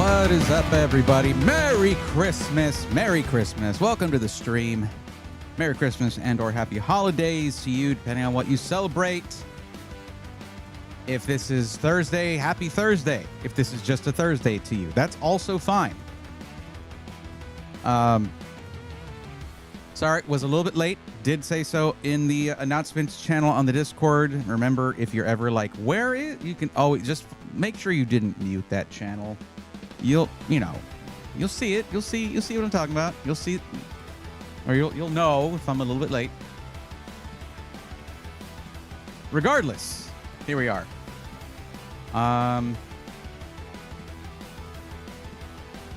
What is up, everybody? Merry Christmas. Merry Christmas. Welcome to the stream. Merry Christmas and or happy holidays to you, depending on what you celebrate. If this is Thursday, happy Thursday. If this is just a Thursday to you, that's also fine. Sorry, was a little bit late. Did say so in the announcements channel on the Discord. Remember, if you're ever like, where is, you can always just make sure you didn't mute that channel. You'll see it. You'll see what I'm talking about. You'll see, or you'll know if I'm a little bit late. Regardless, here we are.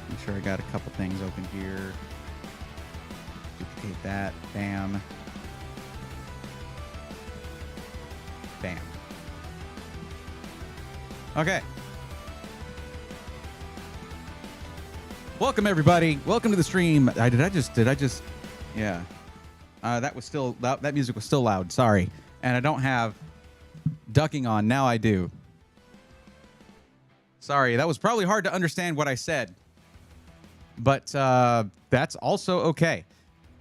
Make sure I got a couple things open here. Duplicate that. Bam. Bam. Okay. Welcome, everybody. Welcome to the stream. Did I just? Yeah. That music was still loud. Sorry. And I don't have ducking on. Now I do. Sorry. That was probably hard to understand what I said. But that's also okay.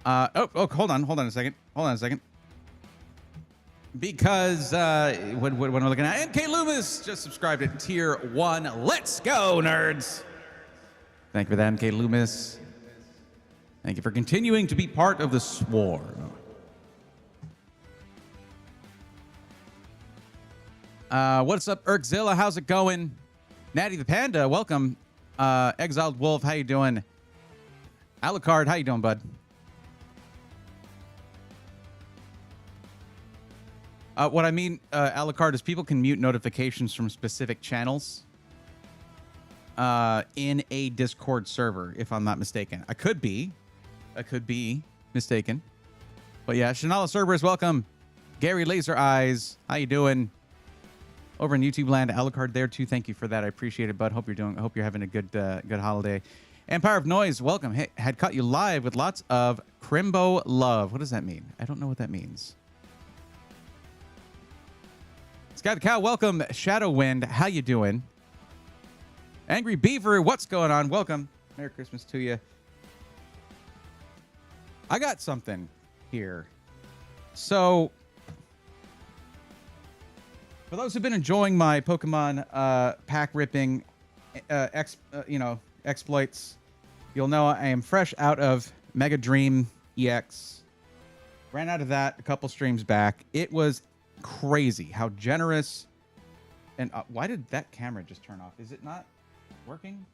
Hold on a second. Because what am I looking at? MK Loomis just subscribed at tier 1. Let's go, nerds. Thank you for that, MK Loomis. Thank you for continuing to be part of the swarm. What's up, Urkzilla? How's it going? Natty the Panda, welcome. Exiled Wolf, how you doing? Alucard, how you doing, bud? What I mean, Alucard, is people can mute notifications from specific channels in a Discord server, if I'm not mistaken. I could be mistaken. But yeah, Shanala Cerberus, welcome. Gary Laser Eyes, how you doing? Over in YouTube land, Alucard there too. Thank you for that. I appreciate it, bud. Hope you're having a good holiday. Empire of Noise, welcome. Hey, had caught you live with lots of Crimbo love. What does that mean? I don't know what that means. Sky the Cow, welcome. Shadowwind, how you doing? Angry Beaver, what's going on? Welcome. Merry Christmas to you. I got something here. So, for those who've been enjoying my Pokemon pack ripping, exploits, you'll know I am fresh out of Mega Dream EX. Ran out of that a couple streams back. It was crazy how generous. And why did that camera just turn off? Is it not working?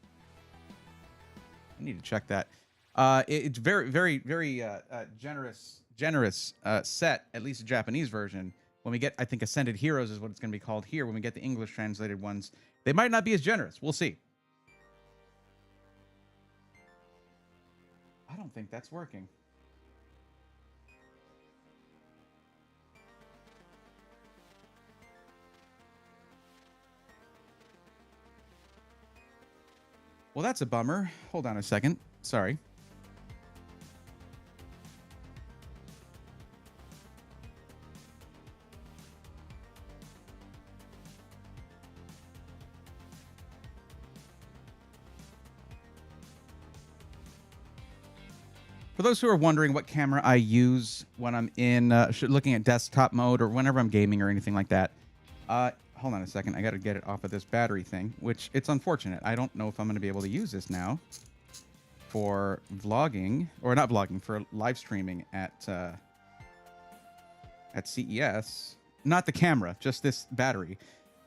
I need to check that. It's very, very, very generous set, at least a Japanese version. When we get, I think, Ascended Heroes is what it's going to be called here. When we get the English translated ones, they might not be as generous. We'll see. I don't think that's working. Well, that's a bummer. Hold on a second. Sorry. For those who are wondering what camera I use when I'm in looking at desktop mode or whenever I'm gaming or anything like that, hold on a second. I got to get it off of this battery thing, which it's unfortunate. I don't know if I'm going to be able to use this now for vlogging, or not vlogging, for live streaming at CES. Not the camera, just this battery.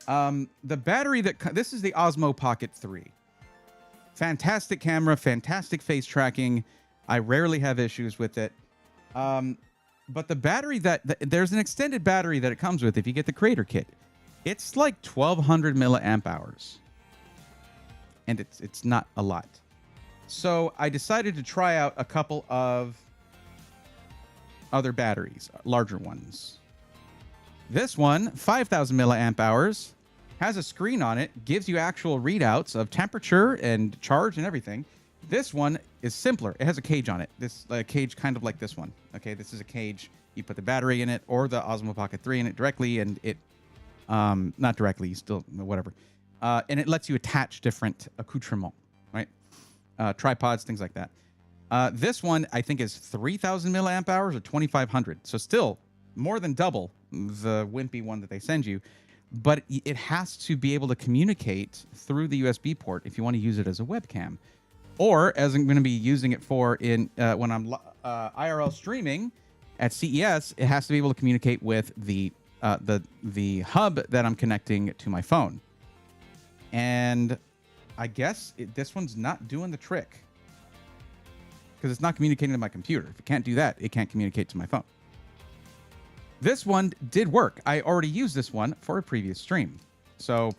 The battery this is the Osmo Pocket 3. Fantastic camera, fantastic face tracking. I rarely have issues with it. But the battery there's an extended battery that it comes with if you get the creator kit. It's like 1200 milliamp hours. And it's not a lot. So I decided to try out a couple of other batteries, larger ones. This one, 5000 milliamp hours, has a screen on it, gives you actual readouts of temperature and charge and everything. This one is simpler. It has a cage on it. This cage kind of like this one. Okay, this is a cage. You put the battery in it or the Osmo Pocket 3 in it directly, and it not directly, still whatever. And it lets you attach different accoutrements. tripods, things like that. This one, I think, is 3,000 milliamp hours or 2,500. So still more than double the wimpy one that they send you. But it has to be able to communicate through the USB port if you want to use it as a webcam. Or, as I'm going to be using it for in when I'm IRL streaming at CES, it has to be able to communicate with the hub that I'm connecting to my phone. And I guess this one's not doing the trick because it's not communicating to my computer. If it can't do that, it can't communicate to my phone. This one did work. I already used this one for a previous stream. So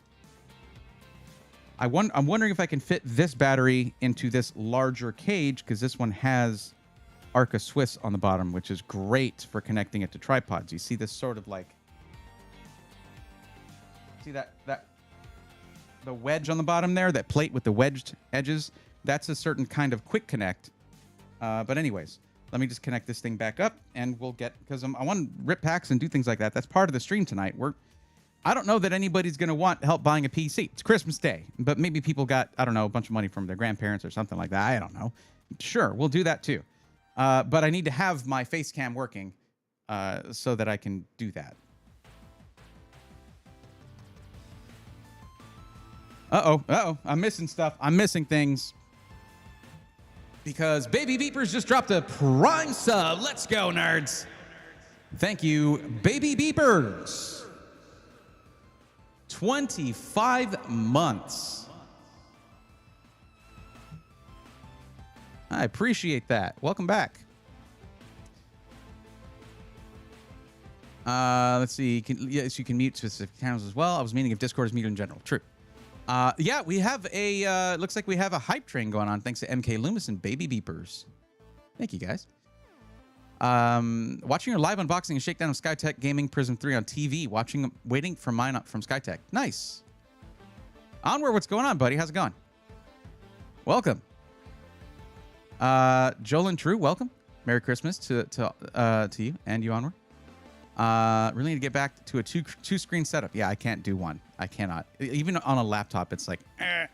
I'm wondering if I can fit this battery into this larger cage, because this one has Arca Swiss on the bottom, which is great for connecting it to tripods. You see this sort of like, see that the wedge on the bottom there, that plate with the wedged edges? That's a certain kind of quick connect. But anyways, let me just connect this thing back up, and we'll get, because I want to rip packs and do things like that. That's part of the stream tonight. I don't know that anybody's going to want help buying a PC. It's Christmas Day, but maybe people got, I don't know, a bunch of money from their grandparents or something like that. I don't know. Sure, we'll do that too. But I need to have my face cam working so that I can do that. Uh-oh. I'm missing stuff. I'm missing things. Because Baby Beepers just dropped a Prime sub. Let's go, nerds. Thank you, Baby Beepers. 25 months. I appreciate that. Welcome back. Let's see. Yes, you can mute specific channels as well. I was meaning if Discord is muted in general. True. Yeah, we have a, looks like we have a hype train going on thanks to MK Loomis and Baby Beepers. Thank you, guys. Watching your live unboxing and shakedown of Skytech Gaming Prism 3 on TV. Waiting for mine up from Skytech. Nice. Onward, what's going on, buddy? How's it going? Welcome. Jolyn True, welcome. Merry Christmas to you and you, Onward. Really need to get back to a two screen setup. Yeah, I can't do one. I cannot. Even on a laptop, it's like, eh.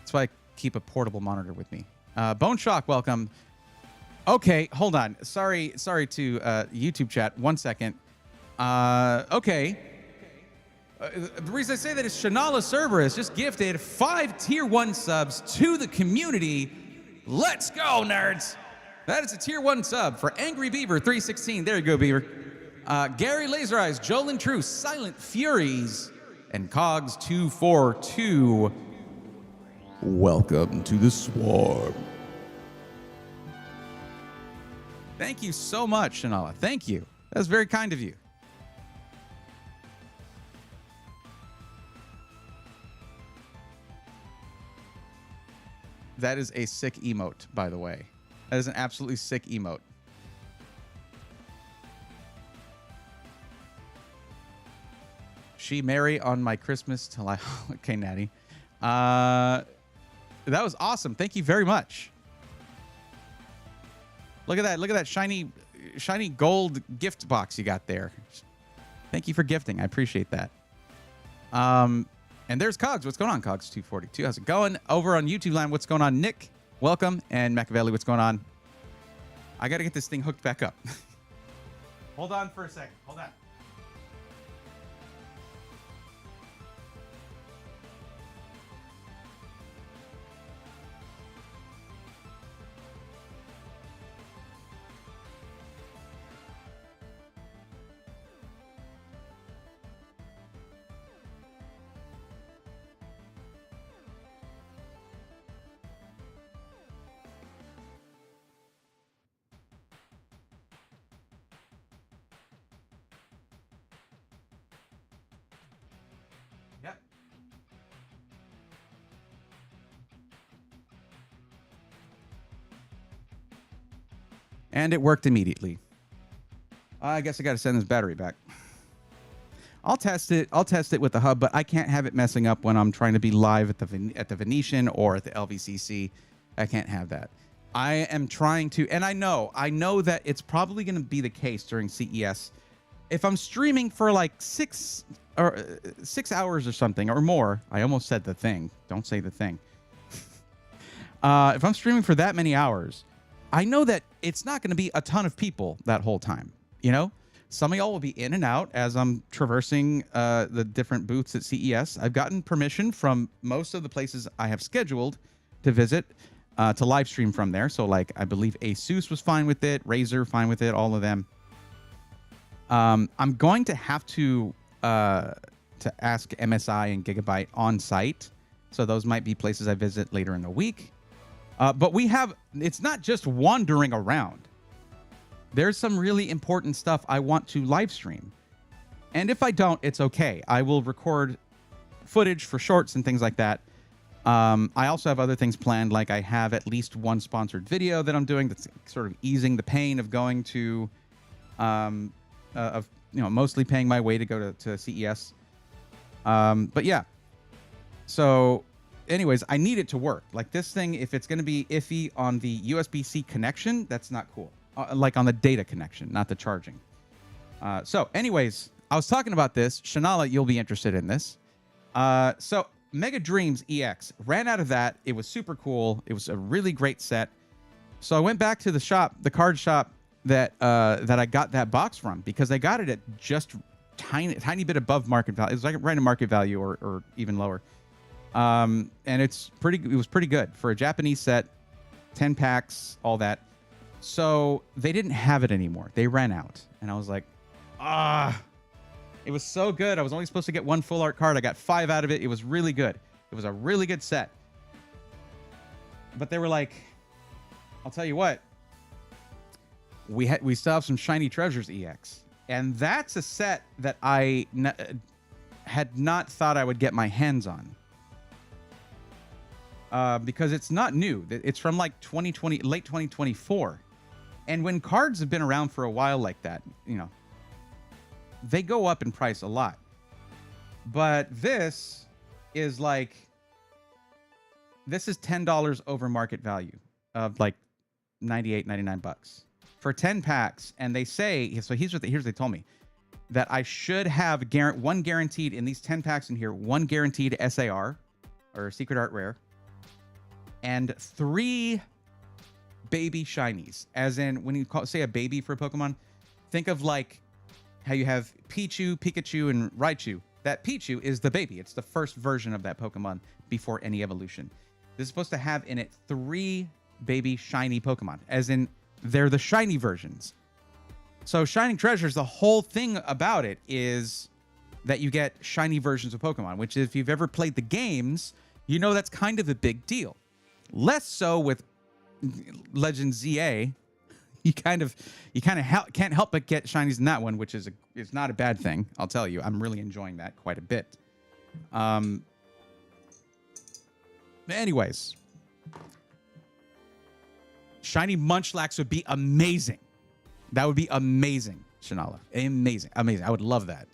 That's why I keep a portable monitor with me. Bone Shock, welcome. Okay, hold on. Sorry to YouTube chat. 1 second. Okay. The reason I say that is Shanala Cerberus just gifted 5 tier 1 subs to the community. Let's go, nerds. That is a tier 1 sub for Angry Beaver 316. There you go, Beaver. Gary Laser Eyes, Jolyn True, Silent Furies, and Cogs 242. Welcome to the swarm. Thank you so much, Shanala. Thank you. That's very kind of you. That is a sick emote, by the way. That is an absolutely sick emote. She marry on my Christmas till I... Okay, Natty. That was awesome. Thank you very much. Look at that. Look at that shiny gold gift box you got there. Thank you for gifting. I appreciate that. And there's Cogs. What's going on, Cogs 242? How's it going? Over on YouTube land, what's going on, Nick? Welcome. And Machiavelli, what's going on? I got to get this thing hooked back up. Hold on for a second. Hold on. And it worked immediately. I guess I got to send this battery back. I'll test it. I'll test it with the hub, but I can't have it messing up when I'm trying to be live at the Venetian or at the LVCC. I can't have that. I am trying to, and I know that it's probably going to be the case during CES. If I'm streaming for like 6 hours or something or more, I almost said the thing. Don't say the thing. If I'm streaming for that many hours, I know that it's not going to be a ton of people that whole time. You know, some of y'all will be in and out as I'm traversing the different booths at CES. I've gotten permission from most of the places I have scheduled to visit to live stream from there. So, like, I believe Asus was fine with it, Razer fine with it, all of them. I'm going to have to ask MSI and Gigabyte on site. So those might be places I visit later in the week. But it's not just wandering around. There's some really important stuff I want to live stream. And if I don't, it's okay. I will record footage for shorts and things like that. I also have other things planned, like I have at least one sponsored video that I'm doing that's sort of easing the pain of going to, mostly paying my way to go to CES. But yeah. So anyways, I need it to work. Like this thing, if it's going to be iffy on the USB-C connection, that's not cool. Like on the data connection, not the charging. So anyways, I was talking about this. Shanala, you'll be interested in this. So Mega Dreams EX ran out of that. It was super cool. It was a really great set. So I went back to the shop, the card shop that I got that box from, because I got it at just tiny bit above market value. It was like right in market value or even lower. And it was pretty good for a Japanese set, 10 packs, all that. So they didn't have it anymore. They ran out. And I was like, it was so good. I was only supposed to get one full art card. I got 5 out of it. It was really good. It was a really good set. But they were like, I'll tell you what, we still have some Shiny Treasures EX. And that's a set that I had not thought I would get my hands on. Because it's not new. It's from like 2020, late 2024. And when cards have been around for a while like that, you know, they go up in price a lot. But this is $10 over market value of like 98, 99 bucks for 10 packs. And they say, so here's what they told me, that I should have one guaranteed in these 10 packs in here, one guaranteed SAR or Secret Art Rare, and 3 baby shinies. As in, when you say a baby for a Pokemon, think of like how you have Pichu, Pikachu, and Raichu. That Pichu is the baby. It's the first version of that Pokemon before any evolution. This is supposed to have in it 3 baby shiny Pokemon, as in they're the shiny versions. So Shining Treasures, the whole thing about it is that you get shiny versions of Pokemon, which if you've ever played the games, you know that's kind of a big deal. Less so with Legend ZA. You kind of can't help but get shinies in that one, which is not a bad thing. I'll tell you, I'm really enjoying that quite a bit. Anyways, shiny Munchlax would be amazing. That would be amazing, Shanala. Amazing. I would love that.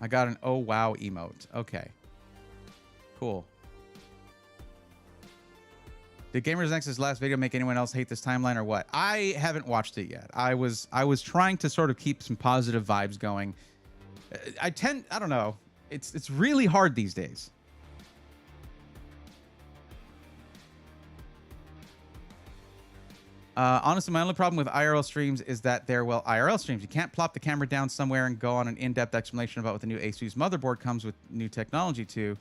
I got an oh wow emote. Okay. Cool. Did Gamers Next's last video make anyone else hate this timeline or what? I haven't watched it yet. I was trying to sort of keep some positive vibes going. I don't know. It's really hard these days. Honestly, my only problem with IRL streams is that they're, well, IRL streams. You can't plop the camera down somewhere and go on an in-depth explanation about what the new Asus motherboard comes with new technology to.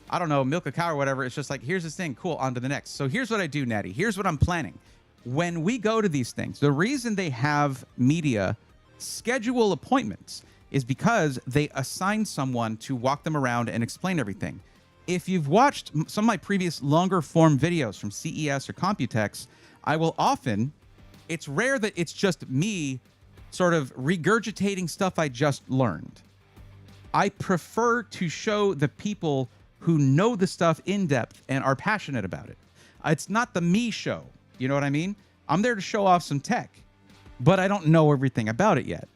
I don't know, milk a cow or whatever. It's just like, here's this thing. Cool, on to the next. So here's what I do, Natty. Here's what I'm planning. When we go to these things, the reason they have media schedule appointments is because they assign someone to walk them around and explain everything. If you've watched some of my previous longer form videos from CES or Computex, I will often, it's rare that it's just me sort of regurgitating stuff I just learned. I prefer to show the people who know the stuff in depth and are passionate about it. It's not the me show. You know what I mean? I'm there to show off some tech, but I don't know everything about it yet.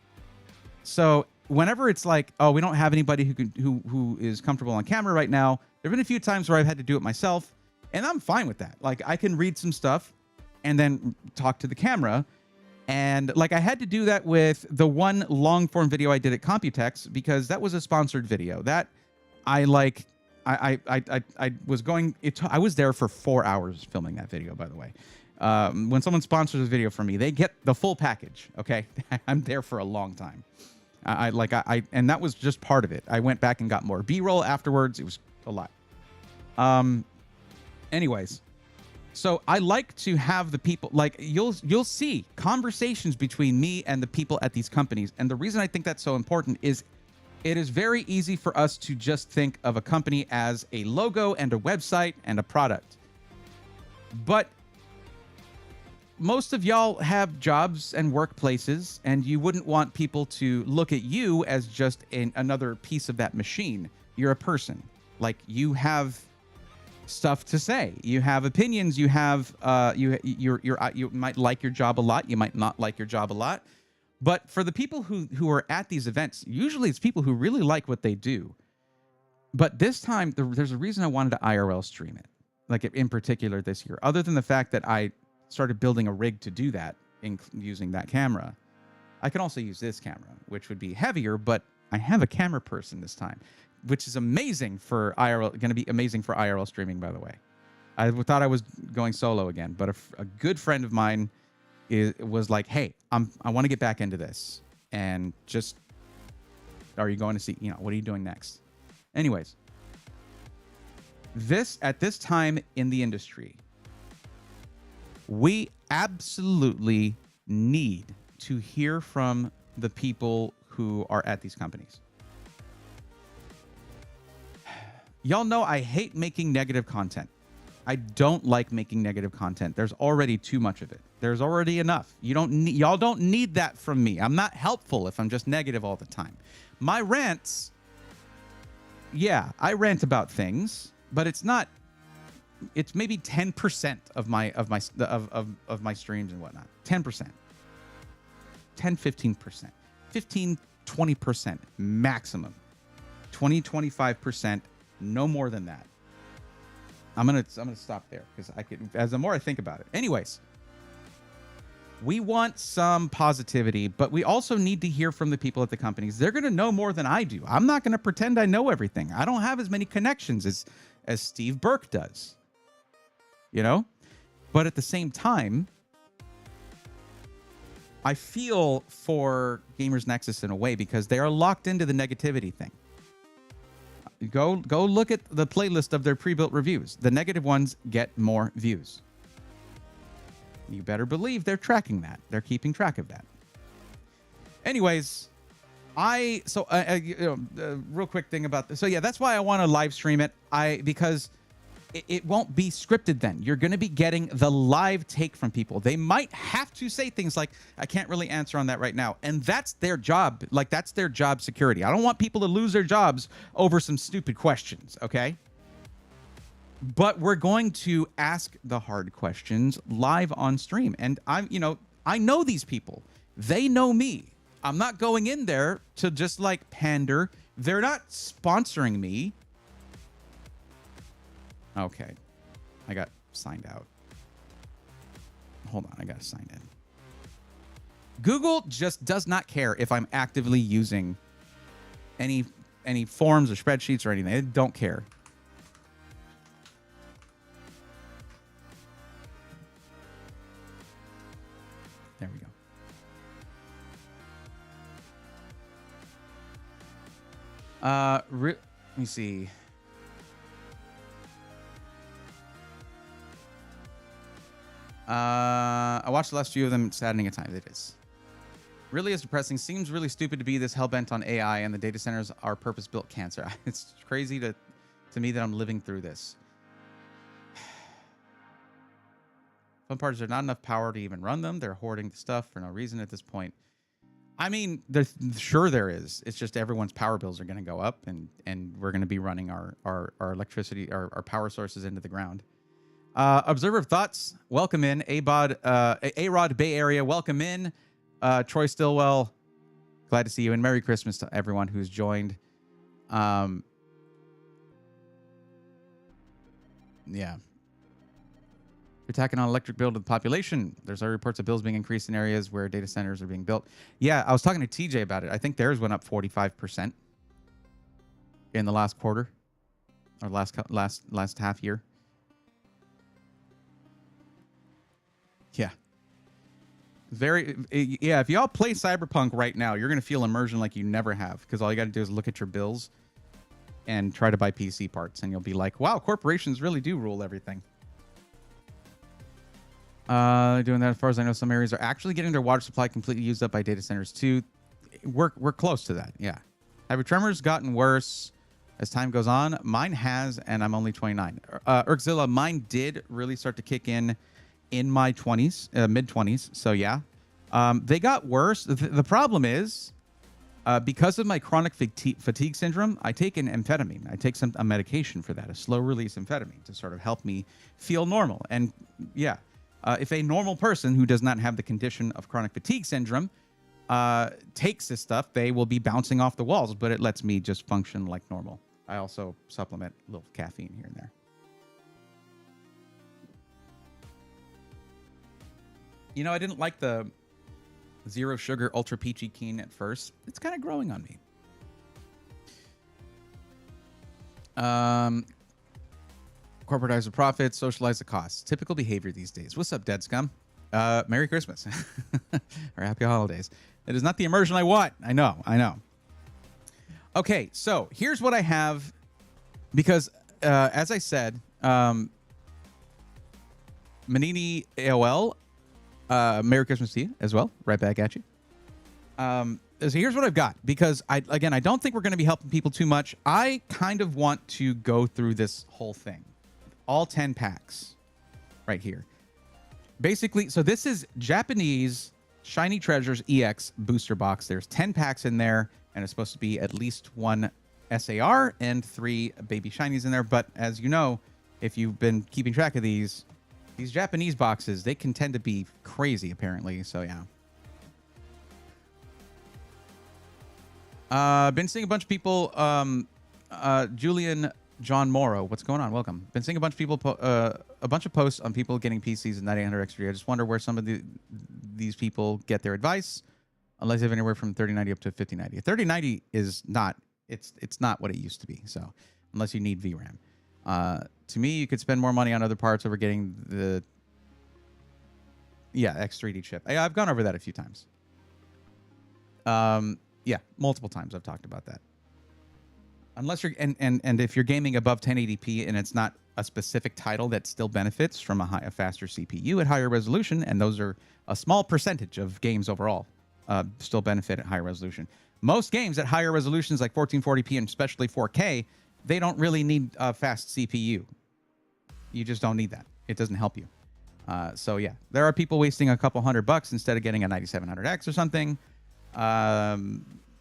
So whenever it's like, oh, we don't have anybody who is comfortable on camera right now, there have been a few times where I've had to do it myself, and I'm fine with that. Like, I can read some stuff and then talk to the camera. And like, I had to do that with the one long form video I did at Computex because that was a sponsored video that I I was going. I was there for 4 hours filming that video. By the way, when someone sponsors a video from me, they get the full package. Okay, I'm there for a long time. And that was just part of it. I went back and got more B-roll afterwards. It was a lot. Anyways, so I like to have the people, like, you'll see conversations between me and the people at these companies. And the reason I think that's so important is it is very easy for us to just think of a company as a logo and a website and a product. But most of y'all have jobs and workplaces, and you wouldn't want people to look at you as just another piece of that machine. You're a person. Like, you have stuff to say. You have opinions. You have you might like your job a lot. You might not like your job a lot. But for the people who are at these events, usually it's people who really like what they do. But this time, there's a reason I wanted to IRL stream it, like in particular this year, other than the fact that I started building a rig to do that, using that camera. I can also use this camera, which would be heavier, but I have a camera person this time, which is amazing for IRL, going to be amazing for IRL streaming, by the way. I thought I was going solo again, but a good friend of mine was like, hey, I want to get back into this. And just, are you going to see, what are you doing next? Anyways, at this time in the industry, we absolutely need to hear from the people who are at these companies. Y'all know I hate making negative content. I don't like making negative content. There's already too much of it. There's already enough. Y'all don't need that from me. I'm not helpful if I'm just negative all the time. My rants, yeah, I rant about things, but it's not. It's maybe 10% of my streams and whatnot. 10%. 10, 15%. 15, 20% maximum. 20, 25%, no more than that. I'm gonna stop there because as the more I think about it. Anyways, we want some positivity, but we also need to hear from the people at the companies. They're gonna know more than I do. I'm not gonna pretend I know everything. I don't have as many connections as Steve Burke does. But at the same time, I feel for Gamers Nexus in a way because they are locked into the negativity thing. Go look at the playlist of their pre-built reviews. The negative ones get more views. You better believe they're tracking that. They're keeping track of that. Anyways, real quick thing about this. So yeah, that's why I want to live stream it. Because it won't be scripted then. You're going to be getting the live take from people. They might have to say things like, I can't really answer on that right now. And that's their job. Like, that's their job security. I don't want people to lose their jobs over some stupid questions, okay? But we're going to ask the hard questions live on stream. And I know these people. They know me. I'm not going in there to just like pander. They're not sponsoring me. Okay, I got signed out. Hold on, I got to sign in. Google just does not care if I'm actively using any forms or spreadsheets or anything. They don't care. There we go. Let me see. I watched the last few of them, saddening at times. It is. Really is depressing. Seems really stupid to be this hell-bent on AI and the data centers are purpose-built cancer. It's crazy to me that I'm living through this. Fun part is there's not enough power to even run them. They're hoarding the stuff for no reason at this point. I mean, sure there is. It's just everyone's power bills are going to go up, and we're going to be running our electricity, our power sources into the ground. Observer of Thoughts, welcome in. A-Rod Bay Area, welcome in. Troy Stillwell, glad to see you. And Merry Christmas to everyone who's joined. Yeah. Attacking on electric bill to the population. There's already reports of bills being increased in areas where data centers are being built. Yeah, I was talking to TJ about it. I think theirs went up 45% in the last quarter. or last half year. Yeah. Yeah, if y'all play Cyberpunk right now, you're going to feel immersion like you never have, because all you got to do is look at your bills and try to buy PC parts, and you'll be like, wow, corporations really do rule everything. Doing that, as far as I know, some areas are actually getting their water supply completely used up by data centers too. We're close to that, yeah. Have your tremors gotten worse as time goes on? Mine has, and I'm only 29. Urkzilla, mine did really start to kick in my 20s, mid-20s, so yeah. They got worse. The problem is, because of my chronic fatigue syndrome, I take an amphetamine. I take a medication for that, a slow-release amphetamine, to sort of help me feel normal. And yeah, if a normal person who does not have the condition of chronic fatigue syndrome takes this stuff, they will be bouncing off the walls, but it lets me just function like normal. I also supplement a little caffeine here and there. You know, I didn't like the zero sugar ultra peachy keen at first. It's kind of growing on me. Corporatize the profits, socialize the costs. Typical behavior these days. What's up, Dead Scum? Merry Christmas. Or happy holidays. It is not the immersion I want. I know. Okay, so here's what I have. Because, as I said, Manini AOL, Merry Christmas to you as well. Right back at you. So here's what I've got. Because, I don't think we're going to be helping people too much. I kind of want to go through this whole thing. All 10 packs right here. Basically, so this is Japanese Shiny Treasures EX booster box. There's 10 packs in there, and it's supposed to be at least 1 SAR and 3 baby shinies in there. But as you know, if you've been keeping track of these Japanese boxes, they can tend to be crazy, apparently. So yeah. Been seeing a bunch of people. Julian John Morrow, what's going on? Welcome. Been seeing a bunch of people, a bunch of posts on people getting PCs at 9800 X3. I just wonder where some of these people get their advice. Unless they have anywhere from 3090 up to 5090. 3090 is not. It's not what it used to be. So unless you need VRAM, to me, you could spend more money on other parts over getting the X3D chip. I've gone over that a few times. Yeah, multiple times I've talked about that. Unless you're and if you're gaming above 1080p and it's not a specific title that still benefits from a faster CPU at higher resolution, and those are a small percentage of games overall, still benefit at higher resolution. Most games at higher resolutions like 1440p and especially 4K, they don't really need a fast CPU. You just don't need that. It doesn't help you. So yeah, there are people wasting a couple $100 instead of getting a 9700X or something.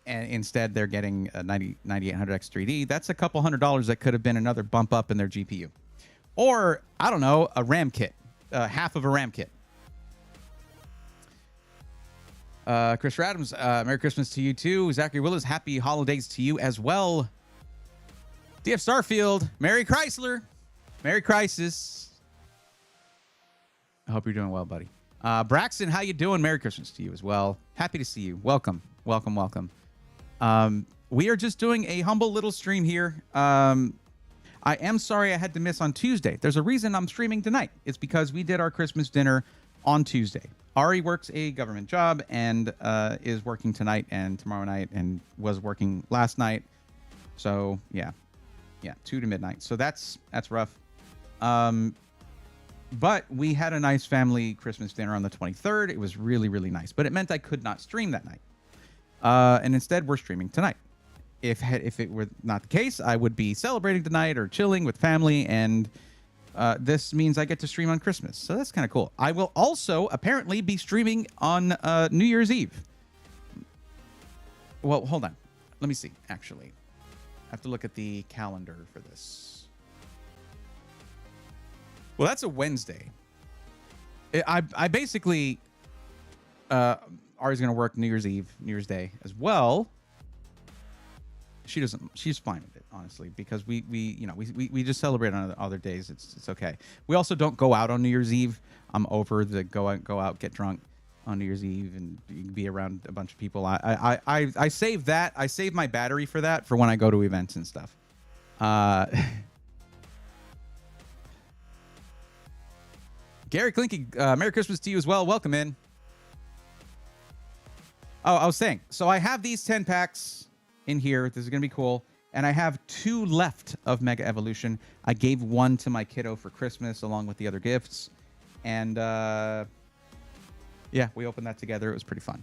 And instead they're getting a 9800X 3D. That's a couple $100 that could have been another bump up in their GPU. Or, I don't know, a RAM kit. Half of a RAM kit. Chris Radams, Merry Christmas to you too. Zachary Willis, Happy Holidays to you as well. DF Starfield, Merry Chrysler. Merry Crisis. I hope you're doing well, buddy. Braxton, how you doing? Merry Christmas to you as well. Happy to see you. Welcome. We are just doing a humble little stream here. I am sorry I had to miss on Tuesday. There's a reason I'm streaming tonight. It's because we did our Christmas dinner on Tuesday. Ari works a government job and is working tonight and tomorrow night and was working last night. So yeah, 2 to midnight. So that's rough. But we had a nice family Christmas dinner on the 23rd. It was really, really nice. But it meant I could not stream that night. And instead, we're streaming tonight. If it were not the case, I would be celebrating tonight or chilling with family. And this means I get to stream on Christmas. So that's kind of cool. I will also apparently be streaming on New Year's Eve. Well, hold on. Let me see, actually. I have to look at the calendar for this. Well, that's a Wednesday. I basically... Ari's going to work New Year's Eve, New Year's Day as well. She's fine with it, honestly, because we just celebrate on other days. It's okay. We also don't go out on New Year's Eve. I'm over the go out, get drunk on New Year's Eve and be around a bunch of people. I save that. I save my battery for that for when I go to events and stuff. Gary Clinky, Merry Christmas to you as well. Welcome in. Oh, I was saying, so I have these 10 packs in here. This is going to be cool. And I have 2 left of Mega Evolution. I gave 1 to my kiddo for Christmas along with the other gifts. And yeah, we opened that together. It was pretty fun.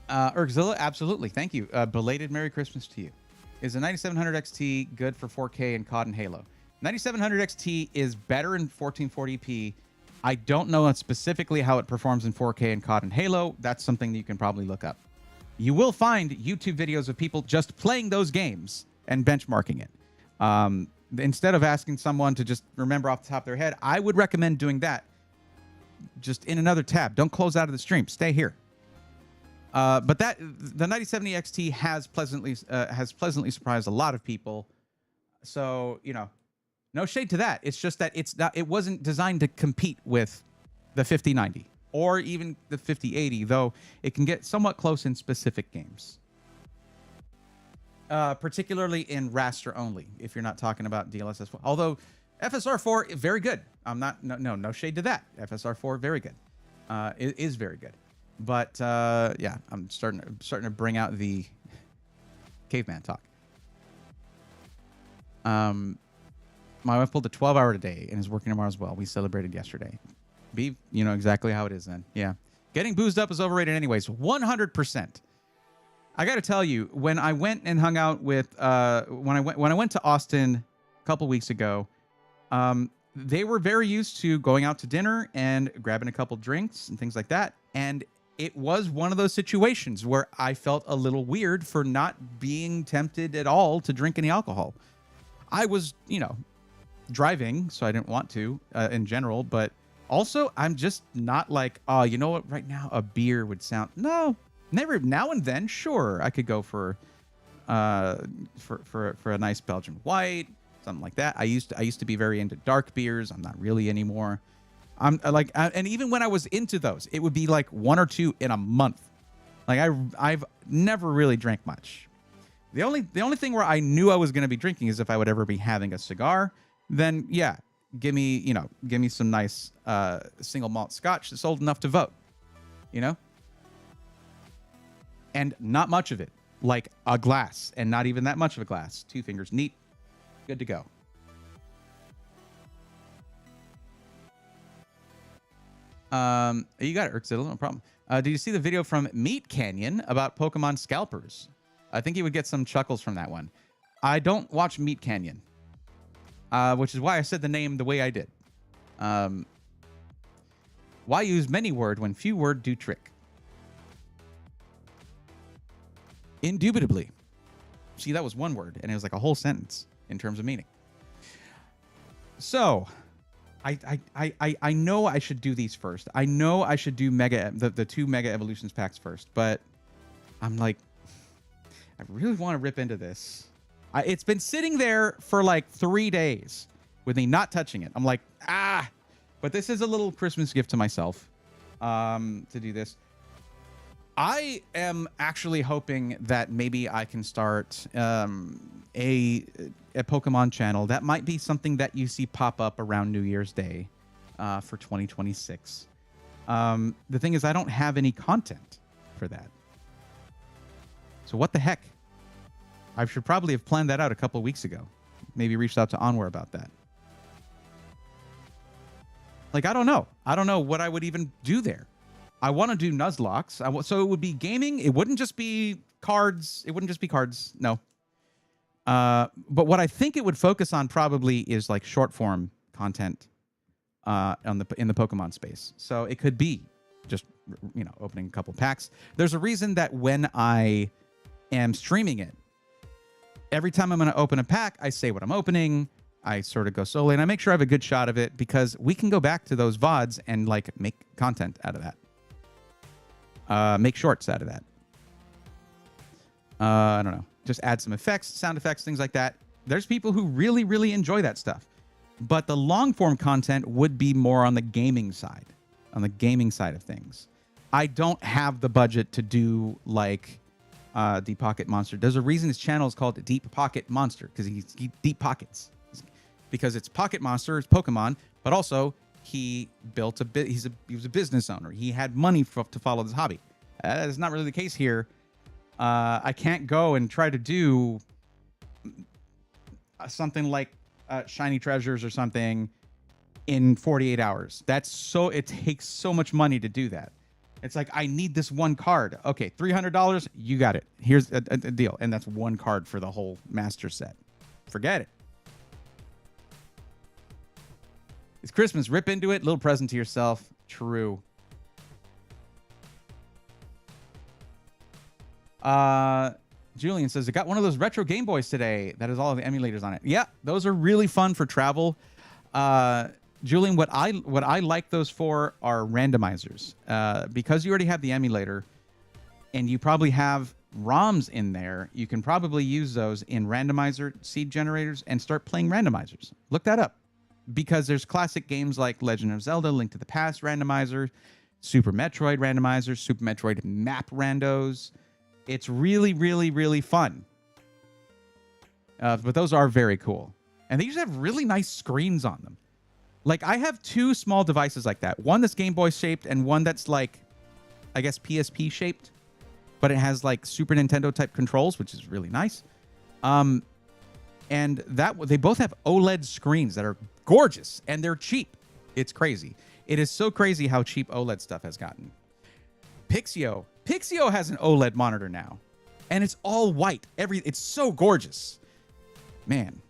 Ergzilla, absolutely. Thank you. Belated Merry Christmas to you. Is the 9700 XT good for 4K in COD and Halo? 9700 XT is better in 1440p. I don't know specifically how it performs in 4K in COD and Halo. That's something you can probably look up. You will find YouTube videos of people just playing those games and benchmarking it. Instead of asking someone to just remember off the top of their head, I would recommend doing that just in another tab. Don't close out of the stream. Stay here. But the 9070 XT has pleasantly surprised a lot of people. So, you know, no shade to that. It's just that it wasn't designed to compete with the 5090 or even the 5080, though it can get somewhat close in specific games. Particularly in raster only, if you're not talking about DLSS. Although FSR4 very good. I'm not no shade to that. FSR4 very good. It is very good. But yeah, I'm starting to bring out the caveman talk. My wife pulled a 12-hour today and is working tomorrow as well. We celebrated yesterday. You know exactly how it is then. Yeah. Getting boozed up is overrated anyways. 100%. I got to tell you, when I went and hung out with when I went to Austin a couple weeks ago, they were very used to going out to dinner and grabbing a couple drinks and things like that. And it was one of those situations where I felt a little weird for not being tempted at all to drink any alcohol. I was, you know, driving, so I didn't want to in general, but also I'm just not like, oh, you know what, right now a beer would sound. No, never. Now and then, sure, I could go for a nice Belgian white, something like that. I used to be very into dark beers. I'm not really anymore. I'm like, and even when I was into those, it would be like 1 or 2 in a month. Like I've never really drank much. The only thing where I knew I was going to be drinking is if I would ever be having a cigar. Then yeah, give me some nice single malt scotch that's old enough to vote, you know. And not much of it, like a glass, and not even that much of a glass. 2 fingers, neat, good to go. You got it, Urxidal, no problem. Did you see the video from Meat Canyon about Pokemon scalpers? I think you would get some chuckles from that one. I don't watch Meat Canyon, which is why I said the name the way I did. Why use many word when few word do trick? Indubitably. See, that was one word, and it was like a whole sentence in terms of meaning. So, I know I should do these first. I know I should do the 2 Mega Evolutions packs first, but I'm like, I really want to rip into this. It's been sitting there for like 3 days with me not touching it. I'm like, but this is a little Christmas gift to myself to do this. I am actually hoping that maybe I can start a Pokemon channel. That might be something that you see pop up around New Year's Day for 2026. The thing is, I don't have any content for that. So what the heck? I should probably have planned that out a couple of weeks ago. Maybe reached out to Onwar about that. Like, I don't know. I don't know what I would even do there. I want to do Nuzlocke. So it would be gaming. It wouldn't just be cards. It wouldn't just be cards. No. But what I think it would focus on probably is like short form content in the Pokemon space. So it could be just, you know, opening a couple packs. There's a reason that when I am streaming it, every time I'm going to open a pack, I say what I'm opening. I sort of go slowly, and I make sure I have a good shot of it because we can go back to those VODs and like make content out of that. Make shorts out of that. I don't know. Just add some effects, sound effects, things like that. There's people who really, really enjoy that stuff. But the long form content would be more on the gaming side, of things. I don't have the budget to do like Deep Pocket Monster. There's a reason his channel is called Deep Pocket Monster, because he deep pockets. because it's Pocket Monster, it's Pokemon, but also he built a bit. He was a business owner. He had money to follow this hobby. That is not really the case here. I can't go and try to do something like Shiny Treasures or something in 48 hours. It takes so much money to do that. It's like, I need this one card. Okay, $300, you got it. Here's a deal. And that's one card for the whole master set. Forget it. It's Christmas. Rip into it. Little present to yourself. True. Julian says, I got one of those retro Game Boys today that has all of the emulators on it. Yeah, those are really fun for travel. Julian, what I like those for are randomizers. Because you already have the emulator and you probably have ROMs in there, you can probably use those in randomizer seed generators and start playing randomizers. Look that up. Because there's classic games like Legend of Zelda, Link to the Past randomizer, Super Metroid randomizer, Super Metroid map randos. It's really, really, really fun. But those are very cool. And they usually have really nice screens on them. Like, I have two small devices like that. One that's Game Boy shaped and one that's like, I guess, PSP shaped. But it has like Super Nintendo type controls, which is really nice. And they both have OLED screens that are gorgeous and they're cheap. It's crazy. It is so crazy how cheap OLED stuff has gotten. Pixio has an OLED monitor now, and it's all white. It's so gorgeous, man.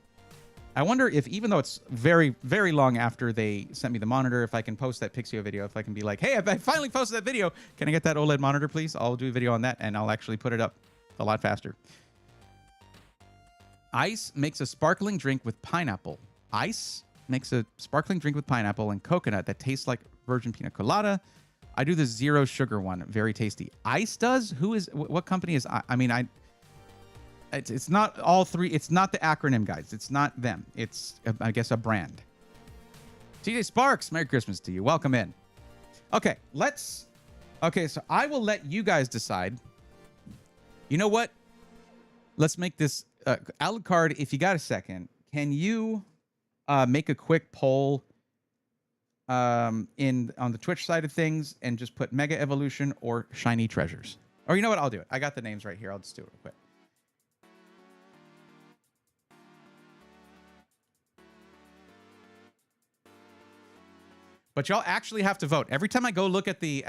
I wonder if, even though it's very, very long after they sent me the monitor, if I can post that Pixio video, if I can be like, hey, I finally posted that video. Can I get that OLED monitor, please? I'll do a video on that, and I'll actually put it up a lot faster. Ice makes a sparkling drink with pineapple. Ice makes a sparkling drink with pineapple and coconut that tastes like virgin pina colada. I do the zero sugar one. Very tasty. Ice does? What company is it's not all three. It's not the acronym, guys. It's not them. It's, I guess, a brand. TJ Sparks, Merry Christmas to you. Welcome in. Okay, so I will let you guys decide. You know what? Let's make this Alucard, if you got a second, can you make a quick poll on the Twitch side of things and just put Mega Evolution or Shiny Treasures? Or you know what? I'll do it. I got the names right here. I'll just do it real quick. But y'all actually have to vote. Every time I go look at the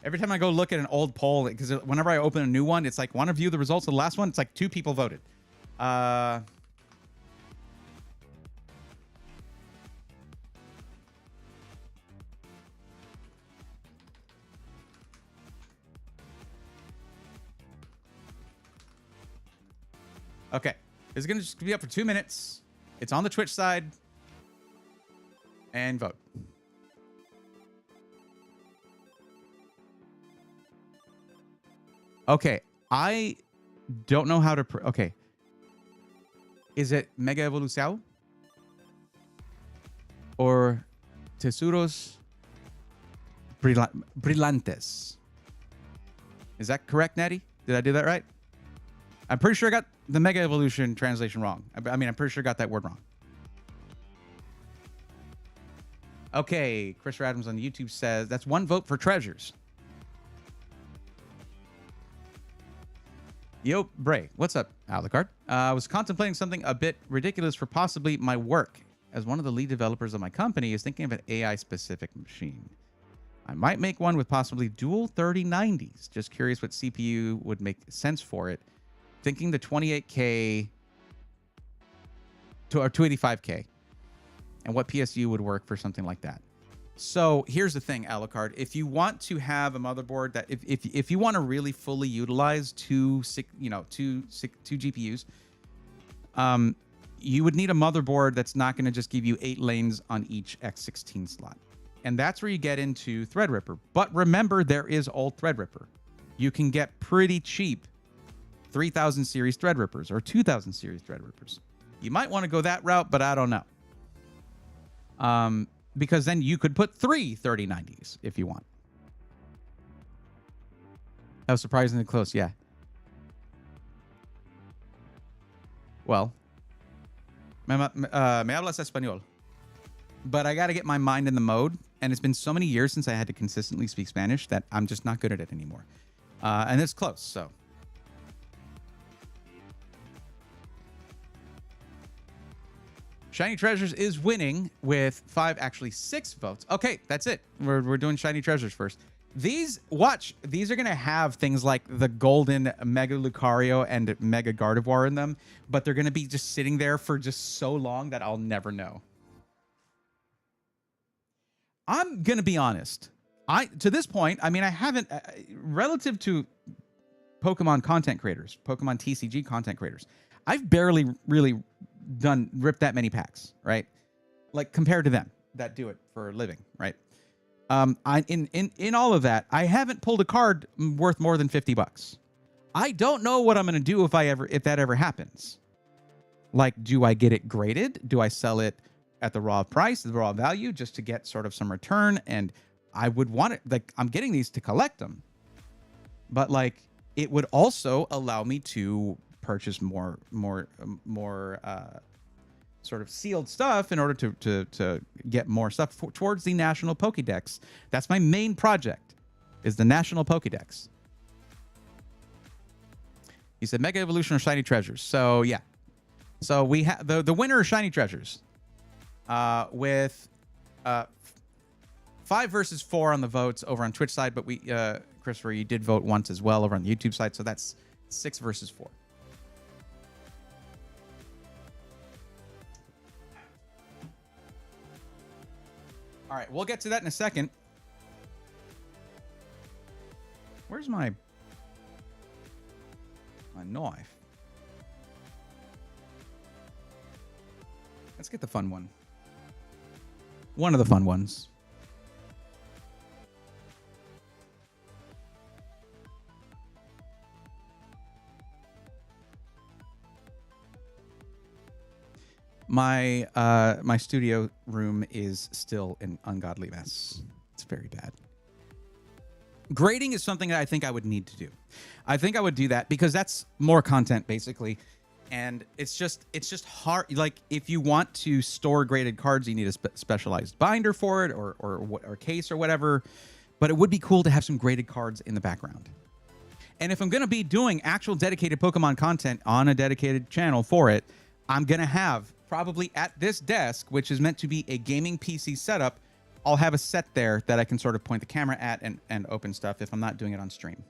every time I go look at an old poll, because whenever I open a new one, it's like, want to view the results of the last one? It's like 2 people voted. Okay. It's going to just be up for 2 minutes. It's on the Twitch side. And vote. Okay. I don't know how to... Okay. Is it Mega Evolución? Or Tesoros Brillantes? Is that correct, Natty? Did I do that right? I'm pretty sure I got the Mega Evolution translation wrong. I mean, I'm pretty sure I got that word wrong. Okay, Chris Adams on YouTube says that's 1 vote for Treasures. Yo, Bray, what's up, Alucard? I was contemplating something a bit ridiculous for possibly my work, as one of the lead developers of my company is thinking of an AI-specific machine. I might make one with possibly dual 3090s. Just curious what CPU would make sense for it. Thinking the 28K or 285K, and what PSU would work for something like that. So here's the thing, Alucard. If you want to have a motherboard that, if you want to really fully utilize two GPUs, you would need a motherboard that's not going to just give you 8 lanes on each X16 slot, and that's where you get into Threadripper. But remember, there is old Threadripper. You can get pretty cheap 3000 series Threadrippers or 2000 series Threadrippers. You might want to go that route, but I don't know. Because then you could put 3 3090s if you want. That was surprisingly close, yeah. well, me hablas español. But I got to get my mind in the mode. And it's been so many years since I had to consistently speak Spanish that I'm just not good at it anymore. And it's close, so. Shiny Treasures is winning with 6 votes. Okay, that's it. We're doing Shiny Treasures first. These are going to have things like the golden Mega Lucario and Mega Gardevoir in them, but they're going to be just sitting there for just so long that I'll never know. I'm going to be honest. To this point, I mean, I haven't, relative to Pokemon content creators, Pokemon TCG content creators, I've barely really ripped that many packs, right? Like compared to them that do it for a living, right? In all of that, I haven't pulled a card worth more than $50. I don't know what I'm going to do if that ever happens. Like, do I get it graded? Do I sell it at the raw price, the raw value, just to get sort of some return? And I would want it, like, I'm getting these to collect them, but like, it would also allow me to purchase more sort of sealed stuff in order to get more stuff towards the National Pokédex. That's my main project, is the National Pokédex. He said Mega Evolution or Shiny Treasures. So yeah. So we have the winner of Shiny Treasures. With 5 versus 4 on the votes over on Twitch side, but we Christopher, you did vote once as well over on the YouTube side, so that's 6 versus 4. All right, we'll get to that in a second. Where's my knife? Let's get the fun one. One of the fun ones. My studio room is still an ungodly mess. It's very bad. Grading is something that I think I would need to do. I think I would do that because that's more content basically. And it's just hard. Like, if you want to store graded cards, you need a specialized binder for it or case or whatever. But it would be cool to have some graded cards in the background. And if I'm going to be doing actual dedicated Pokemon content on a dedicated channel for it, I'm going to have probably at this desk, which is meant to be a gaming PC setup, I'll have a set there that I can sort of point the camera at and open stuff if I'm not doing it on stream.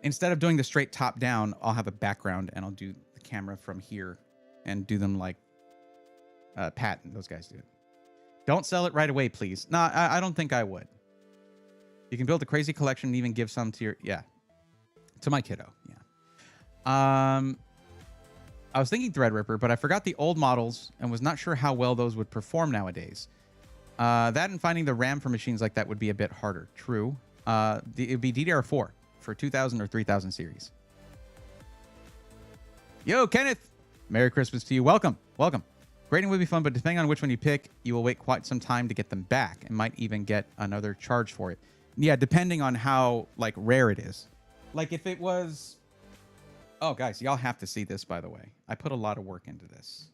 Instead of doing the straight top down, I'll have a background and I'll do the camera from here and do them like Pat and those guys do it. Don't sell it right away, please. No, I don't think I would. You can build a crazy collection and even give some to your, to my kiddo. Yeah. I was thinking Threadripper, but I forgot the old models and was not sure how well those would perform nowadays. That and finding the RAM for machines like that would be a bit harder. True. It would be DDR4 for 2000 or 3000 series. Yo, Kenneth. Merry Christmas to you. Welcome. Welcome. Grading would be fun, but depending on which one you pick, you will wait quite some time to get them back and might even get another charge for it. Yeah, depending on how, like, rare it is. Like, if it was... Oh, guys, y'all have to see this, by the way. I put a lot of work into this.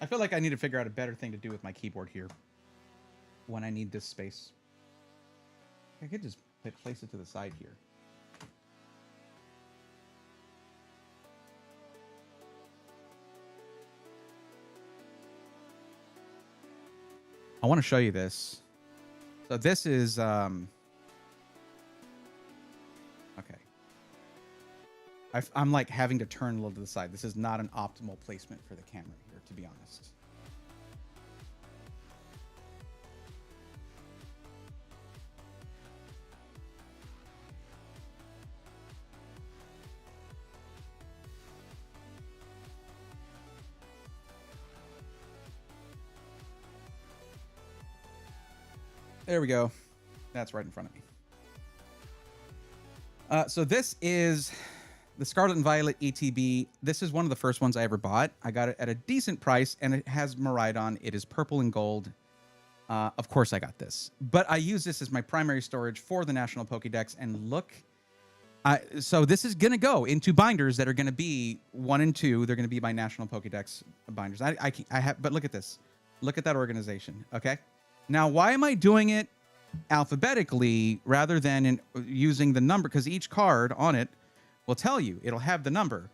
I feel like I need to figure out a better thing to do with my keyboard here when I need this space. I could just place it to the side here. I want to show you this. So this is okay. I'm like having to turn a little to the side. This is not an optimal placement for the camera here, to be honest. There we go. That's right in front of me. So this is the Scarlet and Violet ETB. This is one of the first ones I ever bought. I got it at a decent price, and it has Miraidon. It is purple and gold. Of course, I got this. But I use this as my primary storage for the National Pokédex. And look, so this is going to go into binders that are going to be 1 and 2. They're going to be my National Pokédex binders. I have, but look at this. Look at that organization. Okay. Now, why am I doing it alphabetically rather than using the number? Because each card on it will tell you, it'll have the number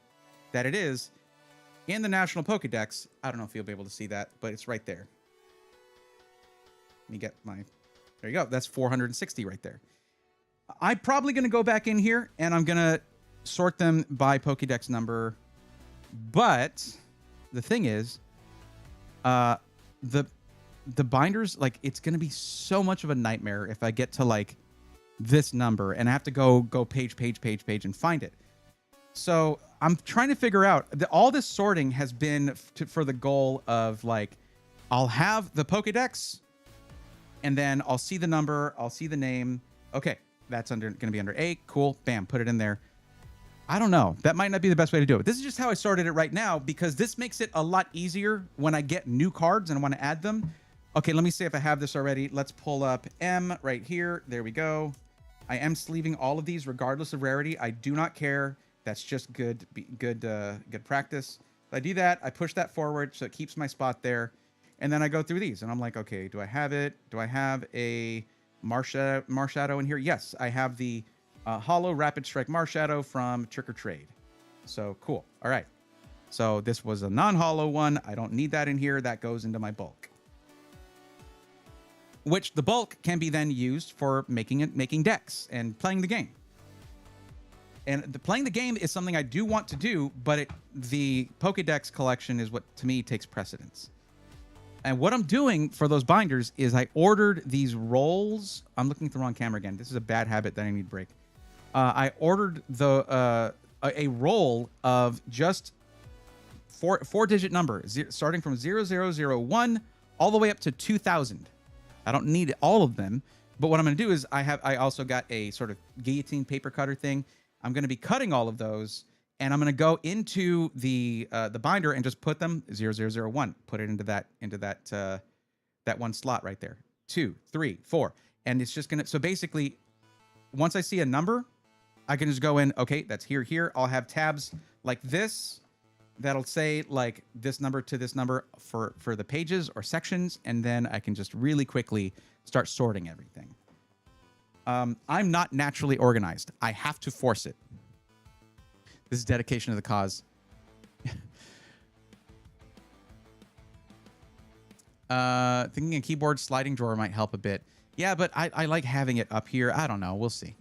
that it is in the National Pokédex. I don't know if you'll be able to see that, but it's right there. Let me get my, there you go. That's 460 right there. I'm probably going to go back in here and I'm going to sort them by Pokédex number. But the thing is, the binders, like, it's going to be so much of a nightmare if I get to like this number and I have to go page and find it. So I'm trying to figure out all this sorting has been for the goal of like, I'll have the Pokédex and then I'll see the number, I'll see the name. Okay, that's going to be under A. Cool. Bam, put it in there. I don't know. That might not be the best way to do it. This is just how I sorted it right now because this makes it a lot easier when I get new cards and I want to add them. Okay, let me see if I have this already. Let's pull up M right here. There we go. I am sleeving all of these regardless of rarity. I do not care. That's just good practice. So I do that. I push that forward so it keeps my spot there. And then I go through these and I'm like, okay, do I have it? Do I have a Marshadow in here? Yes, I have the Hollow Rapid Strike Marshadow from Trick or Trade. So cool. All right. So this was a non-hollow one. I don't need that in here. That goes into my bulk. Which the bulk can be then used for making decks and playing the game. And playing the game is something I do want to do, but the Pokédex collection is what, to me, takes precedence. And what I'm doing for those binders is I ordered these rolls. I'm looking at the wrong camera again. This is a bad habit that I need to break. I ordered a roll of just four-digit numbers, starting from 0001 all the way up to 2000. I don't need all of them, but what I'm going to do is I also got a sort of guillotine paper cutter thing. I'm going to be cutting all of those, and I'm going to go into the binder and just put them 0001. Put it into that one slot right there. 2, 3, 4, and it's just gonna. So basically, once I see a number, I can just go in. Okay, that's here. Here, I'll have tabs like this that'll say like this number to this number for the pages or sections, and then I can just really quickly start sorting everything. I'm not naturally organized. I have to force it. This is dedication to the cause. Thinking a keyboard sliding drawer might help a bit. Yeah, but I like having it up here. I don't know. We'll see.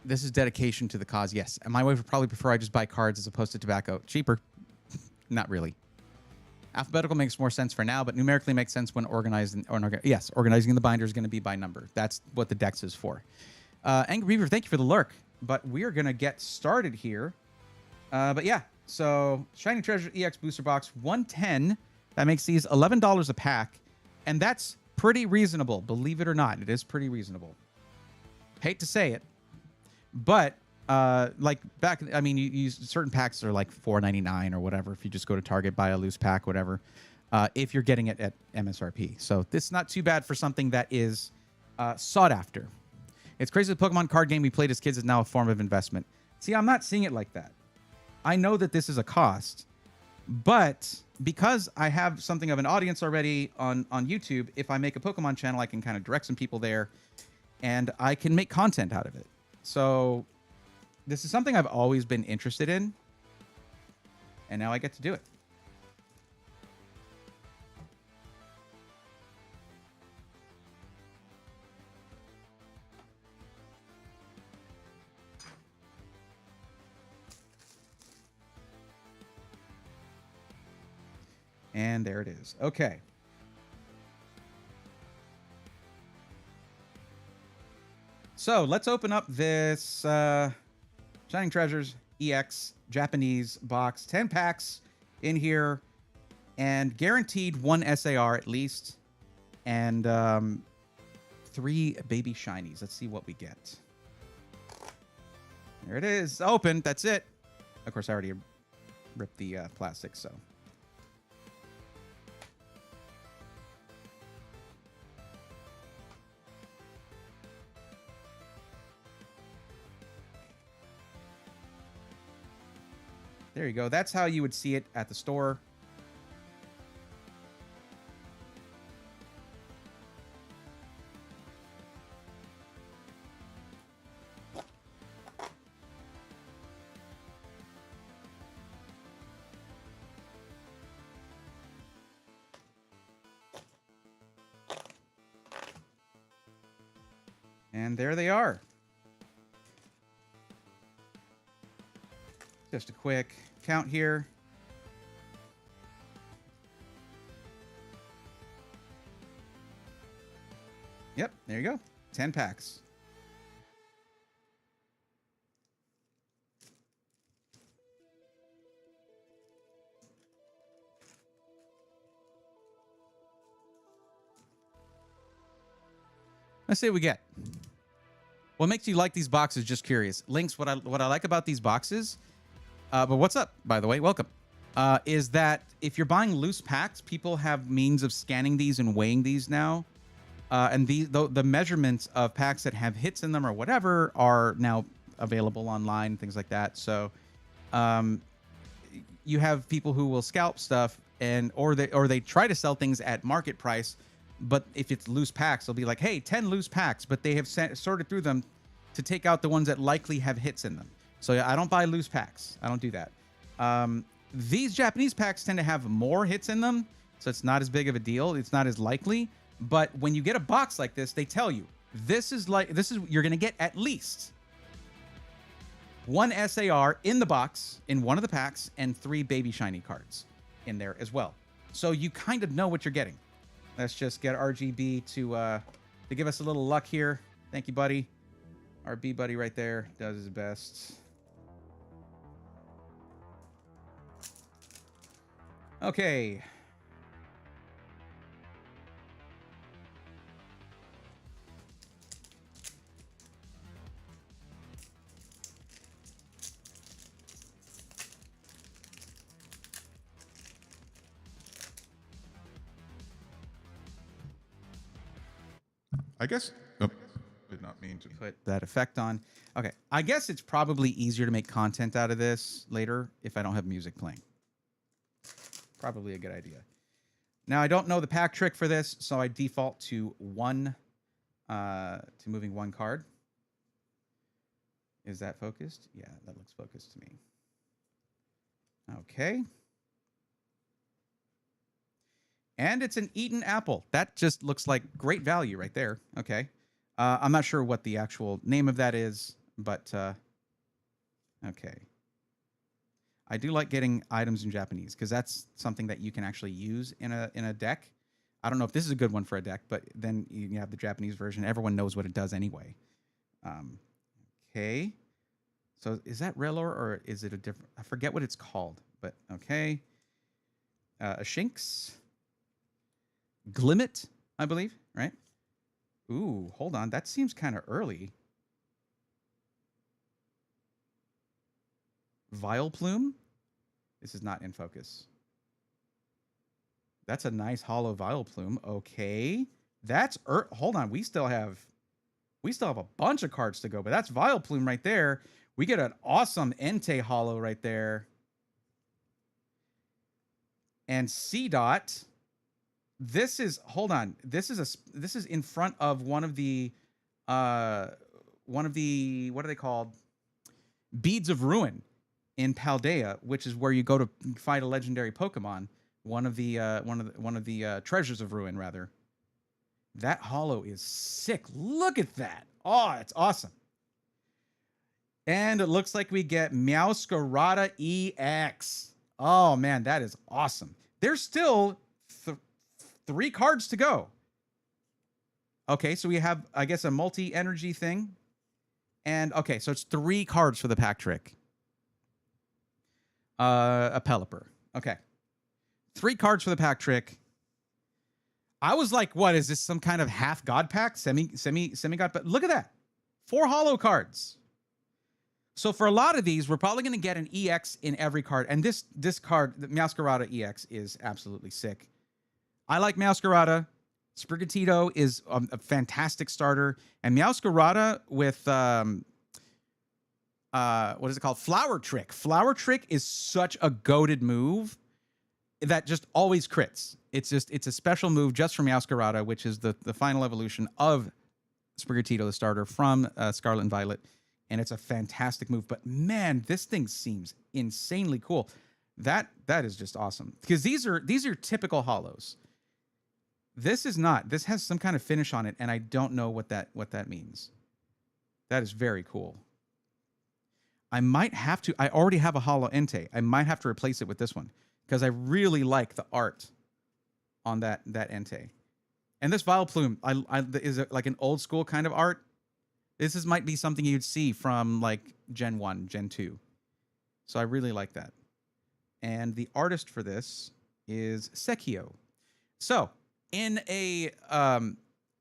This is dedication to the cause. Yes. And my wife would probably prefer I just buy cards as opposed to tobacco. Cheaper. Not really. Alphabetical makes more sense for now, but numerically makes sense when organized. Yes, organizing the binder is going to be by number. That's what the Dex is for. Angry Beaver, thank you for the lurk. But we are going to get started here. But yeah, so Shining Treasure EX Booster Box 110. That makes these $11 a pack. And that's pretty reasonable. Believe it or not, it is pretty reasonable. Hate to say it. But like back, I mean, you use certain packs are like $4.99 or whatever. If you just go to Target, buy a loose pack, whatever. If you're getting it at MSRP, so this is not too bad for something that is sought after. It's crazy. The Pokemon card game we played as kids is now a form of investment. See, I'm not seeing it like that. I know that this is a cost, but because I have something of an audience already on YouTube, if I make a Pokemon channel, I can kind of direct some people there, and I can make content out of it. So this is something I've always been interested in, and now I get to do it. And there it is. Okay. So let's open up this Shining Treasures EX Japanese box. 10 packs in here and guaranteed 1 SAR at least. And 3 baby shinies. Let's see what we get. There it is. Open. That's it. Of course, I already ripped the plastic, so. There you go. That's how you would see it at the store. And there they are. Just a quick count here. Yep, there you go. 10 packs. Let's see what we get. What makes you like these boxes? Just curious. Links, what I like about these boxes, but what's up, by the way? Welcome. Is that if you're buying loose packs, people have means of scanning these and weighing these now. And the measurements of packs that have hits in them or whatever are now available online, things like that. So you have people who will scalp stuff or they try to sell things at market price. But if it's loose packs, they'll be like, hey, 10 loose packs, but they have sorted through them to take out the ones that likely have hits in them. So I don't buy loose packs. I don't do that. These Japanese packs tend to have more hits in them, so it's not as big of a deal. It's not as likely. But when you get a box like this, they tell you, you're going to get at least one SAR in the box, in one of the packs, and 3 baby shiny cards in there as well. So you kind of know what you're getting. Let's just get RGB to give us a little luck here. Thank you, buddy. Our B buddy right there does his best. Okay. I guess. Oh, did not mean to put that effect on. Okay, I guess it's probably easier to make content out of this later if I don't have music playing. Probably a good idea. Now, I don't know the pack trick for this, so I default to moving one card. Is that focused? Yeah, that looks focused to me. Okay. And it's an eaten apple. That just looks like great value right there. Okay. I'm not sure what the actual name of that is, but okay. I do like getting items in Japanese because that's something that you can actually use in a deck. I don't know if this is a good one for a deck, but then you have the Japanese version. Everyone knows what it does anyway. Okay. So is that Relor or is it a different? I forget what it's called, but okay. A Shinx. Glimmet, I believe, right? Ooh, hold on. That seems kind of early. Vileplume? This is not in focus. That's a nice hollow Vileplume. Okay. That's hold on. We still have a bunch of cards to go, but that's Vileplume right there. We get an awesome Entei hollow right there. And C dot. This is hold on. This is in front of one of the what are they called? Beads of Ruin in Paldea, which is where you go to fight a legendary Pokemon. One of the treasures of Ruin, rather. That hollow is sick. Look at that. Oh, it's awesome. And it looks like we get Meowscarada EX. Oh man, that is awesome. There's still 3 cards to go. Okay, so we have, I guess, a multi-energy thing. And, okay, so it's 3 cards for the pack trick. A Pelipper. Okay. 3 cards for the pack trick. I was like, what, is this some kind of half god pack? Semi-god pack? Look at that. 4 hollow cards. So for a lot of these, we're probably going to get an EX in every card. And this card, the Meowscarada EX, is absolutely sick. I like Meowscarada. Sprigatito is a fantastic starter. And Meowscarada with what is it called? Flower Trick. Flower Trick is such a goated move that just always crits. It's a special move just from Meowscarada, which is the final evolution of Sprigatito, the starter from Scarlet and Violet, and it's a fantastic move. But man, this thing seems insanely cool. That is just awesome, because these are typical hollows. This is not. This has some kind of finish on it, and I don't know what that means. That is very cool. I might have to. I already have a hollow Entei. I might have to replace it with this one, because I really like the art on that Entei. And this Vileplume, is it like an old school kind of art? This might be something you'd see from like Gen 1, Gen 2. So I really like that. And the artist for this is Sekio. So in a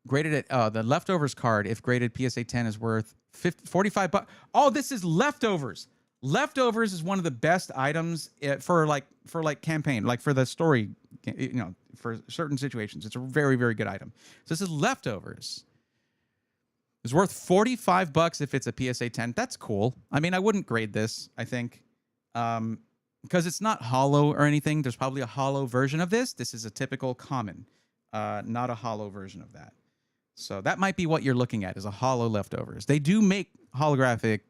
graded at the leftovers card, if graded PSA 10 is worth 45 bucks. Oh, this is leftovers. Leftovers is one of the best items for campaign, like for the story, for certain situations. It's a very, very good item. So this is leftovers. It's worth 45 bucks if it's a PSA 10. That's cool. I mean, I wouldn't grade this, I think, because it's not hollow or anything. There's probably a hollow version of this. This is a typical common, not a hollow version of that. So that might be what you're looking at, is a hollow leftovers. They do make holographic,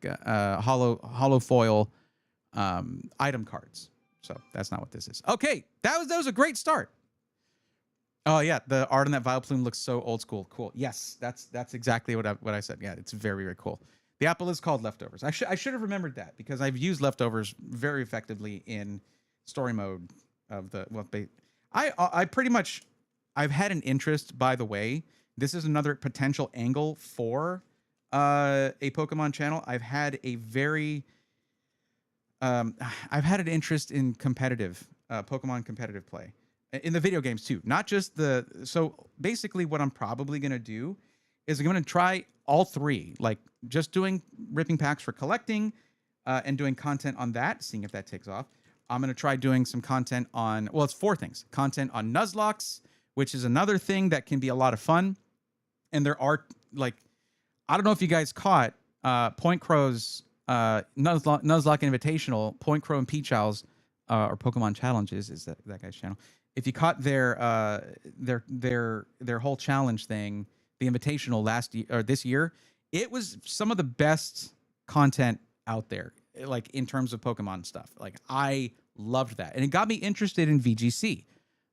hollow foil item cards. So that's not what this is. Okay, that was a great start. Oh yeah, the art on that Vileplume looks so old school. Cool. Yes, that's exactly what I said. Yeah, it's very, very cool. The apple is called leftovers. I should have remembered that, because I've used leftovers very effectively in story mode of the I pretty much, I've had an interest, by the way. This is another potential angle for a Pokemon channel. I've had an interest in competitive Pokemon competitive play in the video games too. Not just so basically what I'm probably going to do is I'm going to try all three, like just doing ripping packs for collecting and doing content on that, seeing if that takes off. I'm going to try doing some content on, well, it's 4 things. Content on Nuzlocke, which is another thing that can be a lot of fun. And there are, like, I don't know if you guys caught Point Crow's Nuzlocke Invitational, Point Crow and Peach Owl's or Pokemon Challenges is that guy's channel. If you caught their whole challenge thing, the Invitational last year or this year, it was some of the best content out there, like in terms of Pokemon stuff. Like, I loved that, and it got me interested in VGC,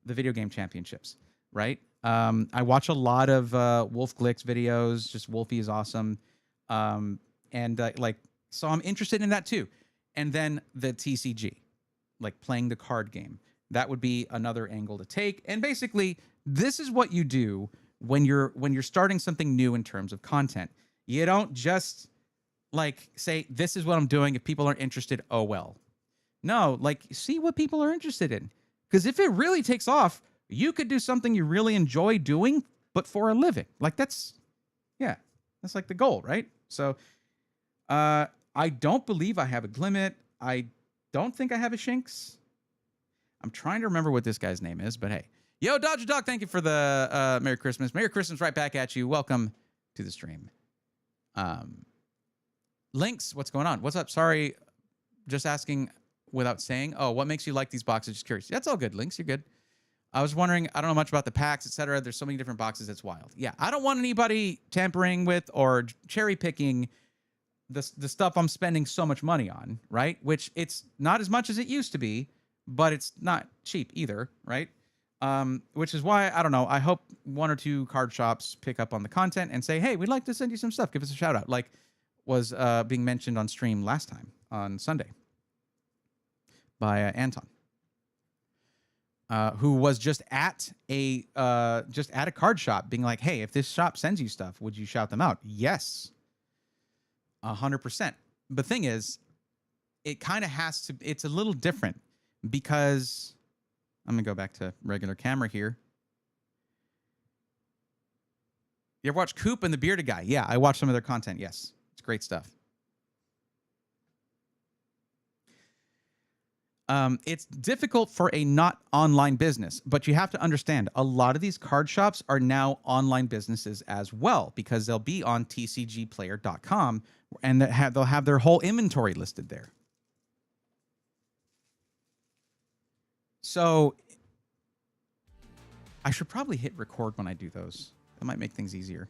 the Video Game Championships. Right. I watch a lot of Wolf Glick's videos. Just Wolfie is awesome. So I'm interested in that too. And then the TCG, like playing the card game. That would be another angle to take. And basically, this is what you do when you're starting something new in terms of content. You don't just like say, this is what I'm doing. If people aren't interested, oh well. No, like, see what people are interested in. Because if it really takes off, you could do something you really enjoy doing, but for a living. Like, that's like the goal, right? So I don't believe I have a Glimmet. I don't think I have a Shinx. I'm trying to remember what this guy's name is, but hey. Yo, Dodger Dog, thank you for the Merry Christmas. Merry Christmas right back at you. Welcome to the stream. Lynx, what's going on? What's up? Sorry, just asking without saying. Oh, what makes you like these boxes? Just curious. That's all good, Lynx. You're good. I was wondering, I don't know much about the packs, etc. There's so many different boxes, it's wild. Yeah, I don't want anybody tampering with or cherry picking the stuff I'm spending so much money on, right? Which it's not as much as it used to be, but it's not cheap either, right? Which is why, I don't know, I hope 1 or 2 card shops pick up on the content and say, hey, we'd like to send you some stuff. Give us a shout out, like was being mentioned on stream last time on Sunday by Anton. Who was just at a card shop being like, hey, if this shop sends you stuff, would you shout them out? Yes. 100%. The thing is, it kind of has to, it's a little different because I'm going to go back to regular camera here. You ever watch Coop and the Bearded Guy? Yeah, I watch some of their content. Yes. It's great stuff. It's difficult for a not online business, but you have to understand a lot of these card shops are now online businesses as well because they'll be on tcgplayer.com and they'll have their whole inventory listed there. So I should probably hit record when I do those. That might make things easier.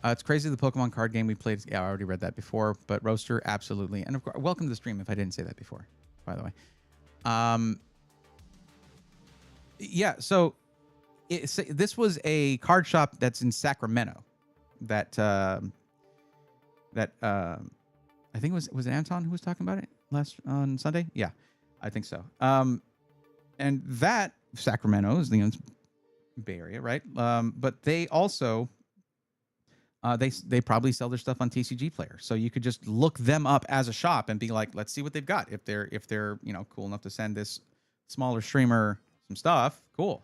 It's crazy the Pokemon card game we played. Yeah, I already read that before, but Roaster, absolutely. And of course, welcome to the stream if I didn't say that before, by the way. Yeah, so this was a card shop that's in Sacramento that I think it was Anton who was talking about it on Sunday? Yeah, I think so. And that Sacramento is the Bay Area, right? But they also they probably sell their stuff on TCG Player, so you could just look them up as a shop and be like, let's see what they've got. If they're cool enough to send this smaller streamer some stuff, cool.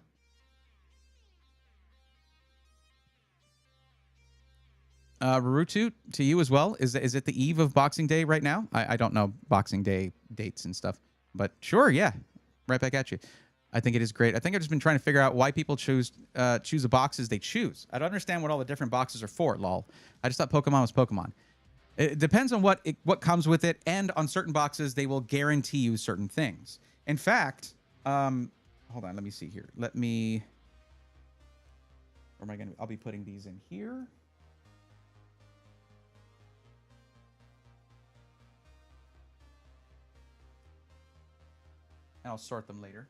Rurutu, to you as well. Is it the eve of Boxing Day right now? I don't know Boxing Day dates and stuff, but sure, yeah, right back at you. I think it is great. I think I've just been trying to figure out why people choose the boxes they choose. I don't understand what all the different boxes are for, lol. I just thought Pokemon was Pokemon. It depends on what comes with it, and on certain boxes, they will guarantee you certain things. In fact, hold on, let me see here. Where am I going to... I'll be putting these in here. And I'll sort them later.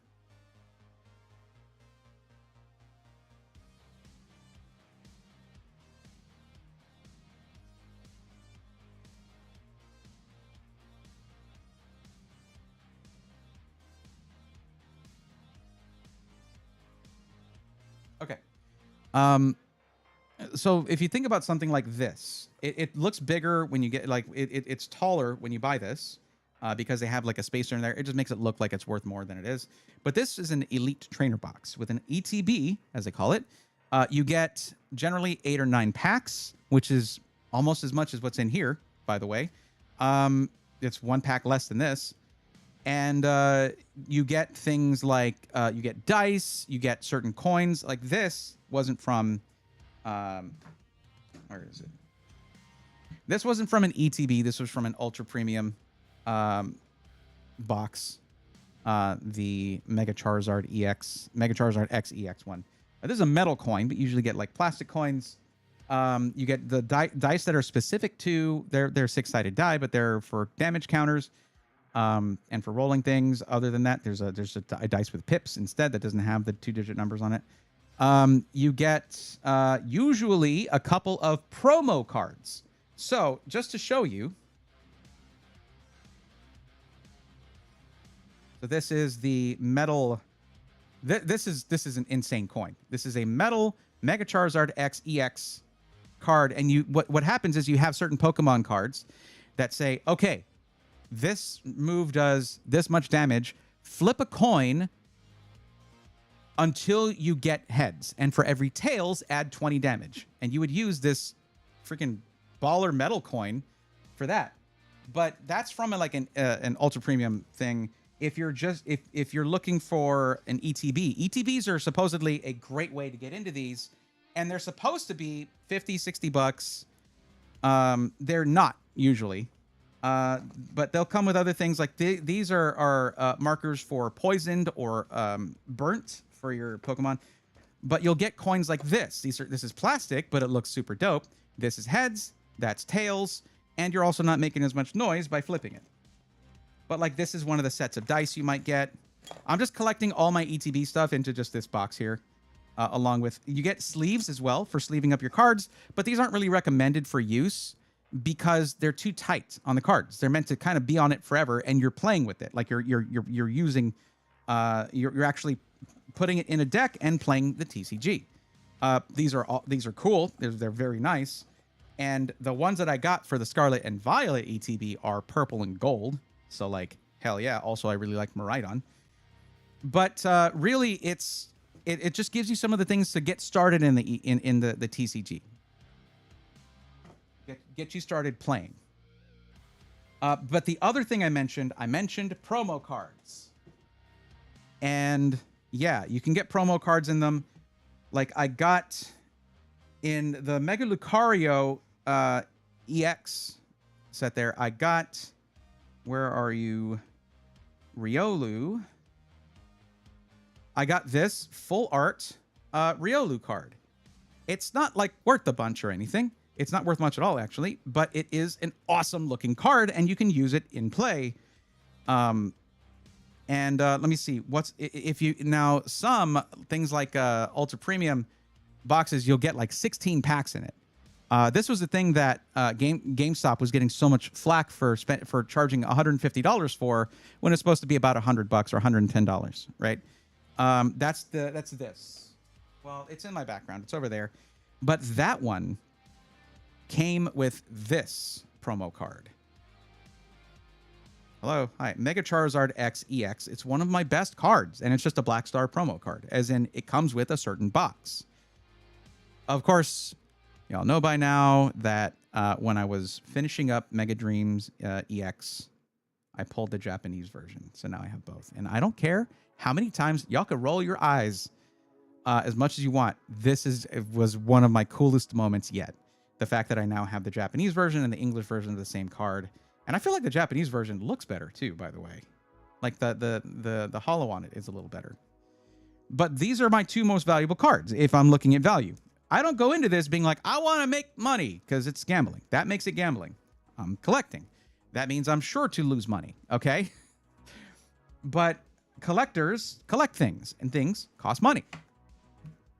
Okay. So if you think about something like this, it looks bigger when you get it's taller when you buy this because they have like a spacer in there. It just makes it look like it's worth more than it is. But this is an elite trainer box with an ETB, as they call it. You get generally 8 or 9 packs, which is almost as much as what's in here, by the way. It's 1 pack less than this. And you get things like you get dice, you get certain coins. Like this wasn't from, where is it? This wasn't from an ETB. This was from an ultra premium box. The Mega Charizard X EX one. This is a metal coin, but you usually get like plastic coins. You get the dice that are specific to they're 6-sided die, but they're for damage counters. And for rolling things. Other than that, there's a dice with pips instead that doesn't have the 2-digit numbers on it. You get usually a couple of promo cards. So just to show you, so this is the metal. This is an insane coin. This is a metal Mega Charizard X EX card, and what happens is you have certain Pokemon cards that say, okay, this move does this much damage. Flip a coin until you get heads. And for every tails, add 20 damage. And you would use this freaking baller metal coin for that. But that's from an ultra premium thing. If you're if you're looking for an ETB, ETBs are supposedly a great way to get into these. And they're supposed to be 50, 60 bucks. They're not usually. But they'll come with other things like these are markers for poisoned or burnt for your Pokemon. But you'll get coins like this. This is plastic, but it looks super dope. This is heads, that's tails, and you're also not making as much noise by flipping it. But like this is one of the sets of dice you might get. I'm just collecting all my ETB stuff into just this box here. Along with, you get sleeves as well for sleeving up your cards, but these aren't really recommended for use because they're too tight on the cards. They're meant to kind of be on it forever, and you're playing with it. Like you're using, you're actually putting it in a deck and playing the TCG. These are cool. They're very nice. And the ones that I got for the Scarlet and Violet ETB are purple and gold. So like, hell yeah. Also, I really like Miraidon. But really, it just gives you some of the things to get started in the TCG. get you started playing. But the other thing I mentioned promo cards. And yeah, you can get promo cards in them. Like I got in the Mega Lucario EX set there, I got, where are you? Riolu. I got this full art Riolu card. It's not like worth a bunch or anything. It's not worth much at all, actually, but it is an awesome looking card and you can use it in play. Let me see what's if you now some things like ultra premium boxes, you'll get like 16 packs in it. This was the thing that GameStop was getting so much flack for charging $150 for when it's supposed to be about $100 or $110, right? That's this. Well, it's in my background. It's over there. But that one came with this promo card. Hello. Hi. Mega Charizard X EX. It's one of my best cards, and it's just a Black Star promo card, as in it comes with a certain box. Of course, y'all know by now that when I was finishing up Mega Dreams EX, I pulled the Japanese version. So now I have both. And I don't care how many times y'all could roll your eyes as much as you want. It was one of my coolest moments yet. The fact that I now have the Japanese version and the English version of the same card. And I feel like the Japanese version looks better too, by the way. Like the holo on it is a little better. But these are my two most valuable cards if I'm looking at value. I don't go into this being like, I want to make money because it's gambling. That makes it gambling. I'm collecting. That means I'm sure to lose money, okay? But collectors collect things, and things cost money.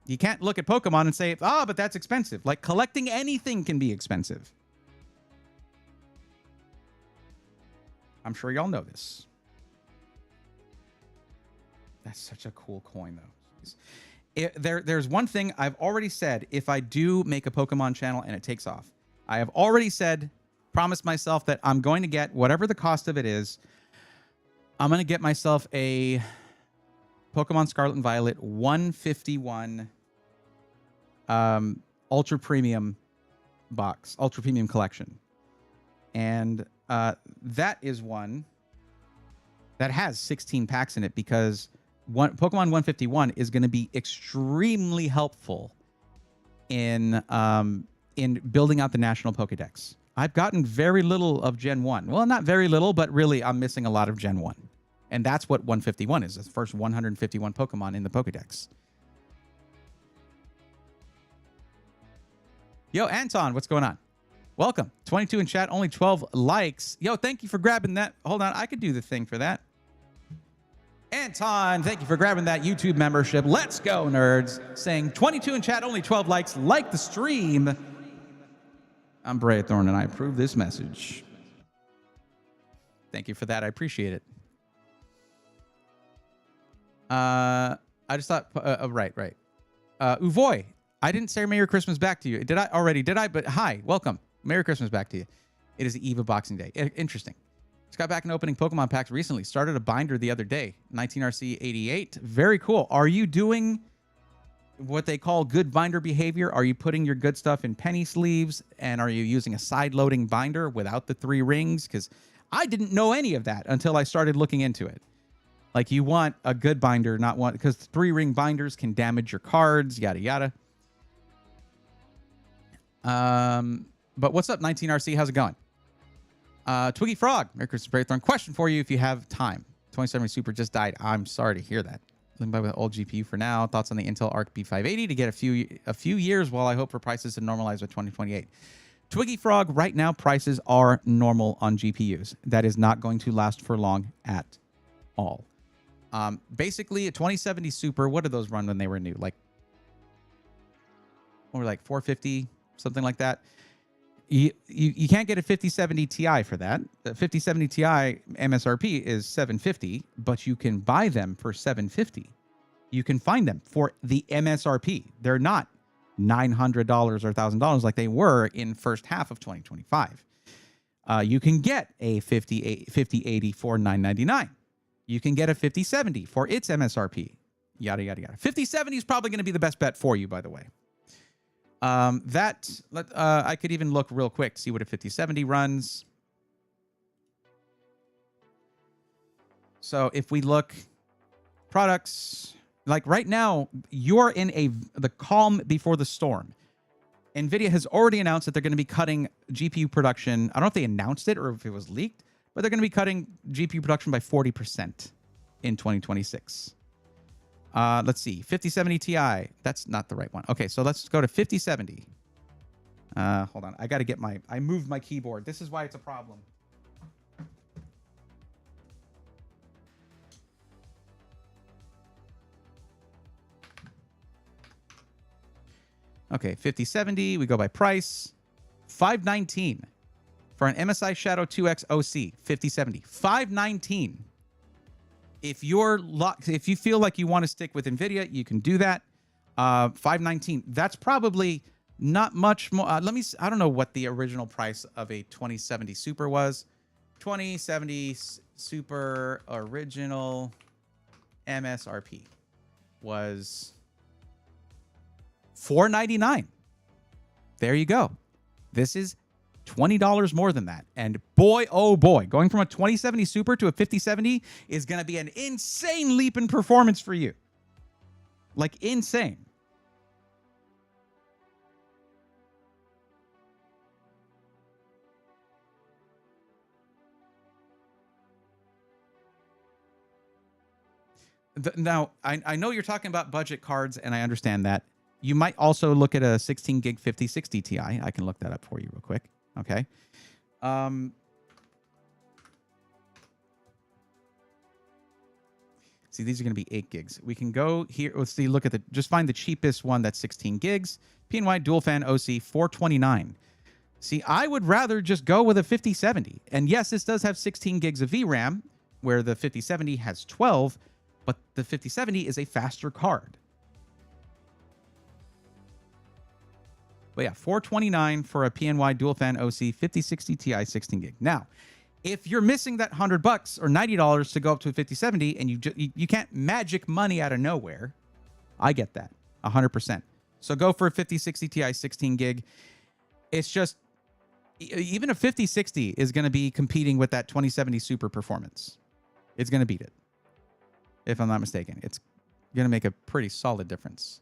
You can't look at Pokemon and say, but that's expensive. Like, collecting anything can be expensive. I'm sure y'all know this. That's such a cool coin, though. There's one thing I've already said. If I do make a Pokemon channel and it takes off, I have already promised myself that I'm going to get, whatever the cost of it is, I'm going to get myself a Pokemon Scarlet and Violet 151 Ultra Premium box, Ultra Premium collection. And that is one that has 16 packs in it because Pokemon 151 is going to be extremely helpful in building out the National Pokedex. I've gotten very little of Gen 1. Well, not very little, but really I'm missing a lot of Gen 1. And that's what 151 is. It's the first 151 Pokemon in the Pokedex. Yo, Anton, what's going on? Welcome. 22 in chat, only 12 likes. Yo, thank you for grabbing that. Hold on, I could do the thing for that. Anton, thank you for grabbing that YouTube membership. Let's go, nerds. Saying 22 in chat, only 12 likes. Like the stream. I'm Bray Thorne, and I approve this message. Thank you for that. I appreciate it. I just thought, right. Uvoy, I didn't say Merry Christmas back to you. Did I already? Did I? But hi, welcome. Merry Christmas back to you. It is the eve of Boxing Day. Interesting. Just got back in opening Pokemon packs recently. Started a binder the other day. 19RC88. Very cool. Are you doing what they call good binder behavior? Are you putting your good stuff in penny sleeves? And are you using a side-loading binder without the 3 rings? Because I didn't know any of that until I started looking into it. Like, you want a good binder, not one, because 3-ring binders can damage your cards, yada, yada. But what's up, 19RC? How's it going? Twiggy Frog, Merry Christmas, Braythorn. Question for you if you have time. 2070 Super just died. I'm sorry to hear that. Living by with old GPU for now. Thoughts on the Intel Arc B580 to get a few years while I hope for prices to normalize with 2028. Twiggy Frog, right now prices are normal on GPUs. That is not going to last for long at all. Basically, a 2070 Super, what did those run when they were new? Like 450, something like that. You can't get a 5070 Ti for that. The 5070 Ti MSRP is $750, but you can buy them for $750. You can find them for the MSRP. They're not $900 or $1,000 like they were in first half of 2025. You can get a 5080 for $999. You can get a 5070 for its MSRP. Yada, yada, yada. 5070 is probably going to be the best bet for you, by the way. I could even look real quick, see what a 5070 runs. So if we look products, like right now, you're in the calm before the storm. NVIDIA has already announced that they're going to be cutting GPU production. I don't know if they announced it or if it was leaked, but they're going to be cutting GPU production by 40% in 2026. Let's see, 5070 Ti. That's not the right one. Okay, so let's go to 5070. Hold on. I got to get I moved my keyboard. This is why it's a problem. Okay, 5070. We go by price. $519 for an MSI Shadow 2X OC 5070. $519. If you feel like you want to stick with NVIDIA, you can do that. $519. That's probably not much more. I don't know what the original price of a 2070 Super was. 2070 Super original MSRP was $499. There you go. This is $20 more than that. And boy, oh boy, going from a 2070 Super to a 5070 is going to be an insane leap in performance for you. Like insane. Now, I know you're talking about budget cards, and I understand that. You might also look at a 16 gig 5060 Ti. I can look that up for you real quick. Okay. See, these are going to be 8 gigs. We can go here. Let's see. Look at just find the cheapest one that's 16 gigs. PNY dual fan OC 429. See, I would rather just go with a 5070. And yes, this does have 16 gigs of VRAM, where the 5070 has 12, but the 5070 is a faster card. But yeah, $429 for a PNY dual fan OC 5060 Ti 16 gig. Now, if you're missing that $100 or $90 to go up to a 5070 and you can't magic money out of nowhere, I get that 100%. So go for a 5060 Ti 16 gig. It's just even a 5060 is going to be competing with that 2070 Super performance. It's going to beat it, if I'm not mistaken. It's going to make a pretty solid difference.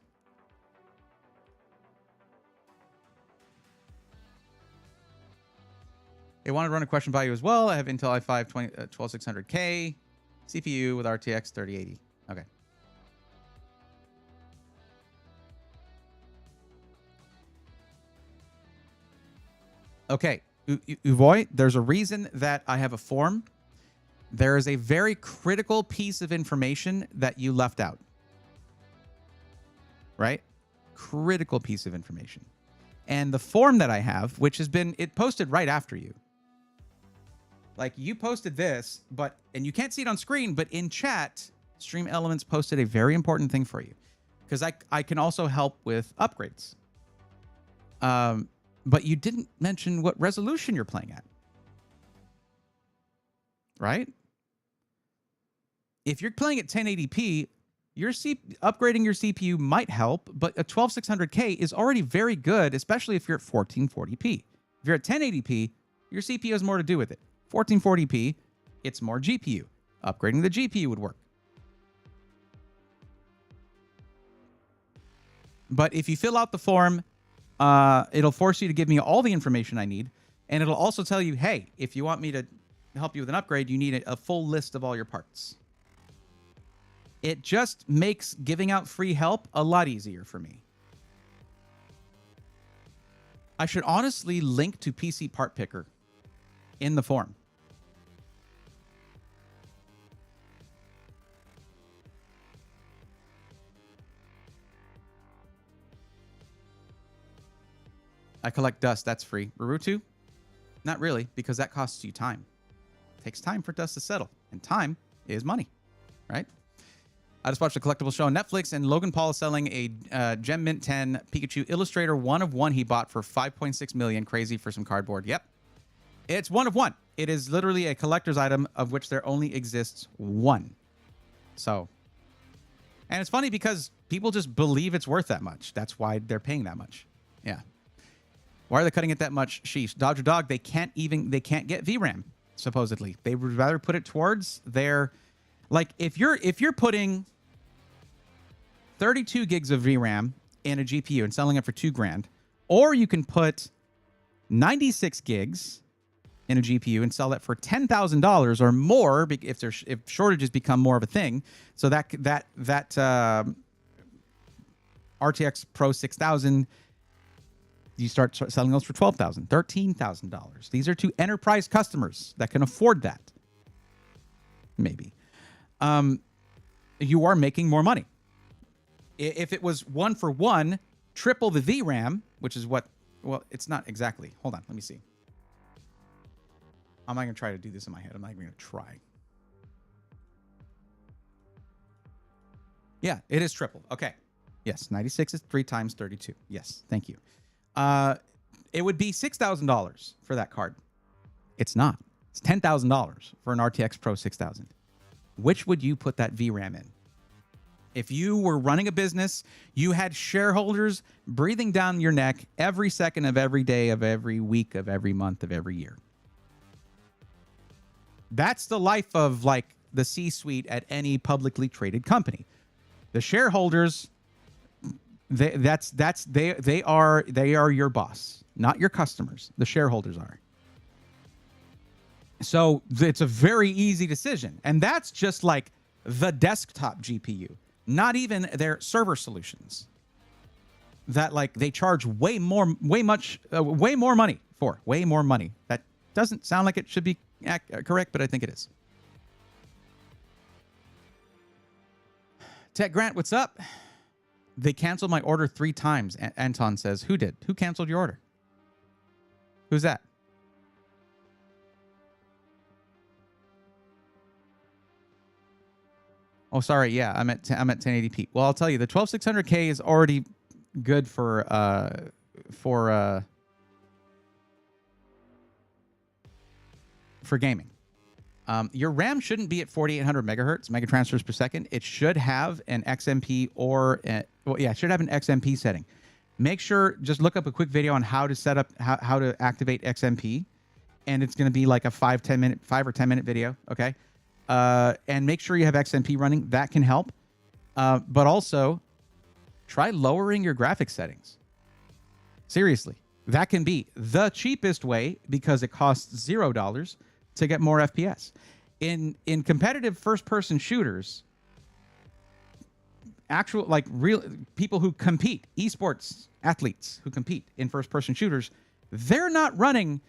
They wanted to run a question value as well. I have Intel i5 12600K CPU with RTX 3080. Okay. Okay, Uvoy, there's a reason that I have a form. There is a very critical piece of information that you left out. Right? Critical piece of information. And the form that I have, which has been, it posted right after you. Like you posted this, and you can't see it on screen, but in chat, Stream Elements posted a very important thing for you. Because I can also help with upgrades. But you didn't mention what resolution you're playing at. Right? If you're playing at 1080p, upgrading your CPU might help, but a 12600K is already very good, especially if you're at 1440p. If you're at 1080p, your CPU has more to do with it. 1440p, it's more GPU. Upgrading the GPU would work. But if you fill out the form, it'll force you to give me all the information I need, and it'll also tell you, hey, if you want me to help you with an upgrade, you need a full list of all your parts. It just makes giving out free help a lot easier for me. I should honestly link to PC Part Picker in the form. I collect dust. That's free. Rurutu? Not really, because that costs you time. It takes time for dust to settle, and time is money, right? I just watched a collectible show on Netflix, and Logan Paul is selling a Gem Mint 10 Pikachu Illustrator 1 of 1 he bought for $5.6 million. Crazy for some cardboard. Yep. It's 1 of 1. It is literally a collector's item of which there only exists 1. So, and it's funny because people just believe it's worth that much. That's why they're paying that much. Yeah. Why are they cutting it that much? Sheesh. Dodger Dog, they can't get VRAM, supposedly. They would rather put it towards their, like, if you're putting 32 gigs of VRAM in a GPU and selling it for $2,000, or you can put 96 gigs in a GPU and sell that for $10,000 or more if shortages become more of a thing. So that RTX Pro 6000, you start selling those for $12,000, $13,000. These are to enterprise customers that can afford that. Maybe. You are making more money. If it was 1-for-1, triple the VRAM, which is what, well, it's not exactly. Hold on, let me see. I'm not going to try to do this in my head. I'm not even going to try. Yeah, it is triple. Okay. Yes, 96 is 3 times 32. Yes, thank you. It would be $6,000 for that card. It's not. It's $10,000 for an RTX Pro 6000. Which would you put that VRAM in? If you were running a business, you had shareholders breathing down your neck every second of every day of every week of every month of every year. That's the life of, like, the C-suite at any publicly traded company. The shareholders, they are your boss, not your customers. The shareholders are. So it's a very easy decision, and that's just like the desktop GPU, not even their server solutions. That, like, they charge way more money for. Way more money. That doesn't sound like it should be correct, but I think it is. Tech Grant, what's up? They canceled my order 3 times. Anton says, who did? Who canceled your order? Who's that? Oh, sorry. Yeah, I'm at 1080p. Well, I'll tell you, the 12600K is already good for gaming. Your RAM shouldn't be at 4800 megahertz mega transfers per second. It should have an XMP or it should have an XMP setting. Make sure, just look up a quick video on how to set up how to activate XMP, and it's going to be like a 5 or 10 minute video. Okay, and make sure you have XMP running. That can help. But also, try lowering your graphics settings. Seriously, that can be the cheapest way because it costs $0 to get more FPS. In competitive first-person shooters, actual, like, real people who compete, esports athletes who compete in first-person shooters, they're not running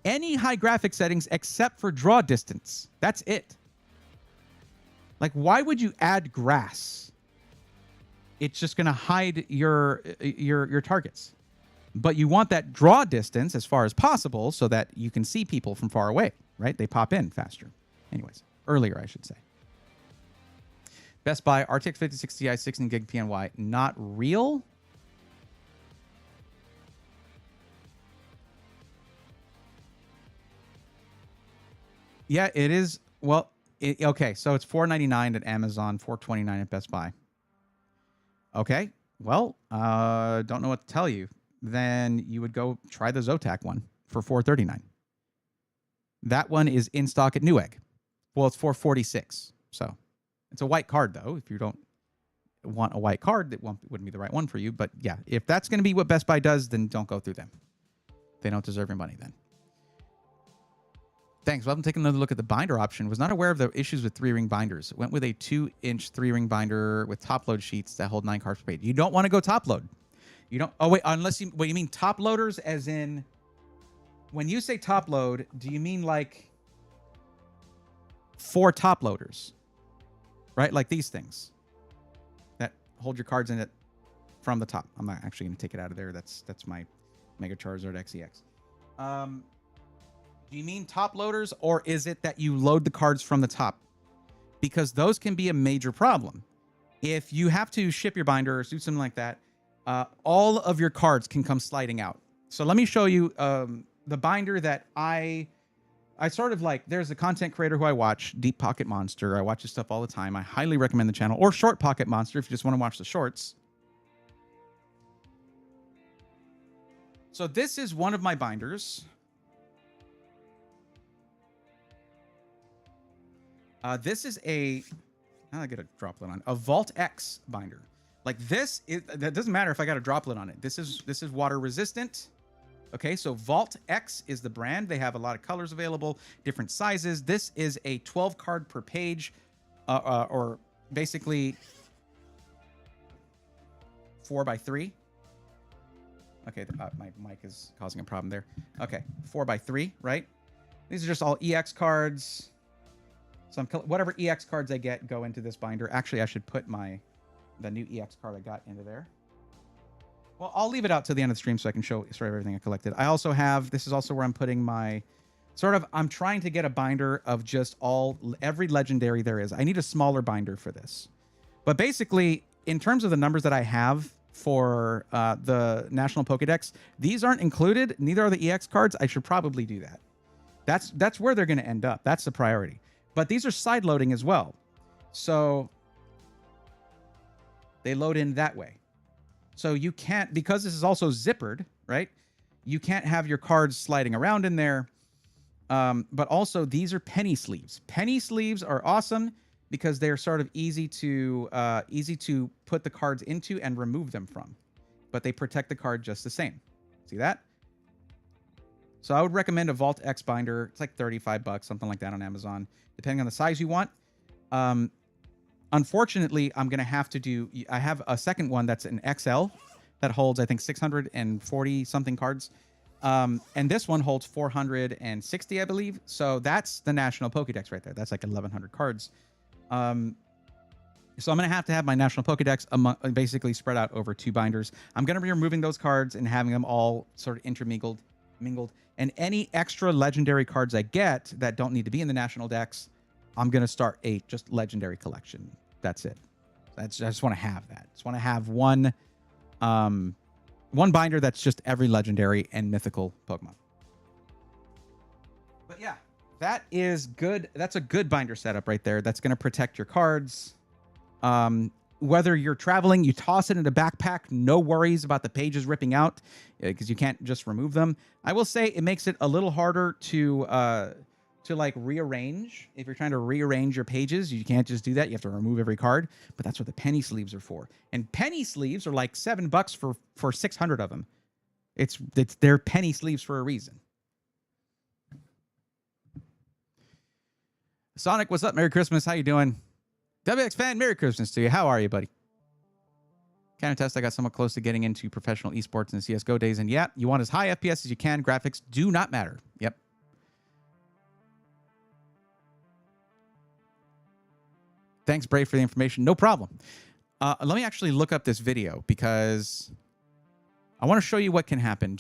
any high graphic settings except for draw distance. That's it. Like, why would you add grass? It's just going to hide your targets. But you want that draw distance as far as possible so that you can see people from far away, right? They pop in faster. Anyways, earlier, I should say. Best Buy, RTX 5060 Ti 16 gig PNY, not real? Yeah, it is. Well, okay, so it's $499 at Amazon, $429 at Best Buy. Okay, well, don't know what to tell you. Then you would go try the Zotac one for $439. That one is in stock at Newegg. Well, it's $446. So it's a white card, though. If you don't want a white card, that wouldn't be the right one for you. But yeah, if that's going to be what Best Buy does, then don't go through them. They don't deserve your money then. Thanks. Well, I'm taking another look at the binder option. Was not aware of the issues with 3-ring binders. Went with a 2-inch 3-ring binder with top load sheets that hold 9 cards per page. You don't want to go top load. You don't. Oh wait, unless you. What you mean top loaders? As in, when you say top load, do you mean like 4 top loaders, right? Like these things that hold your cards in it from the top. I'm not actually going to take it out of there. That's my Mega Charizard XEX. Do you mean top loaders, or is it that you load the cards from the top? Because those can be a major problem. If you have to ship your binder or do something like that, all of your cards can come sliding out. So let me show you the binder that I sort of like. There's a content creator who I watch, Deep Pocket Monster. I watch his stuff all the time. I highly recommend the channel. Or Short Pocket Monster if you just want to watch the shorts. So this is one of my binders. This is a, now I get a droplet on, a Vault X binder. Like this, that doesn't matter if I got a droplet on it. This is water resistant. Okay, so Vault X is the brand. They have a lot of colors available, different sizes. This is a 12 card per page, or basically 4x3. Okay, my mic is causing a problem there. Okay, 4x3, right? These are just all EX cards. So whatever EX cards I get go into this binder. Actually, I should put the new EX card I got into there. Well, I'll leave it out to the end of the stream so I can show everything I collected. I also have, this is also where I'm putting my, I'm trying to get a binder of just every legendary there is. I need a smaller binder for this. But basically, in terms of the numbers that I have for the National Pokédex, these aren't included. Neither are the EX cards. I should probably do that. That's where they're going to end up. That's the priority. But these are side loading as well. So they load in that way. So you can't, because this is also zippered, right? You can't have your cards sliding around in there. But also these are penny sleeves. Penny sleeves are awesome because they're sort of easy to put the cards into and remove them from. But they protect the card just the same. See that? So I would recommend a Vault X binder. It's like 35 bucks, something like that on Amazon, depending on the size you want. Unfortunately, I'm going to have to do, I have a second one that's an XL that holds, I think, 640 something cards. And this one holds 460, I believe. So that's the National Pokédex right there. That's like 1,100 cards. So I'm going to have my National Pokédex basically spread out over 2 binders. I'm going to be removing those cards and having them all sort of intermingled. And any extra legendary cards I get that don't need to be in the National Dex, I'm going to start a just legendary collection. That's it. I just want to have that. Just want to have one binder that's just every legendary and mythical Pokemon. But yeah, that is good. That's a good binder setup right there. That's going to protect your cards. Whether you're traveling, you toss it in a backpack, no worries about the pages ripping out because you can't just remove them. I will say it makes it a little harder to like rearrange. If you're trying to rearrange your pages, you can't just do that. You have to remove every card, but that's what the penny sleeves are for. And penny sleeves are like $7 for 600 of them. They're penny sleeves for a reason. Sonic, what's up? Merry Christmas. How you doing? WX fan, Merry Christmas to you. How are you, buddy? Can attest I got somewhat close to getting into professional esports in the CSGO days, and yeah, you want as high FPS as you can. Graphics do not matter. Yep. Thanks, Brave, for the information. No problem. Let me actually look up this video because I want to show you what can happen.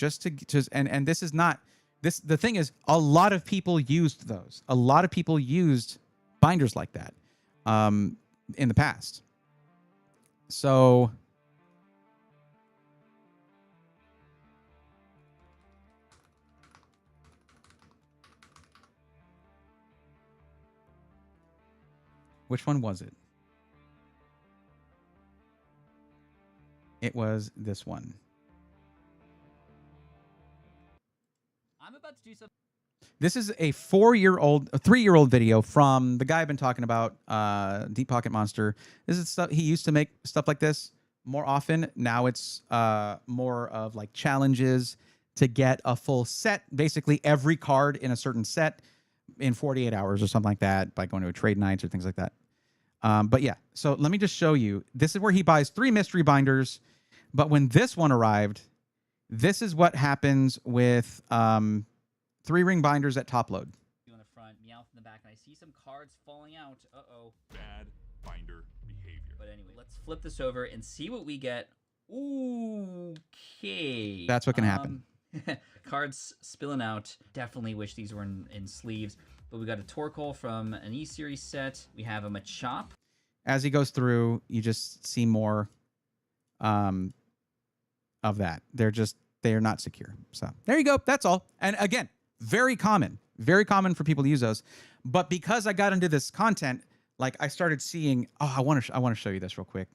And this is not this. The thing is, a lot of people used those. A lot of people used binders like that in the past. So which one was it? It was this one. I'm about to do something. This is a 3-year-old video from the guy I've been talking about, Deep Pocket Monster. This is stuff he used to make stuff like this more often. Now it's more of like challenges to get a full set, basically every card in a certain set in 48 hours or something like that by going to a trade nights or things like that. But yeah, so let me just show you. This is where he buys 3 mystery binders. But when this one arrived, this is what happens with 3-ring binders at top load. On the front, Meowth in the back, and I see some cards falling out. Uh-oh. Bad binder behavior. But anyway, let's flip this over and see what we get. Okay. That's what can happen. Cards spilling out. Definitely wish these were in sleeves. But we got a Torkoal from an E-Series set. We have a Machop. As he goes through, you just see more of that. They are not secure. So there you go. That's all. And again, very common for people to use those. But because I got into this content, like I started seeing, I want to show you this real quick.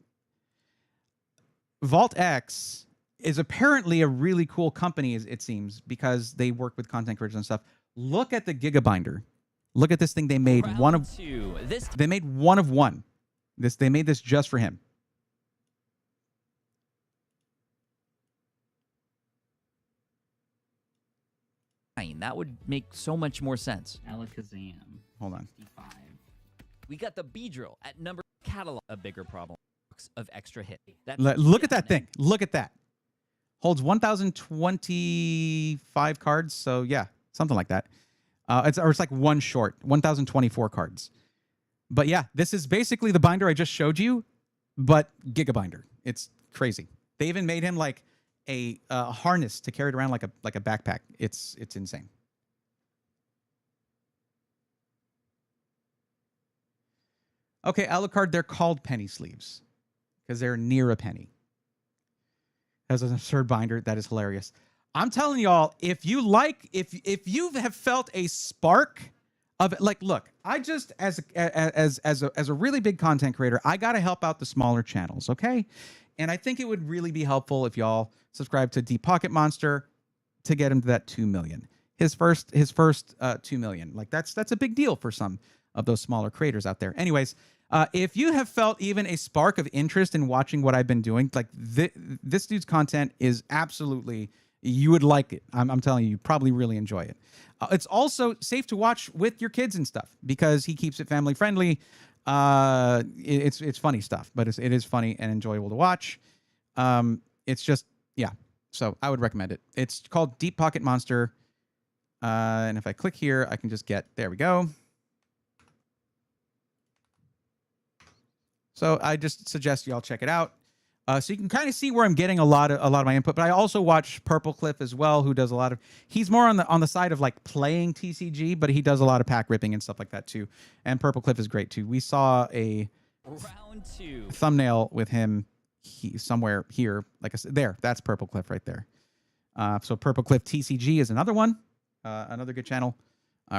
Vault X is apparently a really cool company, it seems, because they work with content creators and stuff. Look at the Gigabinder. Look at this thing they made. They made one of one. They made this just for him. That would make so much more sense. Alakazam. Hold on. 65. We got the B-drill at number catalog. A bigger problem of extra hit. Look at that thing. Look at that. Holds 1,025 cards. So yeah, something like that. It's like one short, 1,024 cards. But yeah, this is basically the binder I just showed you, but Gigabinder. It's crazy. They even made him like a harness to carry it around like a backpack. It's insane. Okay, Alucard, they're called penny sleeves because they're near a penny. As an absurd binder, that is hilarious. I'm telling y'all, if you have felt a spark of like, look, I just as a really big content creator, I got to help out the smaller channels, okay? And I think it would really be helpful if y'all subscribe to Deep Pocket Monster to get him to that 2 million. His first 2 million. Like that's a big deal for some of those smaller creators out there. Anyways, if you have felt even a spark of interest in watching what I've been doing, like this dude's content is absolutely, you would like it. I'm telling you, probably really enjoy it. It's also safe to watch with your kids and stuff because he keeps it family friendly. It's funny stuff, but it is funny and enjoyable to watch. It's just, yeah. So I would recommend it. It's called Deep Pocket Monster. And if I click here, I can just there we go. So I just suggest y'all check it out. So you can kind of see where I'm getting a lot of my input. But I also watch Purple Cliff as well, who does a lot of. He's more on the side of like playing TCG, but he does a lot of pack ripping and stuff like that too. And Purple Cliff is great too. We saw a round 2 thumbnail with him somewhere here. Like I said, that's Purple Cliff right there. So Purple Cliff TCG is another one, another good channel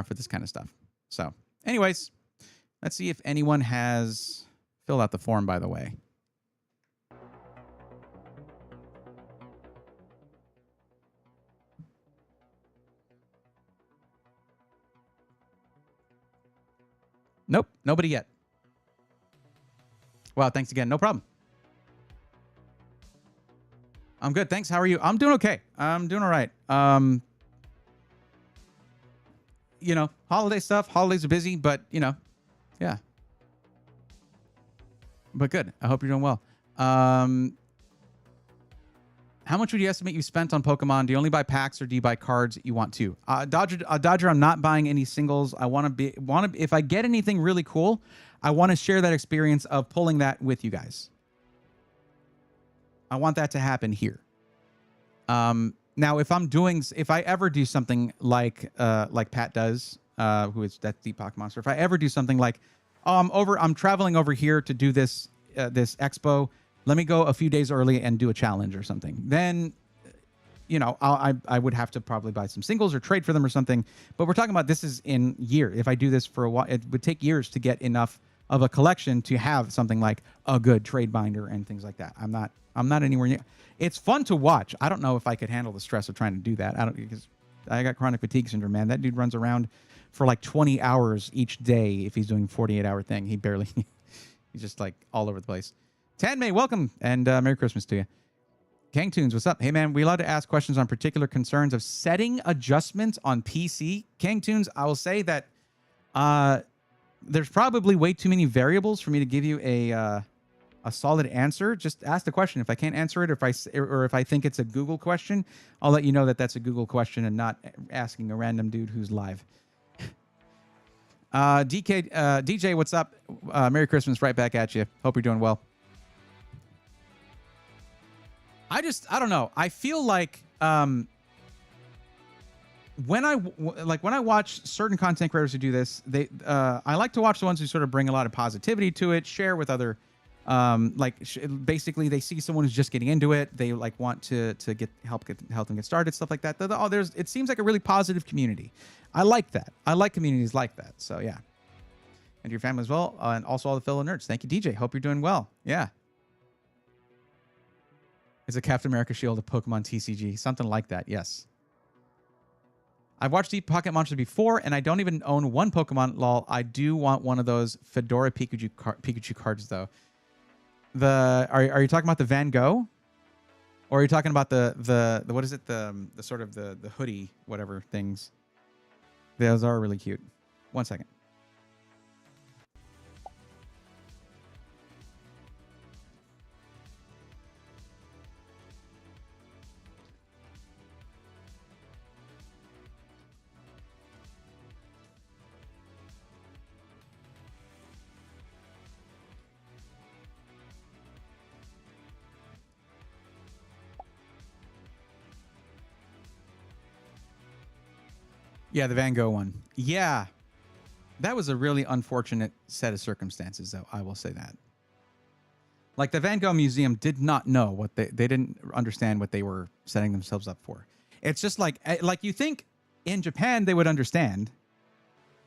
for this kind of stuff. So, anyways, let's see if anyone has filled out the form. By the way. Nope, nobody yet. Wow, thanks again. No problem. I'm good. Thanks. How are you? I'm doing okay. I'm doing all right. You know, holiday stuff. Holidays are busy, but you know, yeah. But good. I hope you're doing well. How much would you estimate you spent on Pokemon? Do you only buy packs or do you buy cards that you want to? Dodger, I'm not buying any singles. I want to if I get anything really cool, I want to share that experience of pulling that with you guys. I want that to happen here. Now, if I ever do something like Pat does, who is that Deep Pocket Monster, if I ever do something like, I'm traveling over here to do this expo. Let me go a few days early and do a challenge or something. Then, you know, I would have to probably buy some singles or trade for them or something. But we're talking about this is in year. If I do this for a while, it would take years to get enough of a collection to have something like a good trade binder and things like that. I'm not anywhere near. It's fun to watch. I don't know if I could handle the stress of trying to do that. Because I got chronic fatigue syndrome, man. That dude runs around for like 20 hours each day if he's doing a 48-hour thing. He barely, he's just like all over the place. Tanmay, welcome, and Merry Christmas to you. Kangtoons, what's up? Hey, man, we allowed to ask questions on particular concerns of setting adjustments on PC? Kangtoons, I will say that there's probably way too many variables for me to give you a solid answer. Just ask the question. If I can't answer it, or if I think it's a Google question, I'll let you know that that's a Google question and not asking a random dude who's live. DJ, what's up? Merry Christmas, right back at you. Hope you're doing well. I don't know. I feel like when I watch certain content creators who do this, I like to watch the ones who sort of bring a lot of positivity to it, share with other, basically they see someone who's just getting into it, they like want to help them get started, stuff like that. It seems like a really positive community. I like that. I like communities like that. So yeah, and your family as well, and also all the fellow nerds. Thank you, DJ. Hope you're doing well. Yeah. Is a Captain America shield a Pokemon TCG? Something like that, yes. I've watched Deep Pocket Monsters before, and I don't even own one Pokemon. Lol. I do want one of those Fedora Pikachu cards, though. Are you talking about the Van Gogh? Or are you talking about the what is it? The sort of the hoodie, whatever things. Those are really cute. 1 second. Yeah, the Van Gogh one. Yeah. That was a really unfortunate set of circumstances, though. I will say that. Like, the Van Gogh Museum did not know what they didn't understand what they were setting themselves up for. It's just like you think in Japan they would understand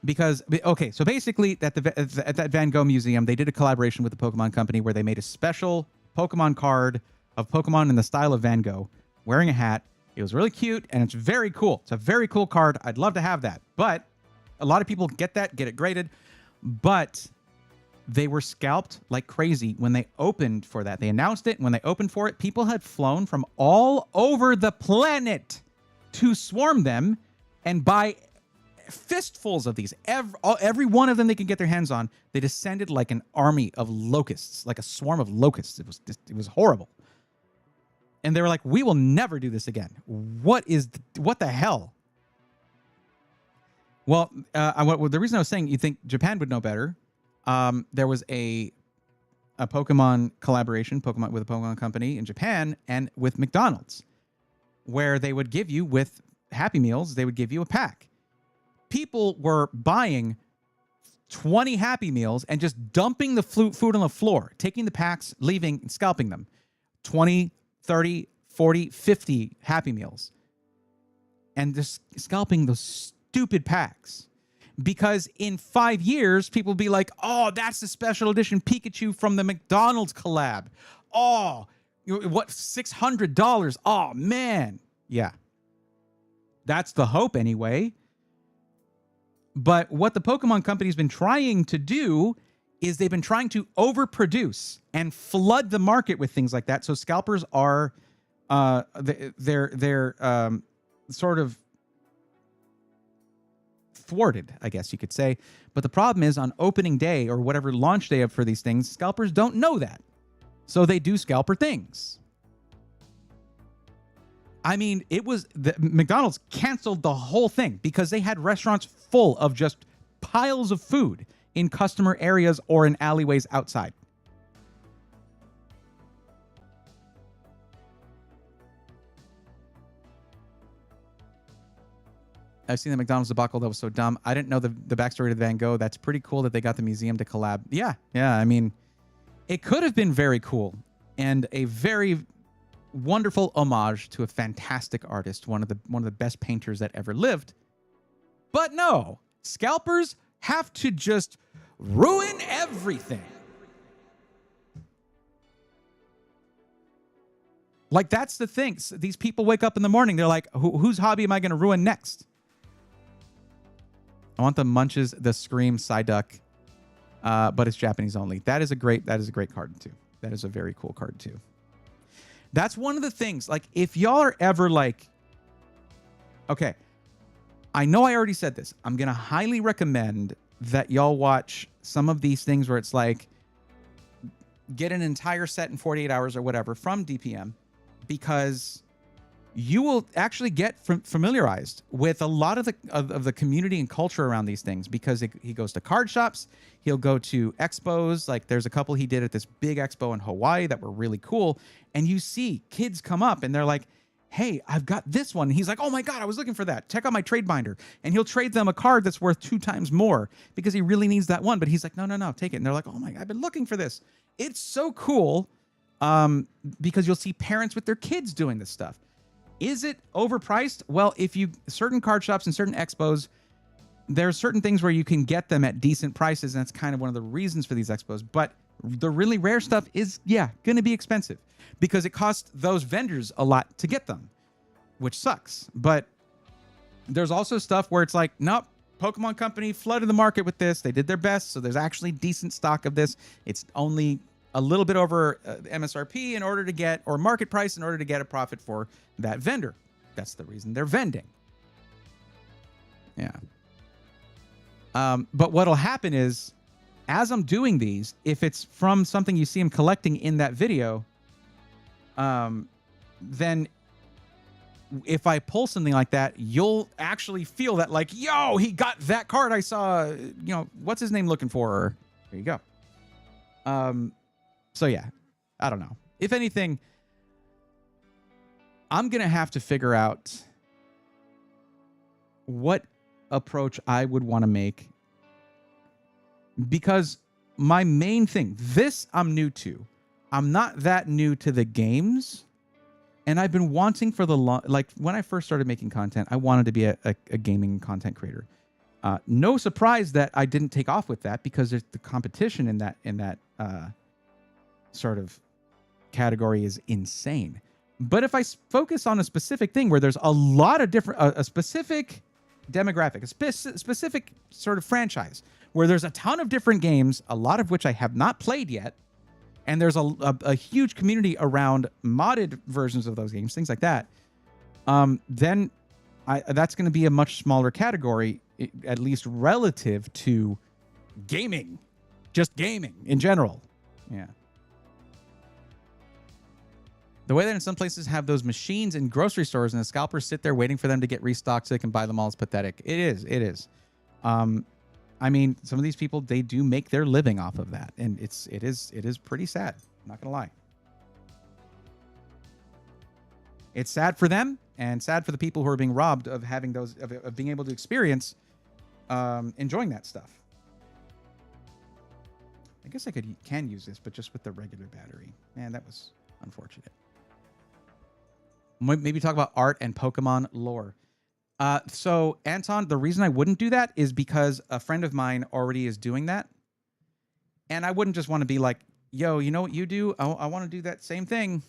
because, okay, so basically at that Van Gogh Museum, they did a collaboration with the Pokemon Company where they made a special Pokemon card of Pokemon in the style of Van Gogh wearing a hat. It was really cute, and it's very cool. It's a very cool card. I'd love to have that. But a lot of people get it graded. But they were scalped like crazy when they opened for that. They announced it, and when they opened for it, people had flown from all over the planet to swarm them and buy fistfuls of these. Every one of them they could get their hands on. They descended like an army of locusts, like a swarm of locusts. It was horrible. And they were like, we will never do this again. What the hell? Well, the reason I was saying you think Japan would know better, there was a Pokemon collaboration, with a Pokemon company in Japan and with McDonald's, where they would give you, with Happy Meals, they would give you a pack. People were buying 20 Happy Meals and just dumping the food on the floor, taking the packs, leaving, and scalping them. 20, 30, 40, 50 Happy Meals. And just scalping those stupid packs. Because in 5 years, people will be like, oh, that's the special edition Pikachu from the McDonald's collab. Oh, what, $600? Oh, man. Yeah. That's the hope anyway. But what the Pokemon Company's been trying to do is they've been trying to overproduce and flood the market with things like that. So scalpers are, they're sort of thwarted, I guess you could say. But the problem is on opening day or whatever launch day for these things, scalpers don't know that. So they do scalper things. I mean, McDonald's canceled the whole thing because they had restaurants full of just piles of food in customer areas or in alleyways outside. I've seen the McDonald's debacle. That was so dumb. I didn't know the backstory to Van Gogh. That's pretty cool that they got the museum to collab. Yeah. I mean, it could have been very cool and a very wonderful homage to a fantastic artist, one of the best painters that ever lived. But no, scalpers have to just ruin everything. Like, that's the thing. These people wake up in the morning, they're like, whose hobby am I going to ruin next? I want the Munches, the Scream Psyduck, but it's Japanese only. That is a great card too. That is a very cool card too. That's one of the things. Like, if y'all are ever like, okay, I know I already said this. I'm gonna highly recommend that y'all watch some of these things where it's like, get an entire set in 48 hours or whatever from DPM, because you will actually get familiarized with a lot of the community and culture around these things, because he goes to card shops, he'll go to expos. Like, there's a couple he did at this big expo in Hawaii that were really cool, and you see kids come up and they're like, hey, I've got this one. And he's like, oh my God, I was looking for that. Check out my trade binder. And he'll trade them a card that's worth 2 times more because he really needs that one. But he's like, no, take it. And they're like, oh my God, I've been looking for this. It's so cool, because you'll see parents with their kids doing this stuff. Is it overpriced? Well, certain card shops and certain expos, there are certain things where you can get them at decent prices, and that's kind of one of the reasons for these expos. But The really rare stuff is, yeah, going to be expensive because it costs those vendors a lot to get them, which sucks. But there's also stuff where it's like, nope, Pokemon Company flooded the market with this. They did their best, so there's actually decent stock of this. It's only a little bit over MSRP in order to get, or market price in order to get a profit for that vendor. That's the reason they're vending. Yeah. But what'll happen is, as I'm doing these, if it's from something you see him collecting in that video, then if I pull something like that, you'll actually feel that, like, yo, he got that card I saw, what's his name looking for? There you go. So yeah, I don't know. If anything, I'm going to have to figure out what approach I would want to make, because my main thing, this I'm new to. I'm not that new to the games, and I've been wanting for the like when I first started making content, I wanted to be a gaming content creator. No surprise that I didn't take off with that, because there's the competition in that sort of category is insane. But if I focus on a specific thing where there's a lot of different, a specific demographic, a specific sort of franchise where there's a ton of different games, a lot of which I have not played yet, and there's a huge community around modded versions of those games, things like that, then that's going to be a much smaller category, at least relative to gaming, just gaming in general. Yeah. The way that in some places have those machines in grocery stores and the scalpers sit there waiting for them to get restocked so they can buy them all is pathetic. It is. I mean, some of these people, they do make their living off of that, and it is pretty sad. I'm not gonna lie. It's sad for them, and sad for the people who are being robbed of having those, of being able to experience enjoying that stuff. I guess I can use this, but just with the regular battery. Man, that was unfortunate. Maybe talk about art and Pokemon lore. So, Anton, the reason I wouldn't do that is because a friend of mine already is doing that. And I wouldn't just want to be like, yo, you know what you do? I want to do that same thing,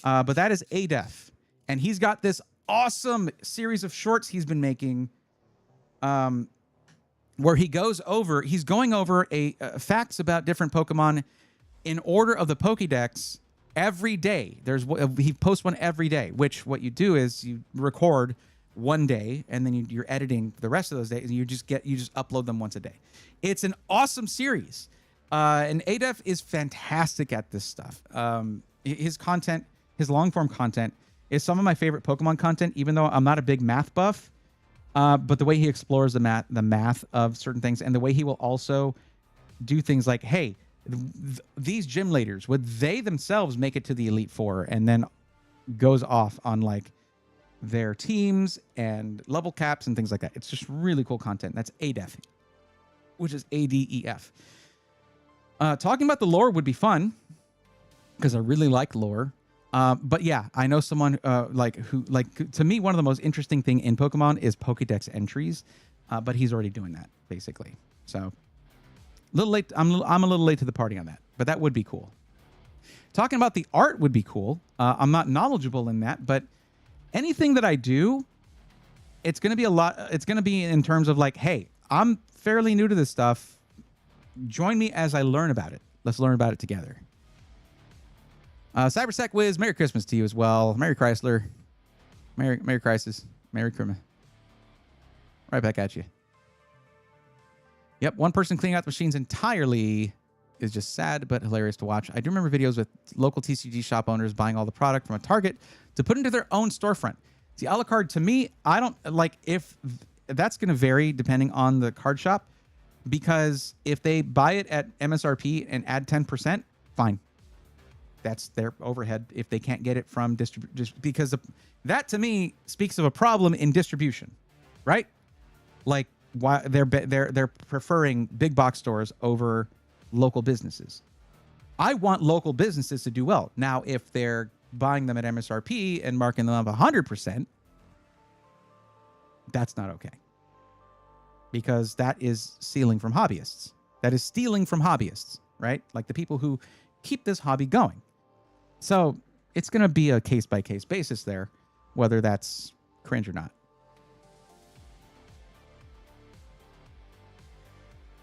But that is ADEF. And he's got this awesome series of shorts he's been making where he's going over facts about different Pokemon in order of the Pokédex every day. He posts one every day, which what you do is you record one day and then you're editing the rest of those days, and you just upload them once a day. It's an awesome series. And ADEF is fantastic at this stuff. His content, his long form content, is some of my favorite Pokemon content, even though I'm not a big math buff. But the way he explores the math of certain things, and the way he will also do things like, hey, these gym leaders, would they themselves make it to the Elite Four, and then goes off on like their teams and level caps and things like that. It's just really cool content. That's ADEF, which is ADEF. Talking about the lore would be fun because I really like lore. But yeah, I know someone to me, one of the most interesting thing in Pokemon is Pokédex entries. But he's already doing that basically. So a little late. I'm a little late to the party on that, but that would be cool. Talking about the art would be cool. I'm not knowledgeable in that, but anything that I do, it's going to be a lot. It's going to be in terms of like, hey, I'm fairly new to this stuff. Join me as I learn about it. Let's learn about it together. Cybersec Wiz, Merry Christmas to you as well. Merry Chrysler. Merry Crisis. Merry Christmas. Right back at you. Yep, one person cleaning out the machines entirely is just sad but hilarious to watch. I do remember videos with local TCG shop owners buying all the product from a Target to put into their own storefront. See, a la carte, to me, I don't like, if that's going to vary depending on the card shop, because if they buy it at MSRP and add 10%, fine. That's their overhead if they can't get it from distribution, because that to me speaks of a problem in distribution, right? Like, why they're preferring big box stores over local businesses. I want local businesses to do well. Now, if they're buying them at MSRP and marking them up 100%, that's not okay, because that is stealing from hobbyists. That is stealing from hobbyists. right? Like the people who keep this hobby going. So it's going to be a case-by-case basis there, whether that's cringe or not.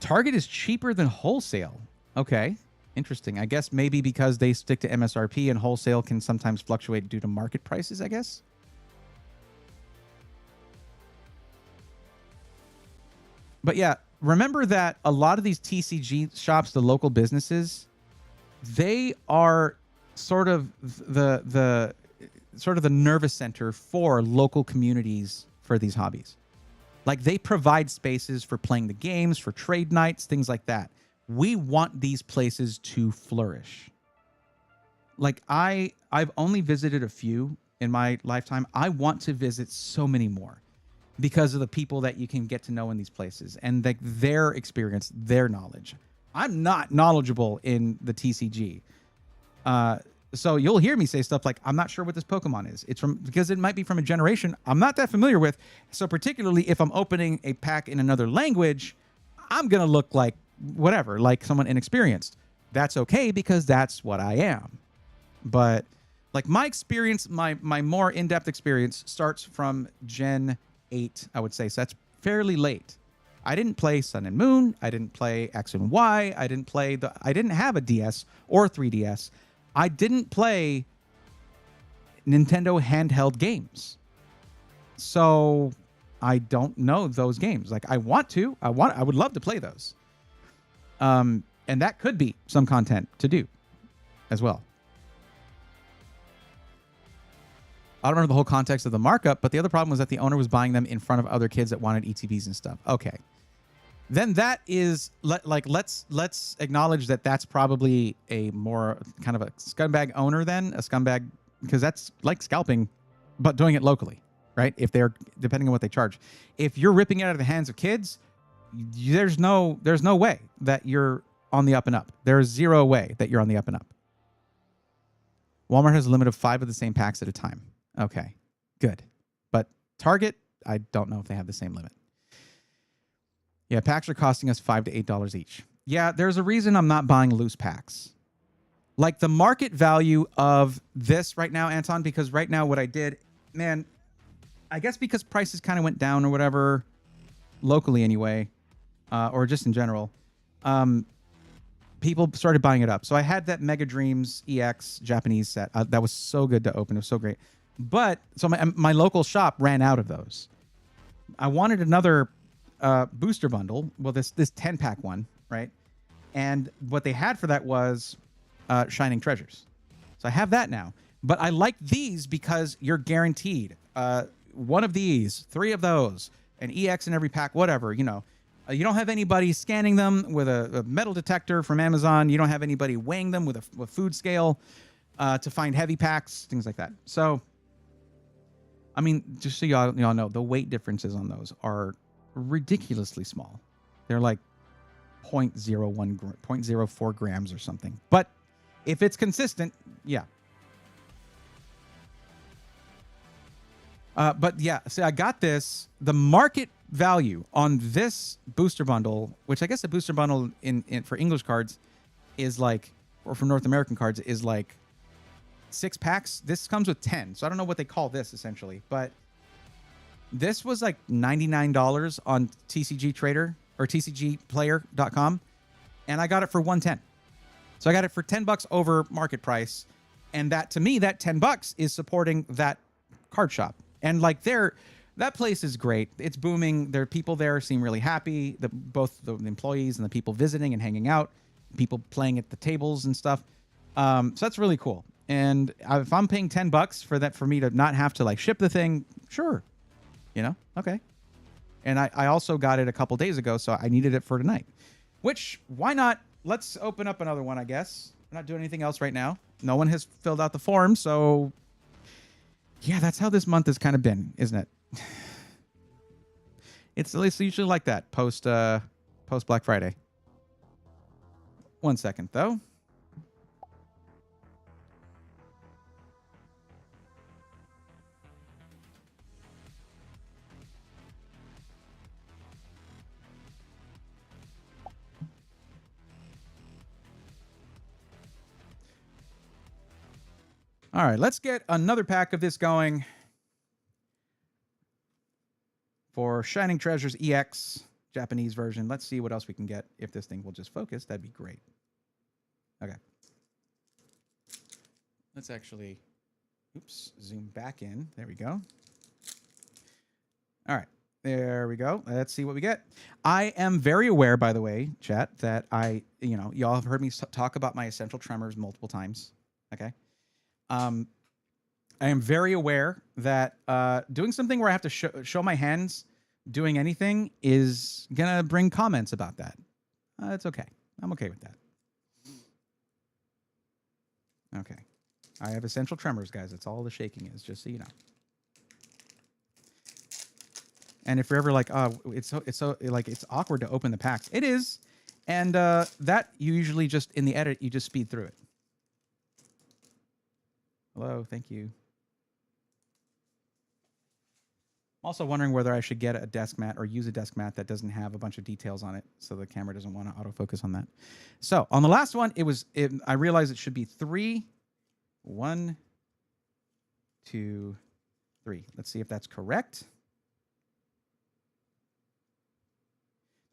Target is cheaper than wholesale. Okay, interesting. I guess maybe because they stick to MSRP and wholesale can sometimes fluctuate due to market prices, I guess. But yeah, remember that a lot of these TCG shops, the local businesses, they are sort of the nervous center for local communities for these hobbies. Like they provide spaces for playing the games, for trade nights, things like that. We want these places to flourish. Like I've only visited a few in my lifetime. I want to visit so many more because of the people that you can get to know in these places and like their experience, their knowledge. I'm not knowledgeable in the TCG. So you'll hear me say stuff like, I'm not sure what this Pokemon is. It's from, because it might be from a generation I'm not that familiar with. So particularly if I'm opening a pack in another language, I'm going to look like whatever, like someone inexperienced. That's okay because that's what I am. But like my experience, my more in-depth experience starts from Gen 8, I would say. So that's fairly late. I didn't play Sun and Moon. I didn't play X and Y. I didn't have a DS or 3DS. I didn't play Nintendo handheld games. So I don't know those games. Like I would love to play those. And that could be some content to do as well. I don't remember the whole context of the markup, but the other problem was that the owner was buying them in front of other kids that wanted ETBs and stuff. Okay. Then that is let's acknowledge that that's probably a more kind of a scumbag owner than a scumbag, because that's like scalping, but doing it locally, right? If they're depending on what they charge. If you're ripping it out of the hands of kids, there's no way that you're on the up and up. There's zero way that you're on the up and up. Walmart has a limit of 5 of the same packs at a time. Okay, good. But Target, I don't know if they have the same limit. Yeah, packs are costing us $5 to $8 each. Yeah, there's a reason I'm not buying loose packs. Like the market value of this right now, Anton, because right now what I did, man, I guess because prices kind of went down or whatever, locally anyway, or just in general, people started buying it up. So I had that Mega Dreams EX Japanese set. That was so good to open. It was so great. But so my local shop ran out of those. I wanted another booster bundle. Well, this 10-pack one, right? And what they had for that was Shining Treasures. So I have that now. But I like these because you're guaranteed one of these, 3 of those, an EX in every pack, whatever, you know. You don't have anybody scanning them with a metal detector from Amazon. You don't have anybody weighing them with a food scale to find heavy packs, things like that. So, I mean, just so y'all know, the weight differences on those are ridiculously small. They're like 0.04 grams or something. But if it's consistent, yeah. But yeah, see, I got this. The market value on this booster bundle, which I guess a booster bundle in for English cards is like, or for North American cards is like 6 packs. This comes with 10. So I don't know what they call this essentially, but this was like $99 on TCG Trader or TCGplayer.com. And I got it for $110. So I got it for $10 over market price. And that, to me, that $10 is supporting that card shop. And like that place is great. It's booming. There are people there seem really happy. Both the employees and the people visiting and hanging out, people playing at the tables and stuff. So that's really cool. And if I'm paying $10 for that, for me to not have to like ship the thing, sure, you know, okay. And I also got it a couple days ago, so I needed it for tonight. Which, why not? Let's open up another one, I guess. I'm not doing anything else right now. No one has filled out the form, so yeah, that's how this month has kind of been, isn't it? It's usually like that post Black Friday. 1 second though. All right, let's get another pack of this going for Shining Treasures EX, Japanese version. Let's see what else we can get. If this thing will just focus, that'd be great. Okay. Let's actually, oops, zoom back in. There we go. All right. There we go. Let's see what we get. I am very aware, by the way, chat, that y'all have heard me talk about my essential tremors multiple times. Okay. I am very aware that doing something where I have to show my hands doing anything is going to bring comments about that. It's okay. I'm okay with that. Okay. I have essential tremors, guys. That's all the shaking is, just so you know. And if you're ever like, oh, it's awkward to open the packs. It is. And that you usually just, in the edit, you just speed through it. Hello, thank you. I'm also wondering whether I should get a desk mat or use a desk mat that doesn't have a bunch of details on it, so the camera doesn't want to autofocus on that. So on the last one, I realized it should be 3. 1, 2, 3. Let's see if that's correct.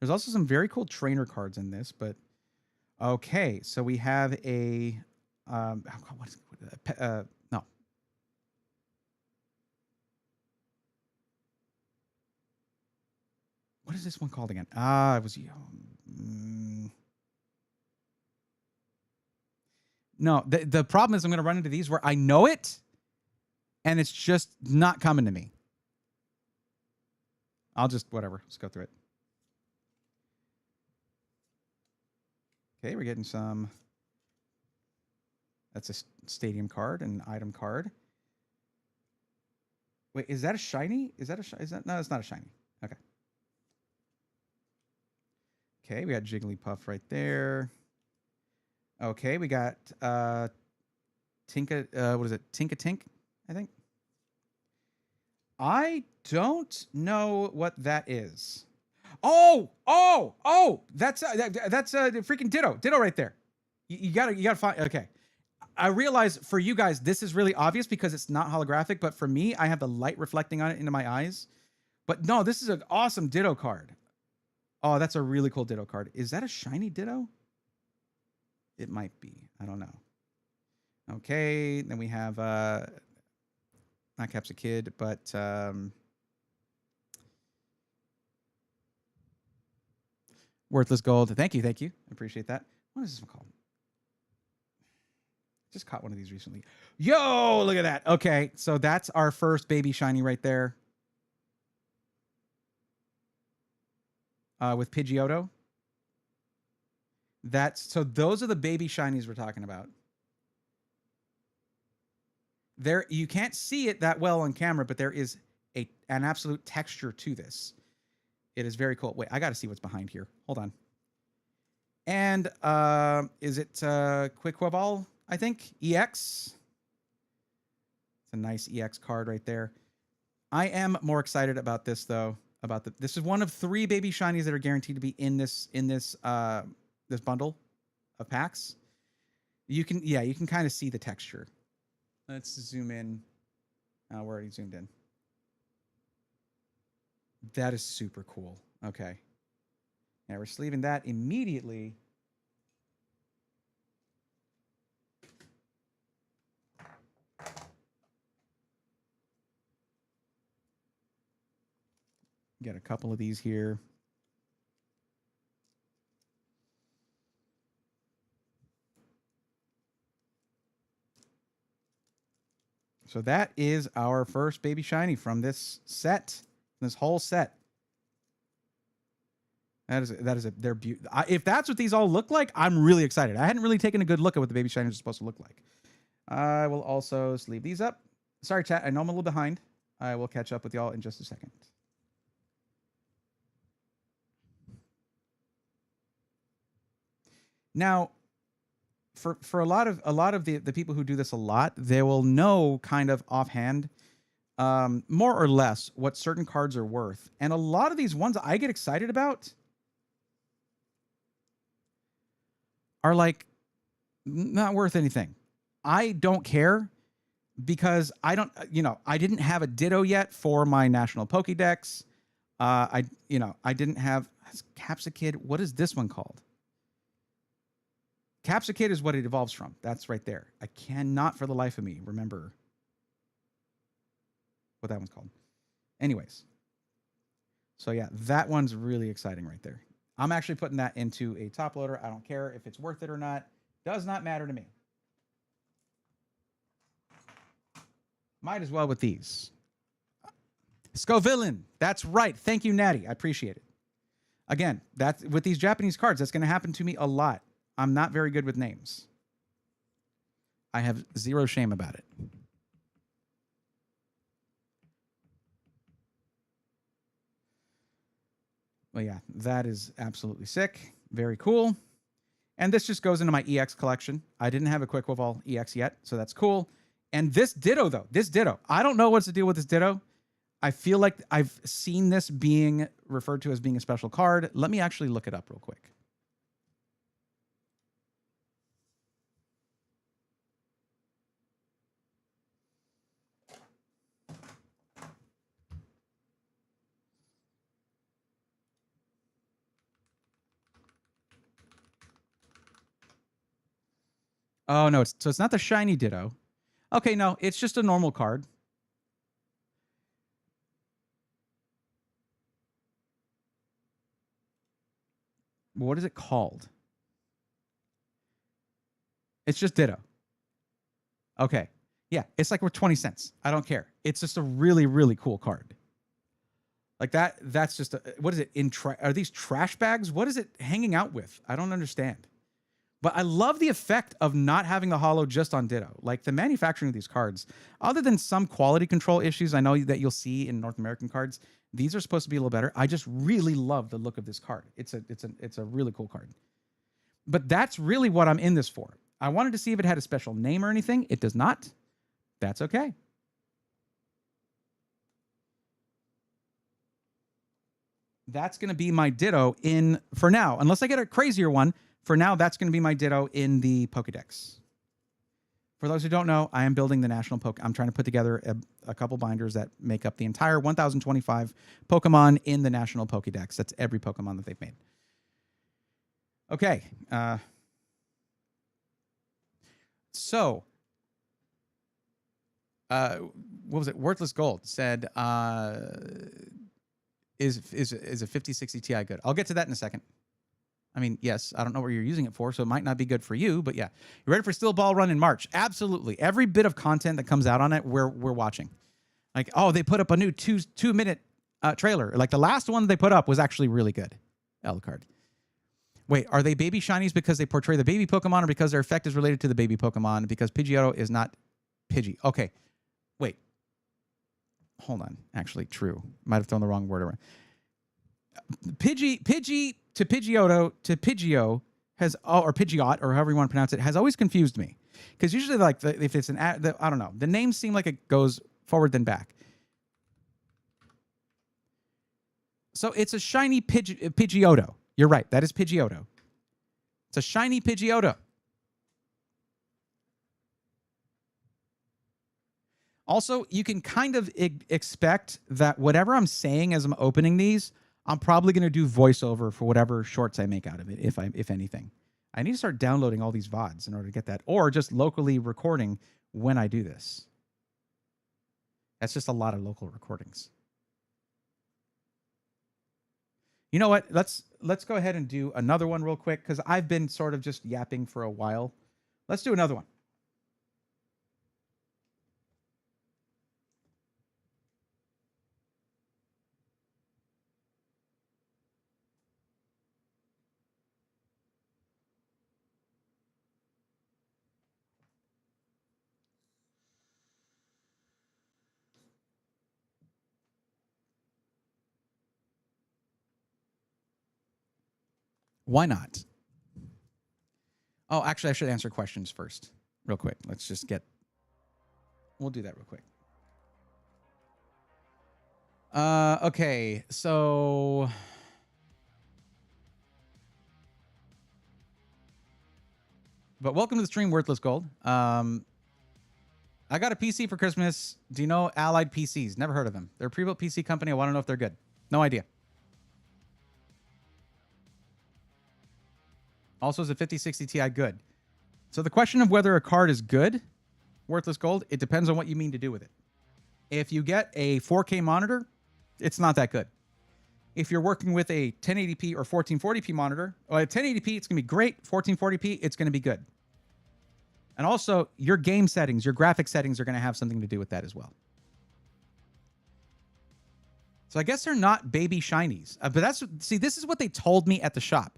There's also some very cool trainer cards in this, but okay. So we have a no. What is this one called again? It was no. The problem is I'm going to run into these where I know it, and it's just not coming to me. I'll just whatever. Let's go through it. Okay, we're getting some. That's a stadium card, an item card. Wait, is that a shiny? Is that no? It's not a shiny. Okay. Okay, we got Jigglypuff right there. Okay, we got Tinka. What is it? Tinka Tink, I think. I don't know what that is. Oh! That's freaking Ditto right there. You gotta find. Okay, I realize for you guys this is really obvious because it's not holographic, but for me, I have the light reflecting on it into my eyes. But no, this is an awesome Ditto card. Oh, that's a really cool Ditto card. Is that a shiny Ditto? It might be. I don't know. Okay, then we have not Capsa Kid, but Worthless Gold. Thank you. I appreciate that. What is this one called? Just caught one of these recently. Yo, look at that. Okay, so that's our first baby shiny right there. With Pidgeotto. So those are the baby shinies we're talking about. There, you can't see it that well on camera, but there is an absolute texture to this. It is very cool. Wait, I got to see what's behind here. Hold on. And is it Quickquaball, I think? EX. It's a nice EX card right there. I am more excited about this though. This is one of 3 baby shinies that are guaranteed to be in this this bundle of packs. You can kind of see the texture. Let's zoom in. We're already zoomed in. That is super cool. Okay. Now we're sleeving that immediately. Get a couple of these here. So that is our first baby shiny from this set, this whole set. They're beautiful. If that's what these all look like, I'm really excited. I hadn't really taken a good look at what the baby shinies are supposed to look like. I will also sleeve these up. Sorry, chat. I know I'm a little behind. I will catch up with y'all in just a second. Now, for a lot of the people who do this a lot, they will know kind of offhand, more or less, what certain cards are worth. And a lot of these ones I get excited about are like not worth anything. I don't care because I don't, I didn't have a Ditto yet for my national Pokédex. I didn't have Capsicid. What is this one called? Capsicid is what it evolves from. That's right there. I cannot for the life of me remember what that one's called. Anyways. So yeah, that one's really exciting right there. I'm actually putting that into a top loader. I don't care if it's worth it or not. Does not matter to me. Might as well with these. Scovillain. That's right. Thank you, Natty. I appreciate it. Again, that's with these Japanese cards, that's going to happen to me a lot. I'm not very good with names. I have zero shame about it. Well, yeah, that is absolutely sick. Very cool. And this just goes into my EX collection. I didn't have a Quick Evolve EX yet, so that's cool. And this Ditto, though, I don't know what's the deal with this Ditto. I feel like I've seen this being referred to as being a special card. Let me actually look it up real quick. Oh, no, so it's not the shiny Ditto. Okay, no, it's just a normal card. What is it called? It's just Ditto. Okay. Yeah, it's like worth 20 cents. I don't care. It's just a really, really cool card. Like that's just what is it are these trash bags? What is it hanging out with? I don't understand. But I love the effect of not having the holo just on Ditto. Like the manufacturing of these cards, other than some quality control issues I know that you'll see in North American cards, these are supposed to be a little better. I just really love the look of this card. It's a really cool card. But that's really what I'm in this for. I wanted to see if it had a special name or anything. It does not. That's okay. That's going to be my Ditto for now. Unless I get a crazier one, for now, that's going to be my Ditto in the Pokédex. For those who don't know, I am building the national Poké. I'm trying to put together a couple binders that make up the entire 1,025 Pokemon in the national Pokédex. That's every Pokemon that they've made. Okay. So, what was it? Worthless Gold said, is a 5060 Ti good? I'll get to that in a second. I mean, yes, I don't know what you're using it for, so it might not be good for you, but yeah. You ready for Steel Ball Run in March? Absolutely. Every bit of content that comes out on it, we're watching. Like, oh, they put up a new two-minute trailer. Like, the last one they put up was actually really good. Alucard. Wait, are they baby shinies because they portray the baby Pokemon or because their effect is related to the baby Pokemon? Because Pidgeotto is not Pidgey. Okay. Wait. Hold on. Actually, true. Might have thrown the wrong word around. Pidgey to Pidgeotto to Pidgeot has, or Pidgeot, or however you want to pronounce it, has always confused me. Because usually, like, if it's I don't know, the names seem like it goes forward then back. So it's a shiny Pidgeotto. You're right. That is Pidgeotto. It's a shiny Pidgeotto. Also, you can kind of expect that whatever I'm saying as I'm opening these, I'm probably going to do voiceover for whatever shorts I make out of it, if anything. I need to start downloading all these VODs in order to get that, or just locally recording when I do this. That's just a lot of local recordings. You know what? Let's go ahead and do another one real quick, because I've been sort of just yapping for a while. Let's do another one. Why not? Oh, actually, I should answer questions first, real quick. Let's just get... We'll do that real quick. Okay, so... But welcome to the stream, Worthless Gold. I got a PC for Christmas. Do you know Allied PCs? Never heard of them. They're a pre-built PC company. I want to know if they're good. No idea. Also, is a 5060 Ti good? So the question of whether a card is good, worthless gold, it depends on what you mean to do with it. If you get a 4K monitor, it's not that good. If you're working with a 1080p or 1440p monitor, or a 1080p, it's going to be great. 1440p, it's going to be good. And also, your game settings, your graphic settings are going to have something to do with that as well. So I guess they're not baby shinies. But this is what they told me at the shop.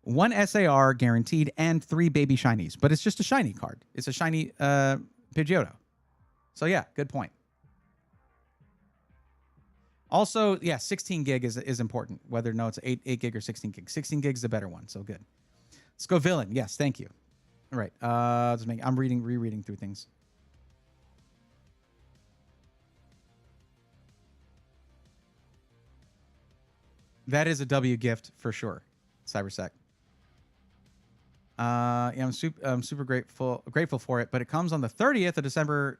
1 SAR guaranteed and 3 baby shinies. But it's just a shiny card. It's a shiny Pidgeotto. So yeah, good point. Also, yeah, 16 gig is important. Whether no, it's 8 gig or 16 gig. 16 gig is the better one, so good. Let's go villain. Yes, thank you. All right. I'm rereading through things. That is a W gift for sure, Cybersec. Yeah, I'm super grateful for it, but it comes on the 30th of December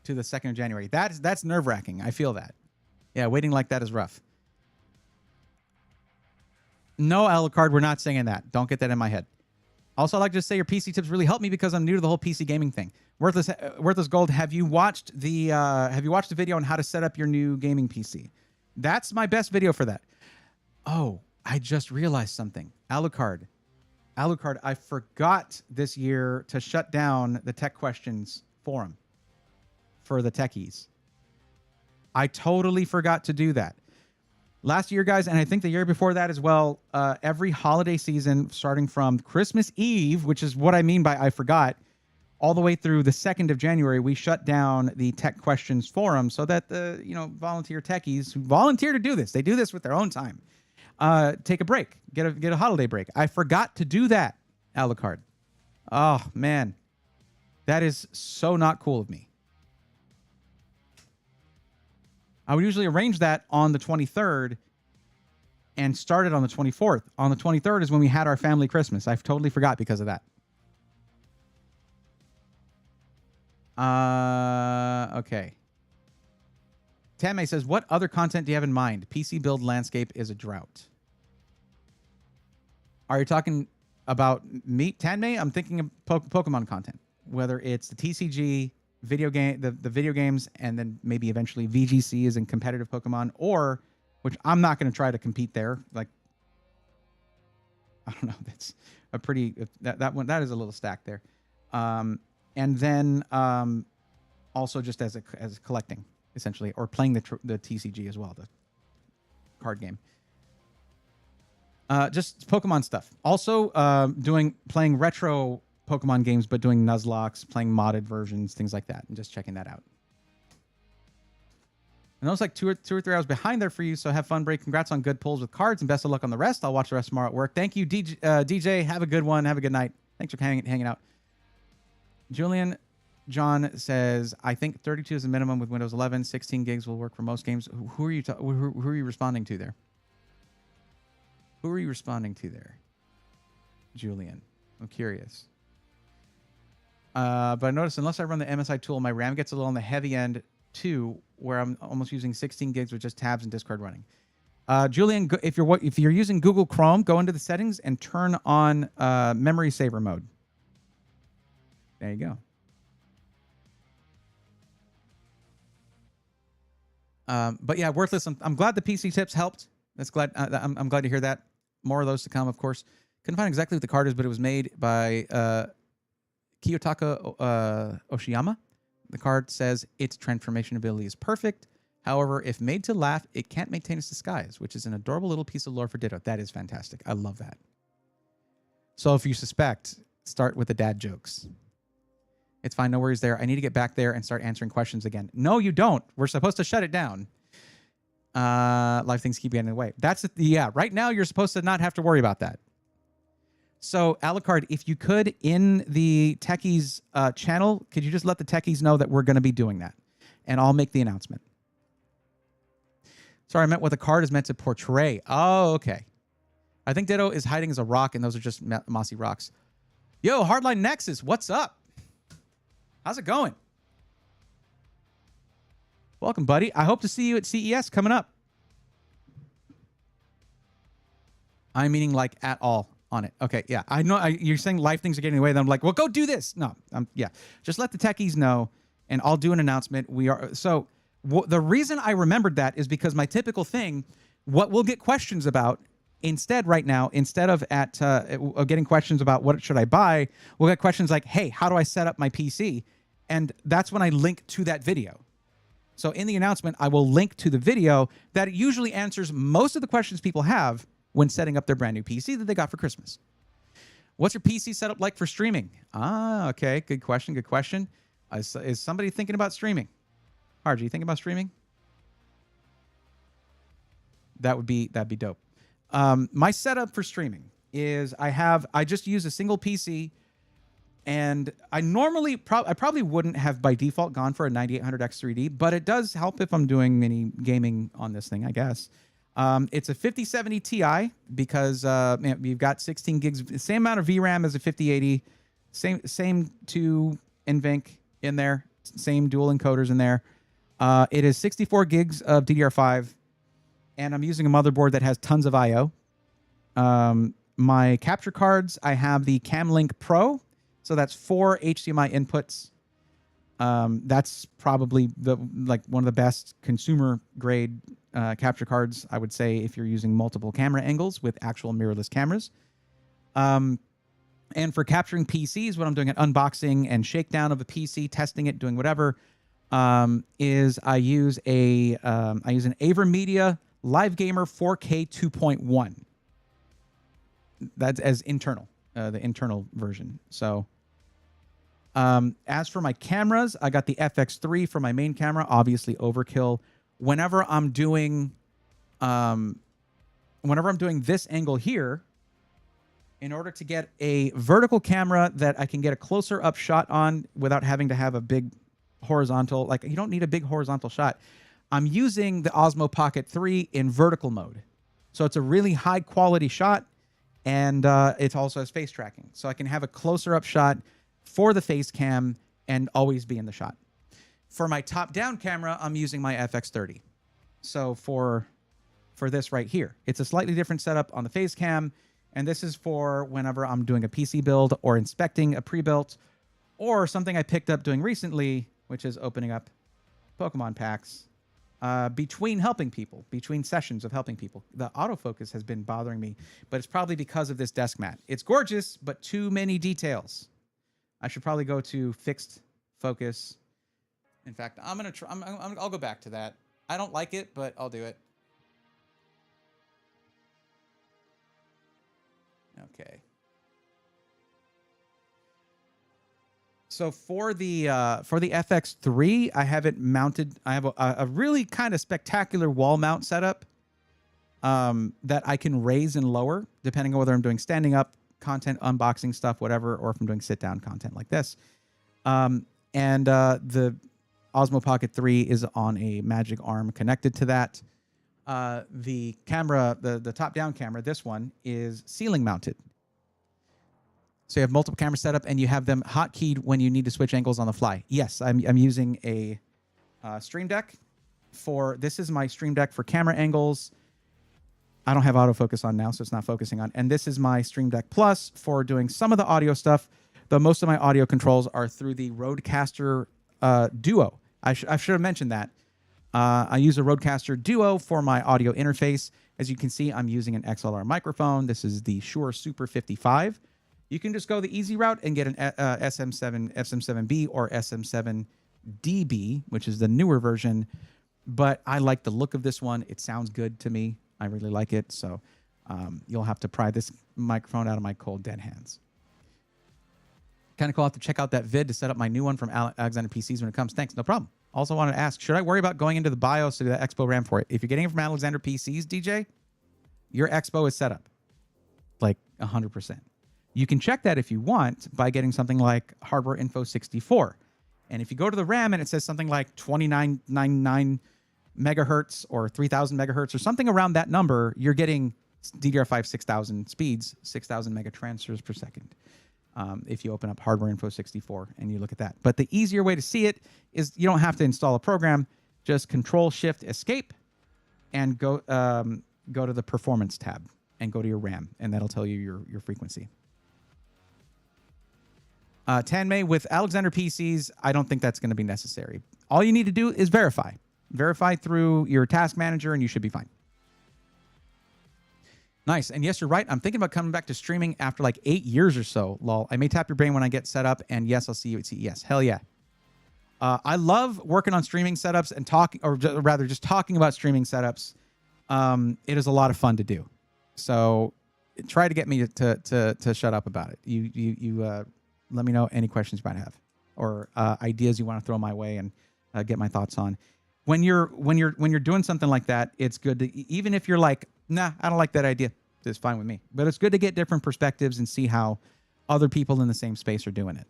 to the 2nd of January. That's nerve-wracking. I feel that. Yeah, waiting like that is rough. No, Alucard, we're not saying that. Don't get that in my head. Also, I'd like to say your PC tips really helped me because I'm new to the whole PC gaming thing. Worthless Gold, have you watched the video on how to set up your new gaming PC? That's my best video for that. Oh, I just realized something. Alucard, I forgot this year to shut down the Tech Questions forum for the techies. I totally forgot to do that. Last year, guys, and I think the year before that as well, every holiday season, starting from Christmas Eve, which is what I mean by I forgot, all the way through the 2nd of January, we shut down the Tech Questions forum so that the volunteer techies who volunteer to do this, they do this with their own time, take a break, get a holiday break. I forgot to do that, Alucard. Oh, man. That is so not cool of me. I would usually arrange that on the 23rd and start it on the 24th. On the 23rd is when we had our family Christmas. I totally forgot because of that. Okay. Tame says, what other content do you have in mind? PC build landscape is a drought. Are you talking about me, Tanmay? I'm thinking of Pokemon content. Whether it's the TCG, video game, the video games, and then maybe eventually VGC is in competitive Pokemon, or which I'm not going to try to compete there. Like, I don't know. That's a pretty that one. That is a little stack there. And then also just as collecting essentially, or playing the TCG as well, the card game. Just Pokemon stuff. Also playing retro Pokemon games, but doing Nuzlocke, playing modded versions, things like that, and just checking that out. And I was like two or 3 hours behind there for you, so have fun, break. Congrats on good pulls with cards, and best of luck on the rest. I'll watch the rest tomorrow at work. Thank you, DJ. Have a good one. Have a good night. Thanks for hanging out. Julian John says, I think 32 is the minimum with Windows 11. 16 gigs will work for most games. Who are you responding to there? Who are you responding to there, Julian? I'm curious. But I noticed unless I run the MSI tool, my RAM gets a little on the heavy end too, where I'm almost using 16 gigs with just tabs and Discord running. Julian, if you're using Google Chrome, go into the settings and turn on memory saver mode. There you go. But yeah, worthless. I'm glad the PC tips helped. I'm glad to hear that. More of those to come, of course. Couldn't find exactly what the card is, but it was made by Kiyotaka Oshiyama. The card says its transformation ability is perfect. However, if made to laugh, it can't maintain its disguise, which is an adorable little piece of lore for Ditto. That is fantastic. I love that. So if you suspect, start with the dad jokes. It's fine. No worries there. I need to get back there and start answering questions again. No, you don't. We're supposed to shut it down. Life things keep getting in the way. Yeah, right now you're supposed to not have to worry about that. So, Alucard, if you could, in the Techies channel, could you just let the Techies know that we're going to be doing that? And I'll make the announcement. Sorry, I meant what the card is meant to portray. Oh, okay. I think Ditto is hiding as a rock, and those are just mossy rocks. Yo, Hardline Nexus, what's up? How's it going? Welcome, buddy. I hope to see you at CES coming up. I'm meaning like at all on it. Okay, yeah. I know you're saying life things are getting in the way. Then I'm like, well, go do this. No, yeah. Just let the techies know, and I'll do an announcement. We are so. The reason I remembered that is because my typical thing, what we'll get questions about instead right now, instead of getting questions about what should I buy, we'll get questions like, hey, how do I set up my PC? And that's when I link to that video. So in the announcement, I will link to the video that usually answers most of the questions people have when setting up their brand new PC that they got for Christmas. What's your PC setup like for streaming? Okay. Good question. Good question. Is somebody thinking about streaming? Harj, you thinking about streaming? That'd be dope. My setup for streaming is I just use a single PC, and I normally I probably wouldn't have by default gone for a 9800X3D, but it does help if I'm doing any gaming on this thing, I guess. It's a 5070 Ti because you've got 16 gigs, same amount of VRAM as a 5080, same two NVENC in there, same dual encoders in there. It is 64 gigs of DDR5, and I'm using a motherboard that has tons of I/O. My capture cards, I have the CamLink Pro, so that's 4 HDMI inputs. That's probably one of the best consumer grade capture cards, I would say, if you're using multiple camera angles with actual mirrorless cameras. And for capturing PCs, when I'm doing an unboxing and shakedown of a PC, testing it, doing whatever, is I use an AverMedia Live Gamer 4K 2.1. That's as internal, the internal version. So as for my cameras, I got the FX3 for my main camera, obviously overkill. Whenever I'm doing this angle here, in order to get a vertical camera that I can get a closer up shot on without having to have a big horizontal, like you don't need a big horizontal shot, I'm using the Osmo Pocket 3 in vertical mode. So it's a really high quality shot, and it also has face tracking. So I can have a closer up shot for the face cam and always be in the shot. For my top down camera, I'm using my FX30. So for this right here, it's a slightly different setup on the face cam. And this is for whenever I'm doing a PC build or inspecting a pre-built, or something I picked up doing recently, which is opening up Pokemon packs between helping people, between sessions of helping people. The autofocus has been bothering me, but it's probably because of this desk mat. It's gorgeous, but too many details. I should probably go to fixed focus. In fact, I'll go back to that. I don't like it, but I'll do it. Okay. So for the FX3, I have it mounted. I have a really kind of spectacular wall mount setup that I can raise and lower depending on whether I'm doing standing up content, unboxing stuff, whatever, or if I'm doing sit down content like this. And the Osmo Pocket 3 is on a magic arm connected to that. The camera, the top-down camera, this one, is ceiling mounted. So you have multiple cameras set up, and you have them hotkeyed when you need to switch angles on the fly. Yes, I'm using a Stream Deck. This is my Stream Deck for camera angles. I don't have autofocus on now, so it's not focusing on. And this is my Stream Deck Plus for doing some of the audio stuff, though most of my audio controls are through the Rodecaster Duo. I should have mentioned that. I use a Rodecaster Duo for my audio interface. As you can see, I'm using an XLR microphone. This is the Shure Super 55. You can just go the easy route and get an SM7B or SM7DB, which is the newer version. But I like the look of this one. It sounds good to me. I really like it. So you'll have to pry this microphone out of my cold, dead hands. Kind of cool. I'll have to check out that vid to set up my new one from Alexander PCs when it comes. Thanks. No problem. Also wanted to ask, should I worry about going into the BIOS to do that Expo RAM for it? If you're getting it from Alexander PCs, DJ, your Expo is set up like 100%. You can check that if you want by getting something like Hardware Info 64. And if you go to the RAM and it says something like 2999 megahertz or 3000 megahertz or something around that number, you're getting DDR5 6000 speeds, 6000 mega transfers per second. If you open up Hardware Info 64 and you look at that. But the easier way to see it is you don't have to install a program. just Control-Shift-Escape and go to the Performance tab and go to your RAM, and that'll tell you your frequency. Tanmay, with Alexander PCs, I don't think that's going to be necessary. All you need to do is verify. Verify through your task manager, and you should be fine. Nice. And yes, you're right. I'm thinking about coming back to streaming after like 8 years or so. Lol. I may tap your brain when I get set up, and yes, I'll see you at CES. Hell yeah. I love working on streaming setups and talking, or rather just talking about streaming setups. It is a lot of fun to do. So try to get me to shut up about it. You let me know any questions you might have or ideas you want to throw my way and get my thoughts on. When you're doing something like that, it's good to, even if you're like, nah, I don't like that idea, it's fine with me. But it's good to get different perspectives and see how other people in the same space are doing it.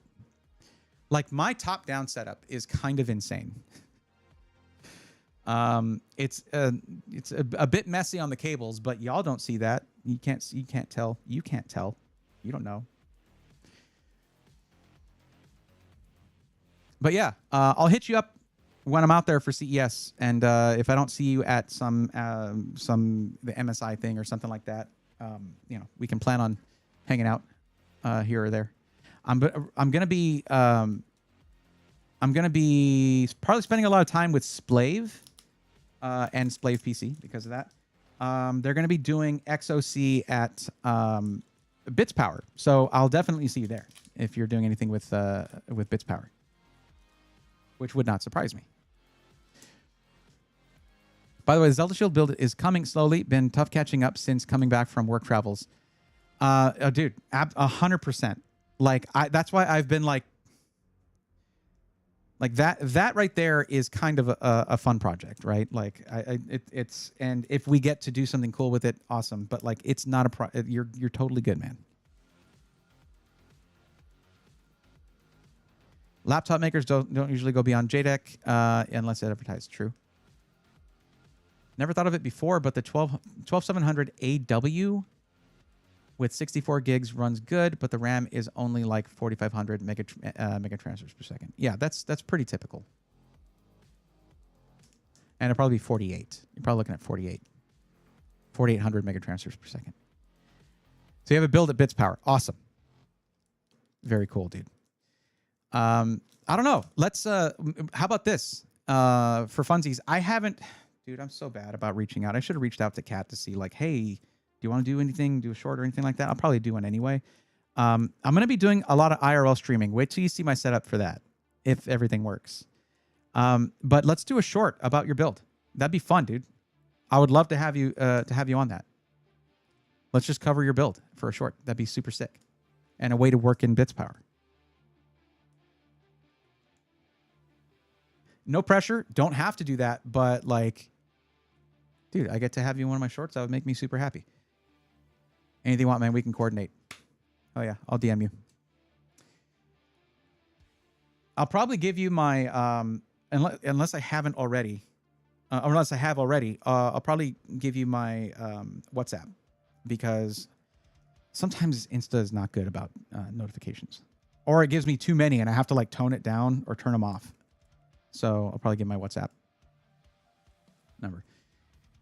Like my top-down setup is kind of insane. It's a bit messy on the cables, but y'all don't see that. You can't tell. You can't tell. You don't know. But yeah, I'll hit you up when I'm out there for CES, and if I don't see you at the MSI thing or something like that, we can plan on hanging out here or there. I'm gonna be probably spending a lot of time with Splave and Splave PC because of that. They're gonna be doing XOC at Bits Power, so I'll definitely see you there if you're doing anything with Bits Power, which would not surprise me. By the way, the Zelda Shield build is coming slowly. Been tough catching up since coming back from work travels. Dude, 100%. Like that's why I've been like that right there is kind of a fun project, right? Like it's and if we get to do something cool with it, awesome. But like it's not you're totally good, man. Laptop makers don't usually go beyond JDEC unless it advertised. True. Never thought of it before, but the 12700 AW with 64 gigs runs good, but the RAM is only like 4500 mega transfers per second. Yeah, that's pretty typical. And it'll probably be 48. You're probably looking at 4,800 mega transfers per second. So you have a build at Bits Power. Awesome. Very cool, dude. I don't know. Let's how about this? For funsies, I haven't. Dude, I'm so bad about reaching out. I should have reached out to Kat to see, like, hey, do you want to do anything, do a short or anything like that? I'll probably do one anyway. I'm going to be doing a lot of IRL streaming. Wait till you see my setup for that, if everything works. But let's do a short about your build. That'd be fun, dude. I would love to have you on that. Let's just cover your build for a short. That'd be super sick. And a way to work in Bits Power. No pressure. Don't have to do that, but like, dude, I get to have you in one of my shorts. That would make me super happy. Anything you want, man, we can coordinate. Oh, yeah, I'll DM you. I'll probably give you my, unless I haven't already, or unless I have already, I'll probably give you my WhatsApp because sometimes Insta is not good about notifications. Or it gives me too many and I have to like tone it down or turn them off. So I'll probably give my WhatsApp number.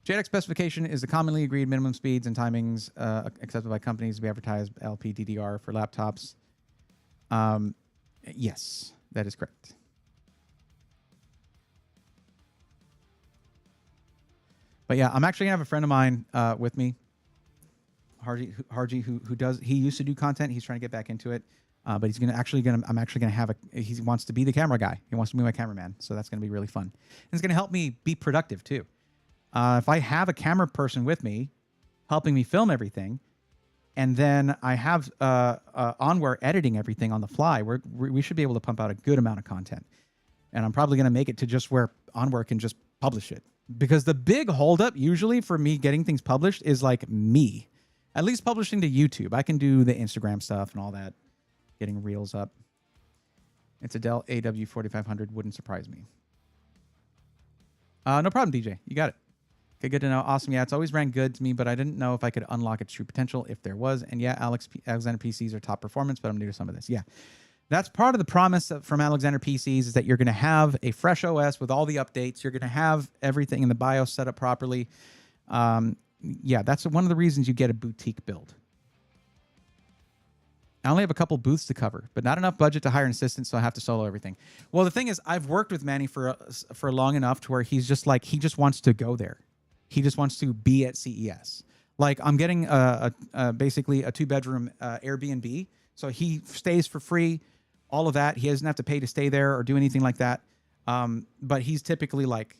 JDEC specification is the commonly agreed minimum speeds and timings accepted by companies to be advertised LPDDR for laptops. Yes, that is correct. But yeah, I'm actually gonna have a friend of mine with me, Harji, who used to do content. He's trying to get back into it. But I'm actually gonna have he wants to be the camera guy. He wants to be my cameraman. So that's gonna be really fun. And it's gonna help me be productive too. If I have a camera person with me, helping me film everything, and then I have Onware editing everything on the fly, we should be able to pump out a good amount of content. And I'm probably gonna make it to just where Onware can just publish it. Because the big holdup usually for me getting things published is like me. At least publishing to YouTube. I can do the Instagram stuff and all that. Getting reels up. It's a Dell AW4500. Wouldn't surprise me. No problem, DJ. You got it. Okay, good to know. Awesome. Yeah, it's always ran good to me, but I didn't know if I could unlock its true potential if there was. And yeah, Alexander PCs are top performance, but I'm new to some of this. Yeah. That's part of the promise from Alexander PCs is that you're going to have a fresh OS with all the updates. You're going to have everything in the BIOS set up properly. Yeah, that's one of the reasons you get a boutique build. I only have a couple booths to cover, but not enough budget to hire an assistant, so I have to solo everything. Well, the thing is, I've worked with Manny for long enough to where he's just like, he just wants to go there. He just wants to be at CES. Like, I'm getting basically a 2-bedroom Airbnb, so he stays for free. All of that. He doesn't have to pay to stay there or do anything like that. But he's typically like,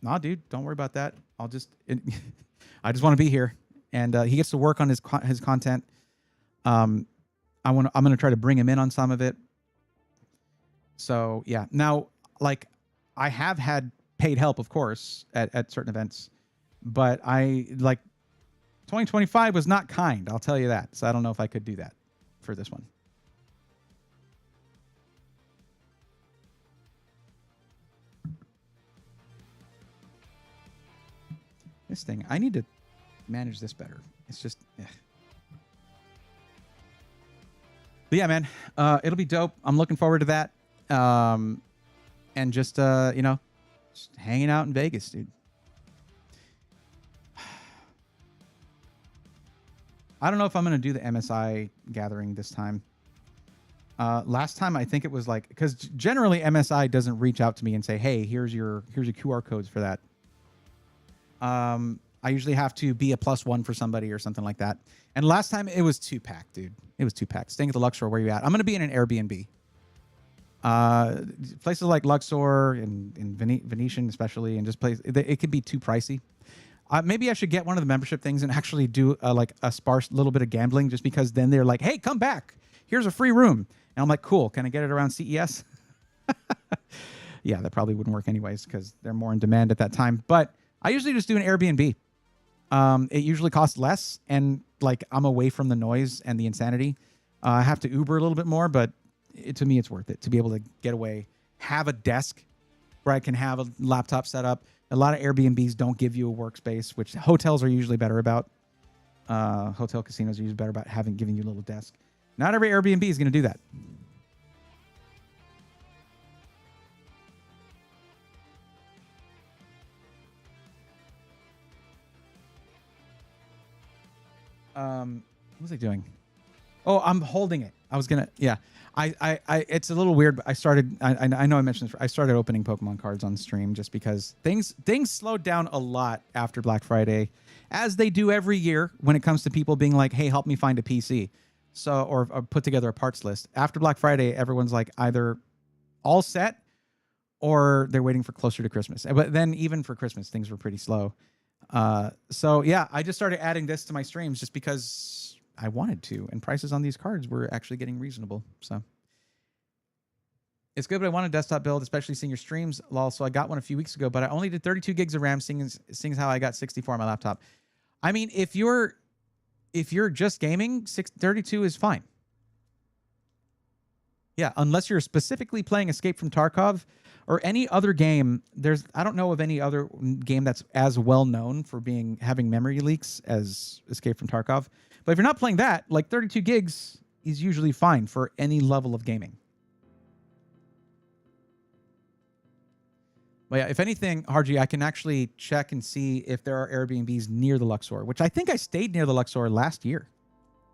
nah, dude, don't worry about that. I just want to be here. And he gets to work on his content. I'm going to try to bring him in on some of it. So yeah. Now, like, I have had paid help, of course, at certain events, but 2025 was not kind. I'll tell you that. So I don't know if I could do that for this one. This thing, I need to manage this better. It's just, But yeah, man, it'll be dope. I'm looking forward to that. And just, just hanging out in Vegas, dude. I don't know if I'm going to do the MSI gathering this time. Last time, I think it was like, because generally MSI doesn't reach out to me and say, hey, here's your QR codes for that. I usually have to be a +1 for somebody or something like that. And last time it was 2-pack, dude. It was 2-pack. Staying at the Luxor, where you at? I'm going to be in an Airbnb. Places like Luxor and Venetian especially, and just it could be too pricey. Maybe I should get one of the membership things and actually do like a sparse little bit of gambling, just because then they're like, hey, come back. Here's a free room. And I'm like, cool. Can I get it around CES? Yeah, that probably wouldn't work anyways because they're more in demand at that time. But I usually just do an Airbnb. It usually costs less, and like I'm away from the noise and the insanity. I have to Uber a little bit more, but to me, it's worth it to be able to get away, have a desk where I can have a laptop set up. A lot of Airbnbs don't give you a workspace, which hotels are usually better about. Hotel casinos are usually better about giving you a little desk. Not every Airbnb is going to do that. What was I doing? Oh, I'm holding it. I was gonna, yeah. I it's a little weird, but I know I mentioned this. I started opening Pokemon cards on stream just because things slowed down a lot after Black Friday, as they do every year when it comes to people being like, hey, help me find a PC. So, or put together a parts list. After Black Friday, everyone's like either all set or they're waiting for closer to Christmas. But then even for Christmas, things were pretty slow. So yeah, I just started adding this to my streams just because I wanted to, and prices on these cards were actually getting reasonable. So it's good, but I want a desktop build, especially seeing your streams. Lol. So I got one a few weeks ago, but I only did 32 gigs of RAM, seeing how I got 64 on my laptop. I mean, if you're just gaming, 32 is fine. Yeah, unless you're specifically playing Escape from Tarkov or any other game. I don't know of any other game that's as well known for having memory leaks as Escape from Tarkov. But if you're not playing that, like 32 gigs is usually fine for any level of gaming. But yeah, if anything, Harji, I can actually check and see if there are Airbnbs near the Luxor, which I think I stayed near the Luxor last year.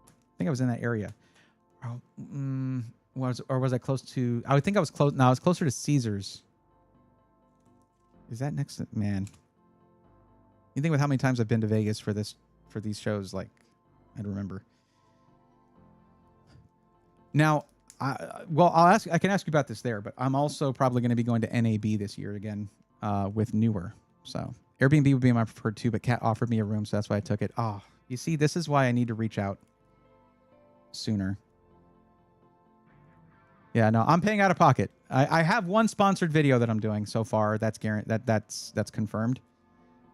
I think I was in that area. Was I close to? I would think I was close. No, I was closer to Caesars. Is that next to, man? You think with how many times I've been to Vegas for these shows, like, I don't remember. Now, I can ask you about this there, but I'm also probably going to be going to NAB this year again with Newer. So Airbnb would be my preferred too, but Kat offered me a room, so that's why I took it. Oh, you see, this is why I need to reach out sooner. Yeah, no, I'm paying out of pocket. I have one sponsored video that I'm doing so far. That's guaranteed. That's confirmed.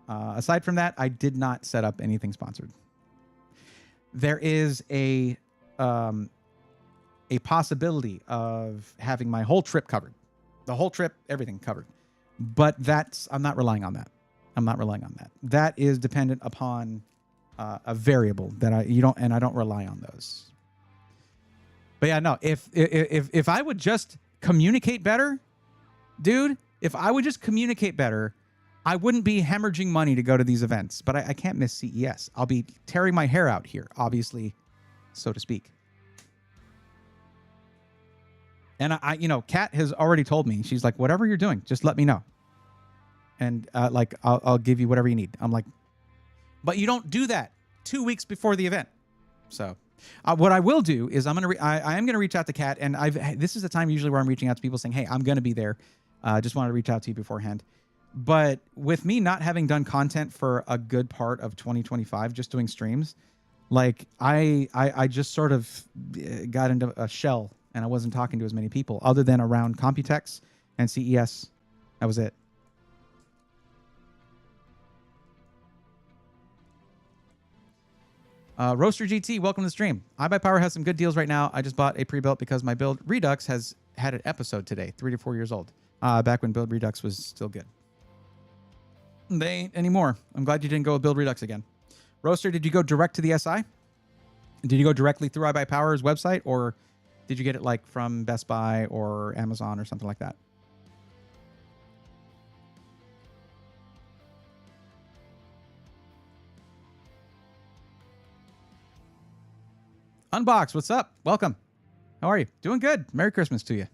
Aside from that, I did not set up anything sponsored. There is a possibility of having my whole trip covered, the whole trip, everything covered. But I'm not relying on that. I'm not relying on that. That is dependent upon a variable that I don't rely on those. But But yeah, no. If I would just communicate better, dude. If I would just communicate better, I wouldn't be hemorrhaging money to go to these events. But I can't miss CES. I'll be tearing my hair out here, obviously, so to speak. And I you know, Kat has already told me. She's like, whatever you're doing, just let me know. And like, I'll give you whatever you need. I'm like, but you don't do that 2 weeks before the event. So what I will do is I am gonna reach out to Kat, and this is the time usually where I'm reaching out to people saying, hey, I'm gonna be there. Just wanted to reach out to you beforehand. But with me not having done content for a good part of 2025, just doing streams, like I just sort of got into a shell, and I wasn't talking to as many people other than around Computex and CES. That was it. Roaster GT, welcome to the stream. iBuyPower has some good deals right now. I just bought a pre-built because my build Redux has had an episode today, 3 to 4 years old. Back when Build Redux was still good. They ain't anymore. I'm glad you didn't go with Build Redux again. Roaster, did you go direct to the SI? Did you go directly through iBuyPower's website, or did you get it like from Best Buy or Amazon or something like that? Unbox, what's up? Welcome. How are you? Doing good. Merry Christmas to you.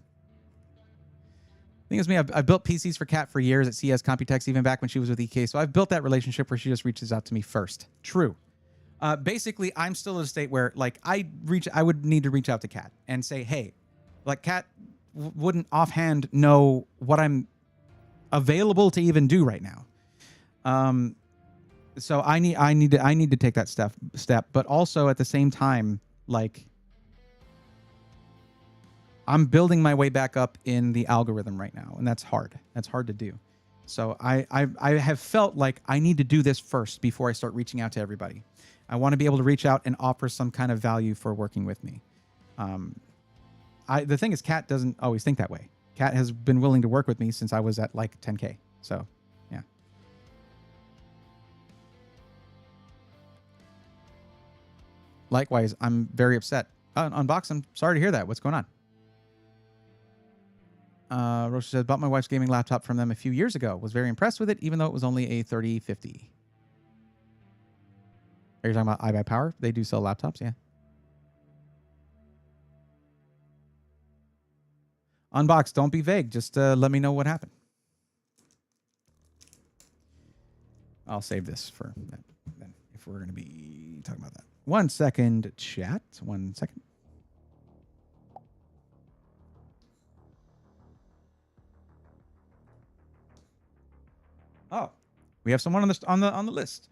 Thing is, me, I've built PCs for Kat for years at CS Computex, even back when she was with EK. So I've built that relationship where she just reaches out to me first. True. Basically, I'm still at a state where, like, I would need to reach out to Kat and say, hey, like, Kat wouldn't offhand know what I'm available to even do right now. So I need to take that step, but also at the same time, like, I'm building my way back up in the algorithm right now, and that's hard. That's hard to do. So I have felt like I need to do this first before I start reaching out to everybody. I want to be able to reach out and offer some kind of value for working with me. The thing is, Kat doesn't always think that way. Kat has been willing to work with me since I was at like 10K. So, yeah. Likewise, I'm very upset. Unbox, I'm sorry to hear that. What's going on? Roche says, bought my wife's gaming laptop from them a few years ago. Was very impressed with it, even though it was only a 3050. Are you talking about iBuyPower? They do sell laptops, yeah. Unbox, don't be vague. Just let me know what happened. I'll save this for then if we're going to be talking about that. 1 second, chat. 1 second. Oh, we have someone on the list.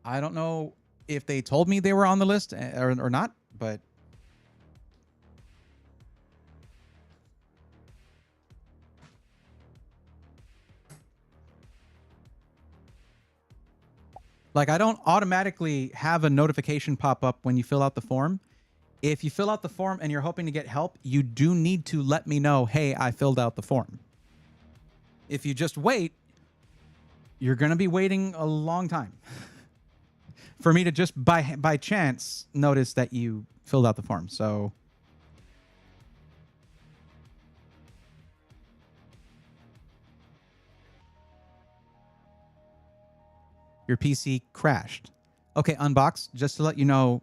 I don't know if they told me they were on the list or not, but like, I don't automatically have a notification pop up when you fill out the form. If you fill out the form and you're hoping to get help, you do need to let me know, hey, I filled out the form. If you just wait, you're going to be waiting a long time for me to just by chance notice that you filled out the form. So your PC crashed. Okay, Unbox, just to let you know,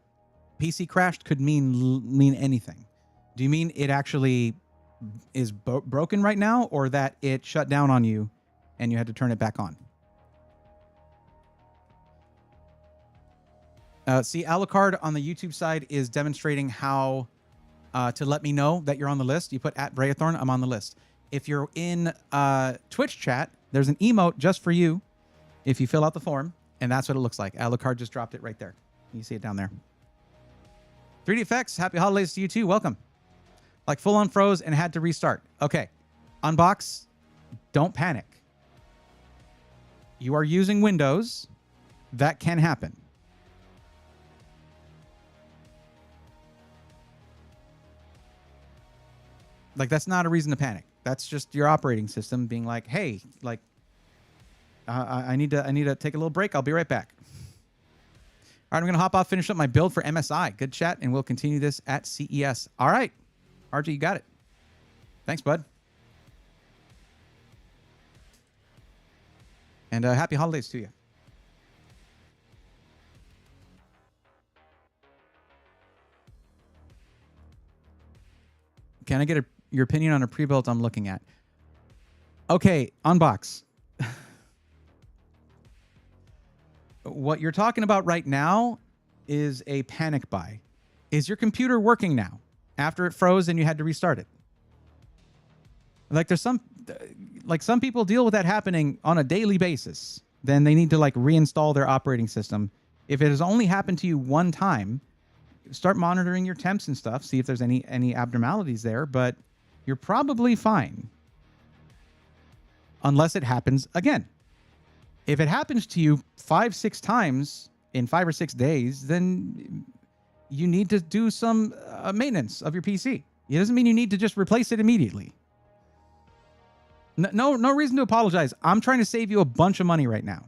PC crashed could mean anything. Do you mean it actually is broken right now, or that it shut down on you and you had to turn it back on? See, Alucard on the YouTube side is demonstrating how to let me know that you're on the list. You put @Brayathorn, I'm on the list. If you're in Twitch chat, there's an emote just for you if you fill out the form, and that's what it looks like. Alucard just dropped it right there. You see it down there. 3D Effects, happy holidays to you too. Welcome. Like, full on froze and had to restart. Okay. Unbox, don't panic. You are using Windows. That can happen. Like, that's not a reason to panic. That's just your operating system being like, hey, like, I need to take a little break. I'll be right back. All right, I'm going to hop off, finish up my build for MSI. Good chat, and we'll continue this at CES. All right. RG, you got it. Thanks, bud. And happy holidays to you. Can I get your opinion on a pre-built I'm looking at? Okay, Unbox. What you're talking about right now is a panic buy. Is your computer working now after it froze and you had to restart it? Like some people deal with that happening on a daily basis. Then they need to like reinstall their operating system. If it has only happened to you one time, start monitoring your temps and stuff. See if there's any abnormalities there, but you're probably fine. Unless it happens again. If it happens to you 5-6 times in 5 or 6 days, then you need to do some maintenance of your PC. It doesn't mean you need to just replace it immediately. No reason to apologize. I'm trying to save you a bunch of money right now.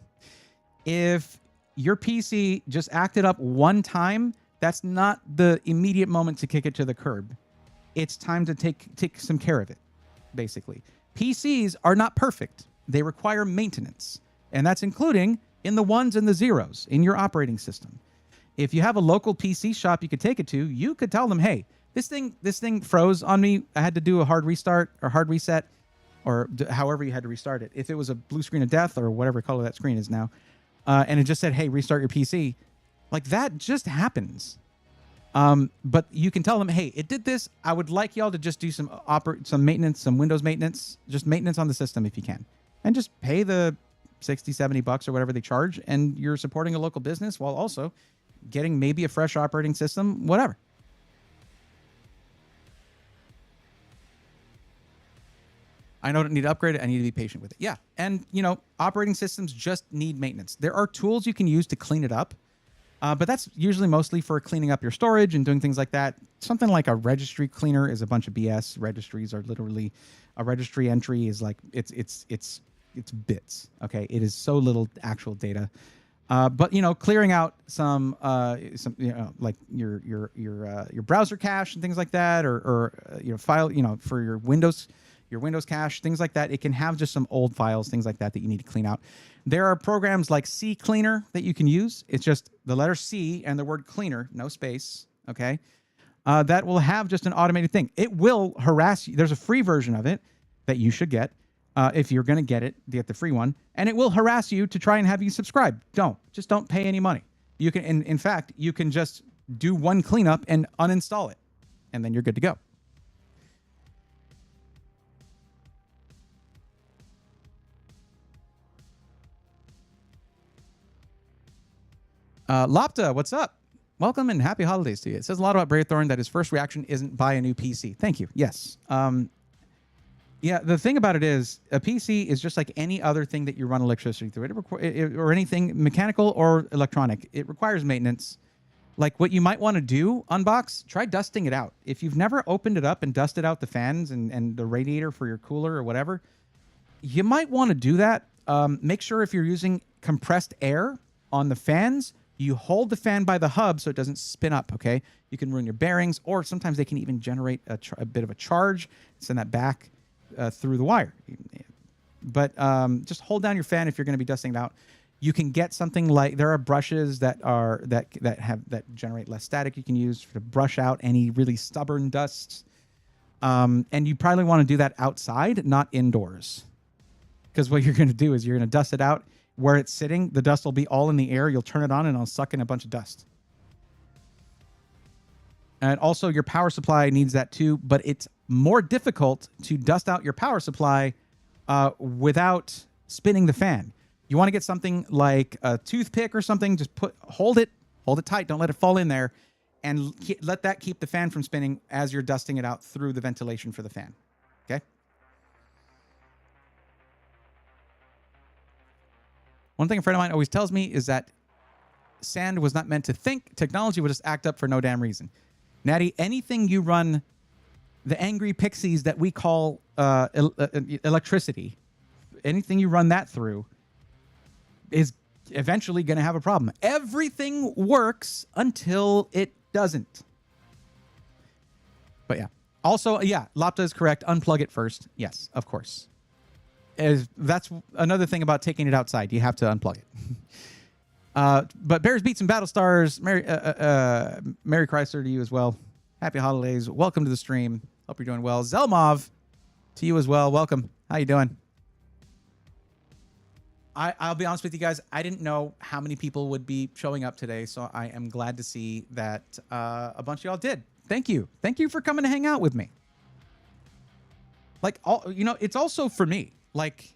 If your PC just acted up one time, that's not the immediate moment to kick it to the curb. It's time to take some care of it, basically. PCs are not perfect. They require maintenance. And that's including in the ones and the zeros in your operating system. If you have a local PC shop you could take it to, you could tell them, hey, this thing froze on me. I had to do a hard restart or hard reset, or however you had to restart it. If it was a blue screen of death or whatever color that screen is now, and it just said, hey, restart your PC, like that just happens. But you can tell them, hey, it did this. I would like y'all to just do some maintenance, some Windows maintenance, just maintenance on the system if you can. And just pay the $60, $70 or whatever they charge, and you're supporting a local business while also getting maybe a fresh operating system, whatever. I don't need to upgrade it. I need to be patient with it. Yeah. And, operating systems just need maintenance. There are tools you can use to clean it up, but that's usually mostly for cleaning up your storage and doing things like that. Something like a registry cleaner is a bunch of BS. Registries are literally, a registry entry is like, it's bits. Okay. It is so little actual data. But clearing out some like your browser cache and things like that, or file, for your Windows cache, things like that. It can have just some old files, things like that you need to clean out. There are programs like C Cleaner that you can use. It's just the letter C and the word cleaner, no space. Okay. That will have just an automated thing. It will harass you. There's a free version of it that you should get. If you're going to get the free one, and it will harass you to try and have you subscribe. Just don't pay any money. You can, in fact, you can just do one cleanup and uninstall it, and then you're good to go. Lopta, what's up? Welcome and happy holidays to you. It says a lot about Braythorn that his first reaction isn't buy a new PC. Thank you. Yes. Yeah, the thing about it is a PC is just like any other thing that you run electricity through. Or anything mechanical or electronic. It requires maintenance. Like what you might want to do, Unbox, try dusting it out. If you've never opened it up and dusted out the fans and the radiator for your cooler or whatever, you might want to do that. Make sure if you're using compressed air on the fans, you hold the fan by the hub so it doesn't spin up, okay? You can ruin your bearings, or sometimes they can even generate a bit of a charge, send that back through the wire. But just hold down your fan if you're going to be dusting it out. You can get something like, there are brushes that generate less static you can use to brush out any really stubborn dusts. And you probably want to do that outside, not indoors. Because what you're going to do is you're going to dust it out where it's sitting. The dust will be all in the air. You'll turn it on and it'll suck in a bunch of dust. And also your power supply needs that too, but it's more difficult to dust out your power supply without spinning the fan. You want to get something like a toothpick or something. Just hold it tight. Don't let it fall in there, and let that keep the fan from spinning as you're dusting it out through the ventilation for the fan. Okay. One thing a friend of mine always tells me is that sand was not meant to think. Technology would just act up for no damn reason. Natty, anything you run the angry pixies that we call electricity, anything you run that through is eventually going to have a problem. Everything works until it doesn't. But yeah. Also, yeah, Lapta is correct. Unplug it first. Yes, of course. That's another thing about taking it outside. You have to unplug it. But Bears, Beats, and Battlestars, Merry Chrysler to you as well. Happy holidays. Welcome to the stream. Hope you're doing well. Zelmov, to you as well. Welcome. How you doing? I'll be honest with you guys. I didn't know how many people would be showing up today, so I am glad to see that a bunch of y'all did. Thank you. Thank you for coming to hang out with me. Like, it's also for me. Like,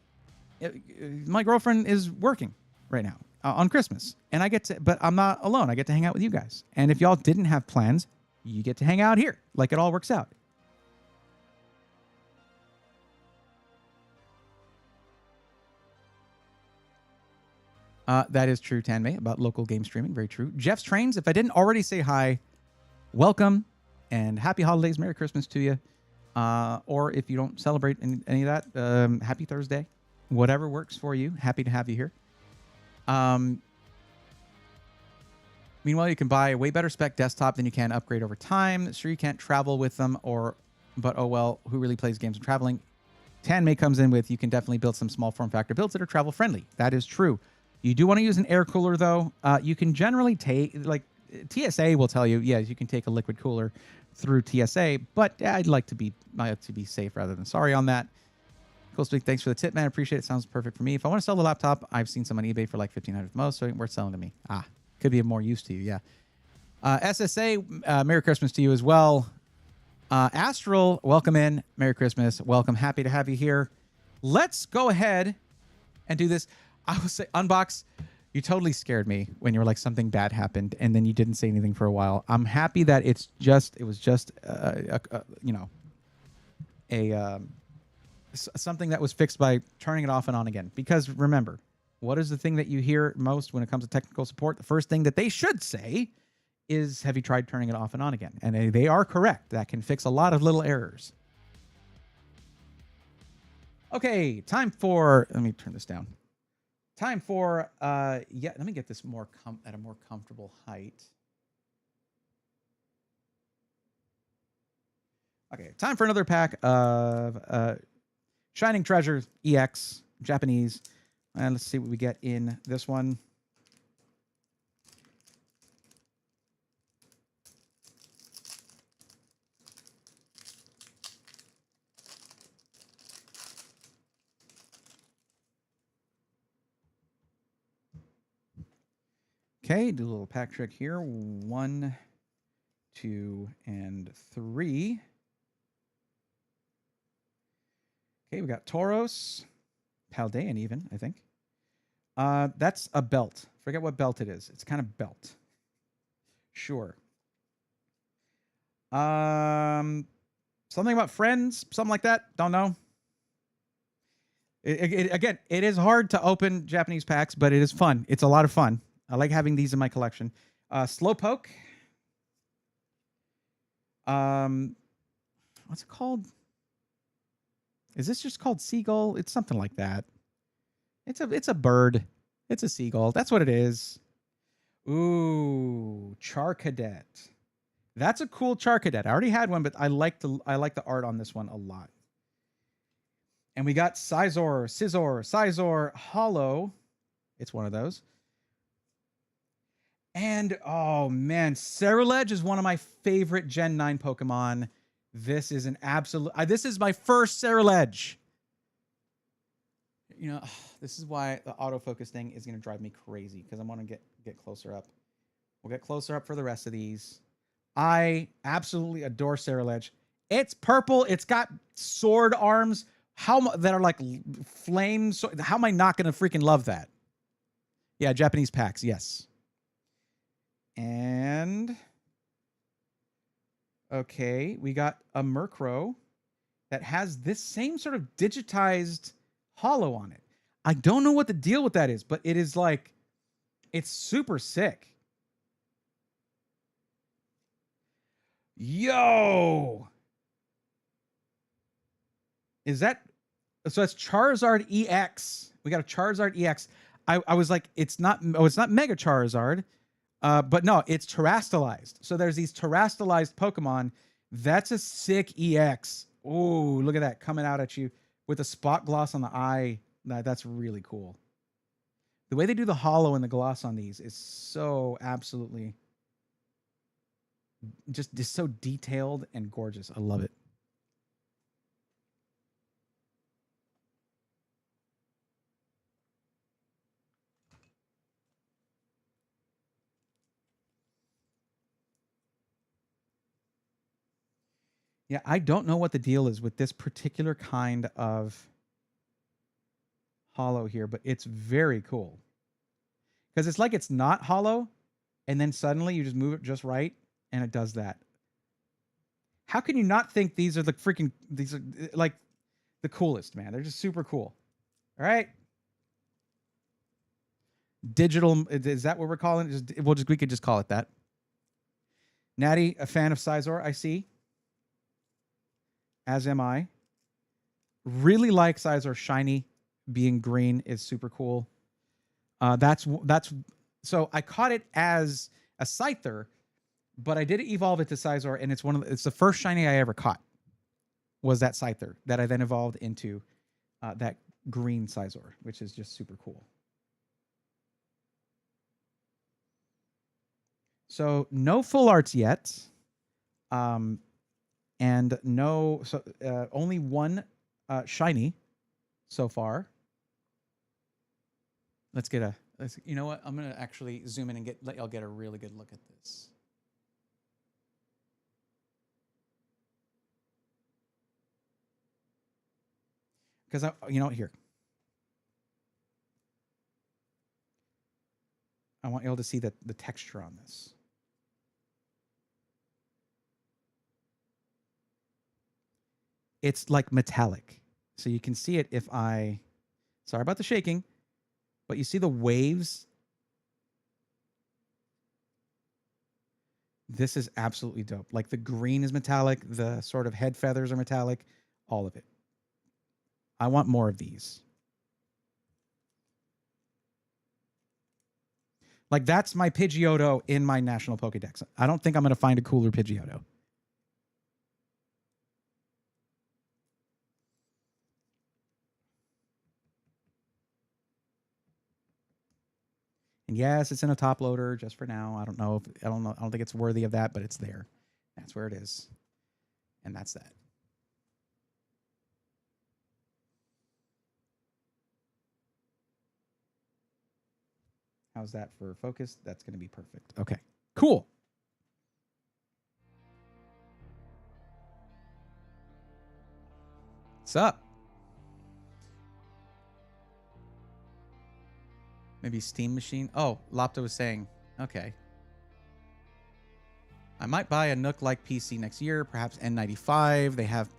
my girlfriend is working right now on Christmas, and but I'm not alone. I get to hang out with you guys. And if y'all didn't have plans, you get to hang out here. Like, it all works out. That is true, Tanmay, about local game streaming. Very true. Jeff's Trains, if I didn't already say hi, welcome and happy holidays. Merry Christmas to you. Or if you don't celebrate any of that, happy Thursday. Whatever works for you. Happy to have you here. Meanwhile, you can buy a way better spec desktop than you can upgrade over time. Sure, you can't travel with them, but oh well, who really plays games when traveling? Tanmay comes in with, you can definitely build some small form factor builds that are travel friendly. That is true. You do want to use an air cooler, though. You can generally take, like, TSA will tell you, yes, you can take a liquid cooler through TSA, but I'd like to be safe rather than sorry on that. Cool Speak, thanks for the tip, man. I appreciate it. Sounds perfect for me. If I want to sell the laptop, I've seen some on eBay for like $1,500 at the most, so it ain't worth selling to me. Could be of more use to you, yeah. SSA, Merry Christmas to you as well. Astral, welcome in. Merry Christmas. Welcome. Happy to have you here. Let's go ahead and do this. I will say, Unbox, you totally scared me when you were like, something bad happened, and then you didn't say anything for a while. I'm happy that it was just something that was fixed by turning it off and on again. Because remember, what is the thing that you hear most when it comes to technical support? The first thing that they should say is, have you tried turning it off and on again? And they are correct. That can fix a lot of little errors. Okay, time for, let me turn this down. Time for, let me get this at a more comfortable height. Okay, time for another pack of Shining Treasure EX, Japanese. And let's see what we get in this one. Okay, do a little pack trick here. 1, 2, and 3. Okay, we got Tauros, Paldean even, I think. That's a belt. Forget what belt it is. It's kind of belt. Sure. Something about friends, something like that. Don't know. Again, it is hard to open Japanese packs, but it is fun. It's a lot of fun. I like having these in my collection. Slowpoke. What's it called? Is this just called Seagull? It's something like that. It's a bird. It's a seagull. That's what it is. Ooh, Charcadet. That's a cool Charcadet. I already had one, but I like the art on this one a lot. And we got Scizor, Hollow. It's one of those. And, oh, man, Ceruledge is one of my favorite Gen 9 Pokemon. This is an absolute... this is my first Ceruledge. You know, this is why the autofocus thing is going to drive me crazy, because I want to get closer up. We'll get closer up for the rest of these. I absolutely adore Ceruledge. It's purple. It's got sword arms that are like flames. So how am I not going to freaking love that? Yeah, Japanese packs. Yes. And okay, we got a Murkrow that has this same sort of digitized hollow on it. I don't know what the deal with that is, but it is like, it's super sick. Yo! Is that... So that's Charizard EX. We got a Charizard EX. I was like, it's not Mega Charizard, but no, it's terastallized. So there's these terastallized Pokemon. That's a sick EX. Oh, look at that coming out at you with a spot gloss on the eye. That's really cool. The way they do the hollow and the gloss on these is so absolutely just so detailed and gorgeous. I love it. Yeah, I don't know what the deal is with this particular kind of hollow here, but it's very cool. Because it's like it's not hollow, and then suddenly you just move it just right, and it does that. How can you not think these are like the coolest, man? They're just super cool. All right. Digital, is that what we're calling it? We could just call it that. Natty, a fan of Sizor, I see. As am I. Really like Sizor shiny. Being green is super cool. That's so I caught it as a Scyther, but I did evolve it to Sizor, and it's the first shiny I ever caught. Was that Scyther that I then evolved into that green Sizor, which is just super cool. So no full arts yet, and no only one shiny so far. You know what? I'm gonna actually zoom in and let y'all get a really good look at this. Because here. I want y'all to see the texture on this. It's like metallic. So you can see it if I... Sorry about the shaking. But you see the waves? This is absolutely dope. Like the green is metallic. The sort of head feathers are metallic. All of it. I want more of these. Like that's my Pidgeotto in my National Pokédex. I don't think I'm going to find a cooler Pidgeotto. And yes, it's in a top loader just for now. I don't know. I don't think it's worthy of that, but it's there. That's where it is. And that's that. How's that for focus? That's going to be perfect. Okay, cool. What's up? Maybe Steam Machine. Oh, Lopta was saying, okay. I might buy a Nook-like PC next year, perhaps N95. They have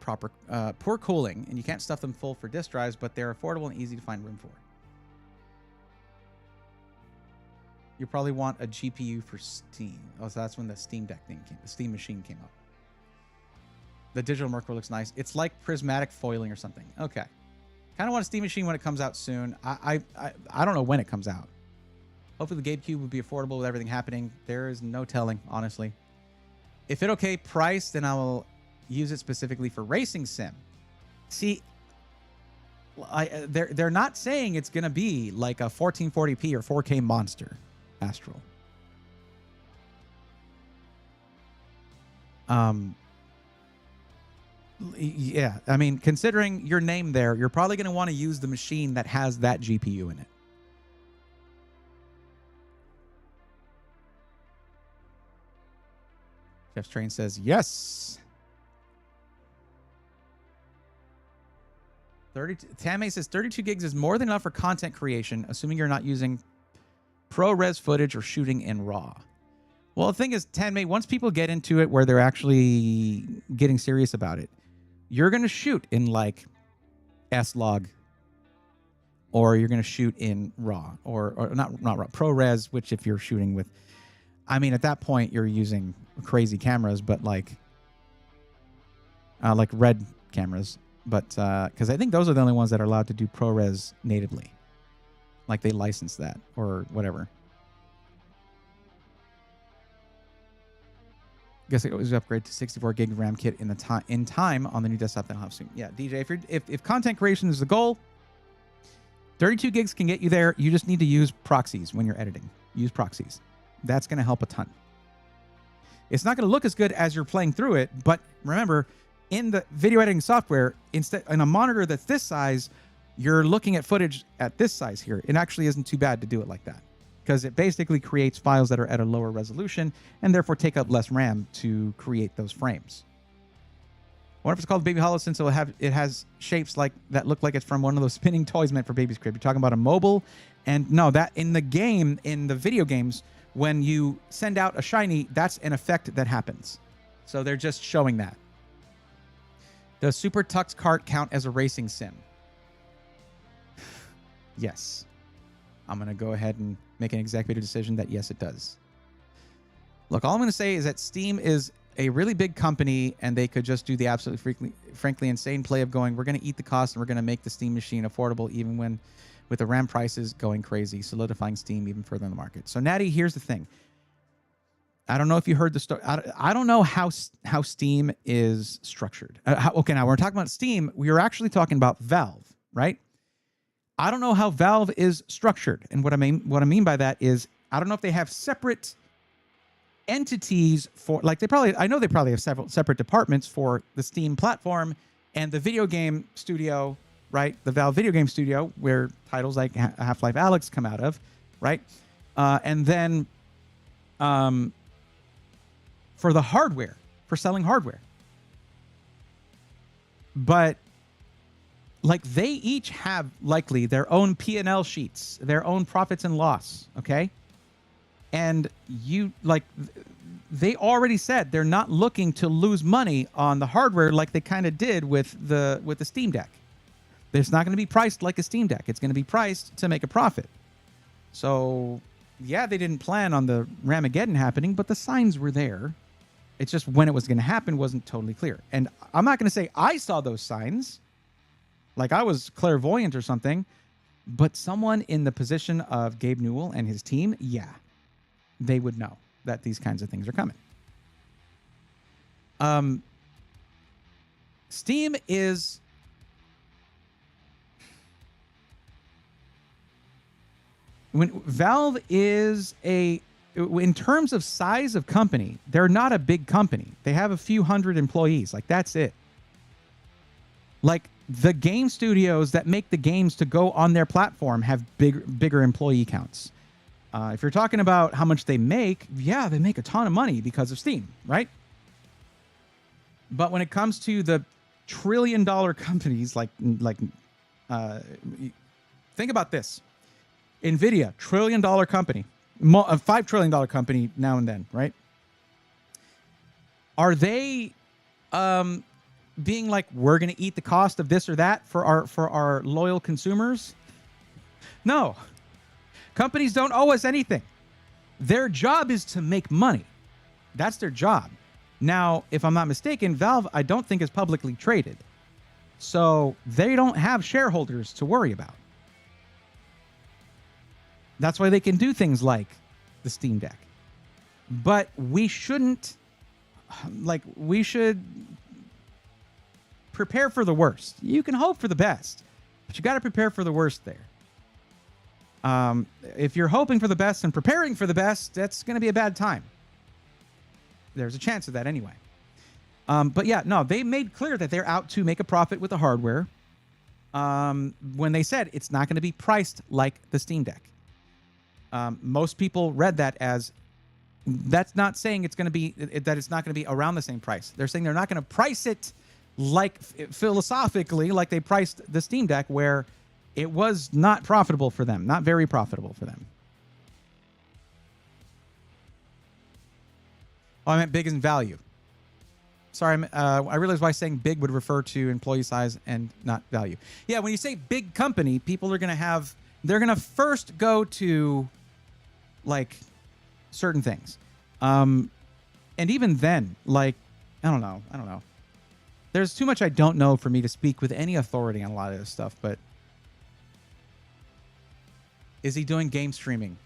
poor cooling, and you can't stuff them full for disk drives, but they're affordable and easy to find room for. You probably want a GPU for Steam. Oh, so that's when the Steam Deck thing the Steam Machine came up. The digital Mercury looks nice. It's like prismatic foiling or something. Okay. Kind of want a Steam Machine when it comes out soon. I don't know when it comes out. Hopefully the GameCube would be affordable with everything happening. There is no telling, honestly. If it okay price, then I will use it specifically for racing sim. See, they're not saying it's going to be like a 1440p or 4K monster, Astral. Yeah, I mean, considering your name there, you're probably going to want to use the machine that has that GPU in it. Jeff's Train says, yes. Tame says 32 gigs is more than enough for content creation, assuming you're not using ProRes footage or shooting in RAW. Well, the thing is, Tame, once people get into it where they're actually getting serious about it, you're going to shoot in like S-Log, or you're going to shoot in RAW, or not RAW, ProRes, which if you're shooting with, I mean, at that point you're using crazy cameras, but like red cameras, but because I think those are the only ones that are allowed to do ProRes natively, like they license that or whatever. Guess it was upgrade to 64 gig RAM kit in time on the new desktop that I'll have soon. Yeah, DJ, if content creation is the goal, 32 gigs can get you there. You just need to use proxies when you're editing. Use proxies. That's going to help a ton. It's not going to look as good as you're playing through it, but remember, in the video editing software, instead in a monitor that's this size, you're looking at footage at this size here. It actually isn't too bad to do it like that, because it basically creates files that are at a lower resolution and therefore take up less RAM to create those frames. I wonder if it's called Baby Hollow since it has shapes like that look like it's from one of those spinning toys meant for baby's crib. You're talking about a mobile, and no, that in the game, in the video games, when you send out a shiny, that's an effect that happens. So they're just showing that. Does Super Tux Kart count as a racing sim? Yes. I'm going to go ahead and make an executive decision that yes, it does. Look, all I'm going to say is that Steam is a really big company, and they could just do the absolutely frankly insane play of going, we're going to eat the cost and we're going to make the Steam machine affordable even when with the RAM prices going crazy, solidifying Steam even further in the market. So Natty, here's the thing. I don't know if you heard the story. I don't know how Steam is structured. Okay, now we're talking about Steam. We are actually talking about Valve, right? I don't know how Valve is structured, and what I mean by that is I don't know if they have separate entities for, like, I know they probably have several separate departments for the Steam platform and the video game studio, right? The Valve video game studio, where titles like Half-Life Alyx come out of, right? And then for the hardware, for selling hardware. But like they each have likely their own P&L sheets, their own profits and loss, okay? And they already said they're not looking to lose money on the hardware like they kind of did with the Steam Deck. It's not going to be priced like a Steam Deck. It's going to be priced to make a profit. So, yeah, they didn't plan on the Ramageddon happening, but the signs were there. It's just when it was going to happen wasn't totally clear. And I'm not going to say I saw those signs, like I was clairvoyant or something, but someone in the position of Gabe Newell and his team, yeah, they would know that these kinds of things are coming. Steam is... when Valve is in terms of size of company, they're not a big company. They have a few hundred employees. Like, that's it. Like, the game studios that make the games to go on their platform have bigger employee counts. If you're talking about how much they make, yeah, they make a ton of money because of Steam, right? But when it comes to the trillion-dollar companies, think about this. NVIDIA, trillion-dollar company, a $5 trillion company now and then, right? Are they being like, we're going to eat the cost of this or that for our loyal consumers? No. Companies don't owe us anything. Their job is to make money. That's their job. Now, if I'm not mistaken, Valve, I don't think is publicly traded. So they don't have shareholders to worry about. That's why they can do things like the Steam Deck. But we shouldn't, we should prepare for the worst. You can hope for the best, but you got to prepare for the worst there. If you're hoping for the best and preparing for the best, that's going to be a bad time. There's a chance of that anyway. But yeah, no, they made clear that they're out to make a profit with the hardware. When they said it's not going to be priced like the Steam Deck. Most people read that as that's not saying it's going to be that it's not going to be around the same price. They're saying they're not going to price it like philosophically like they priced the Steam Deck, where it was not profitable for them, not very profitable for them. Oh, I meant big in value. Sorry, I realized why saying big would refer to employee size and not value. Yeah, when you say big company, people are going to have, they're going to first go to like certain things. And even then, like, I don't know. There's too much I don't know for me to speak with any authority on a lot of this stuff, but Is he doing game streaming?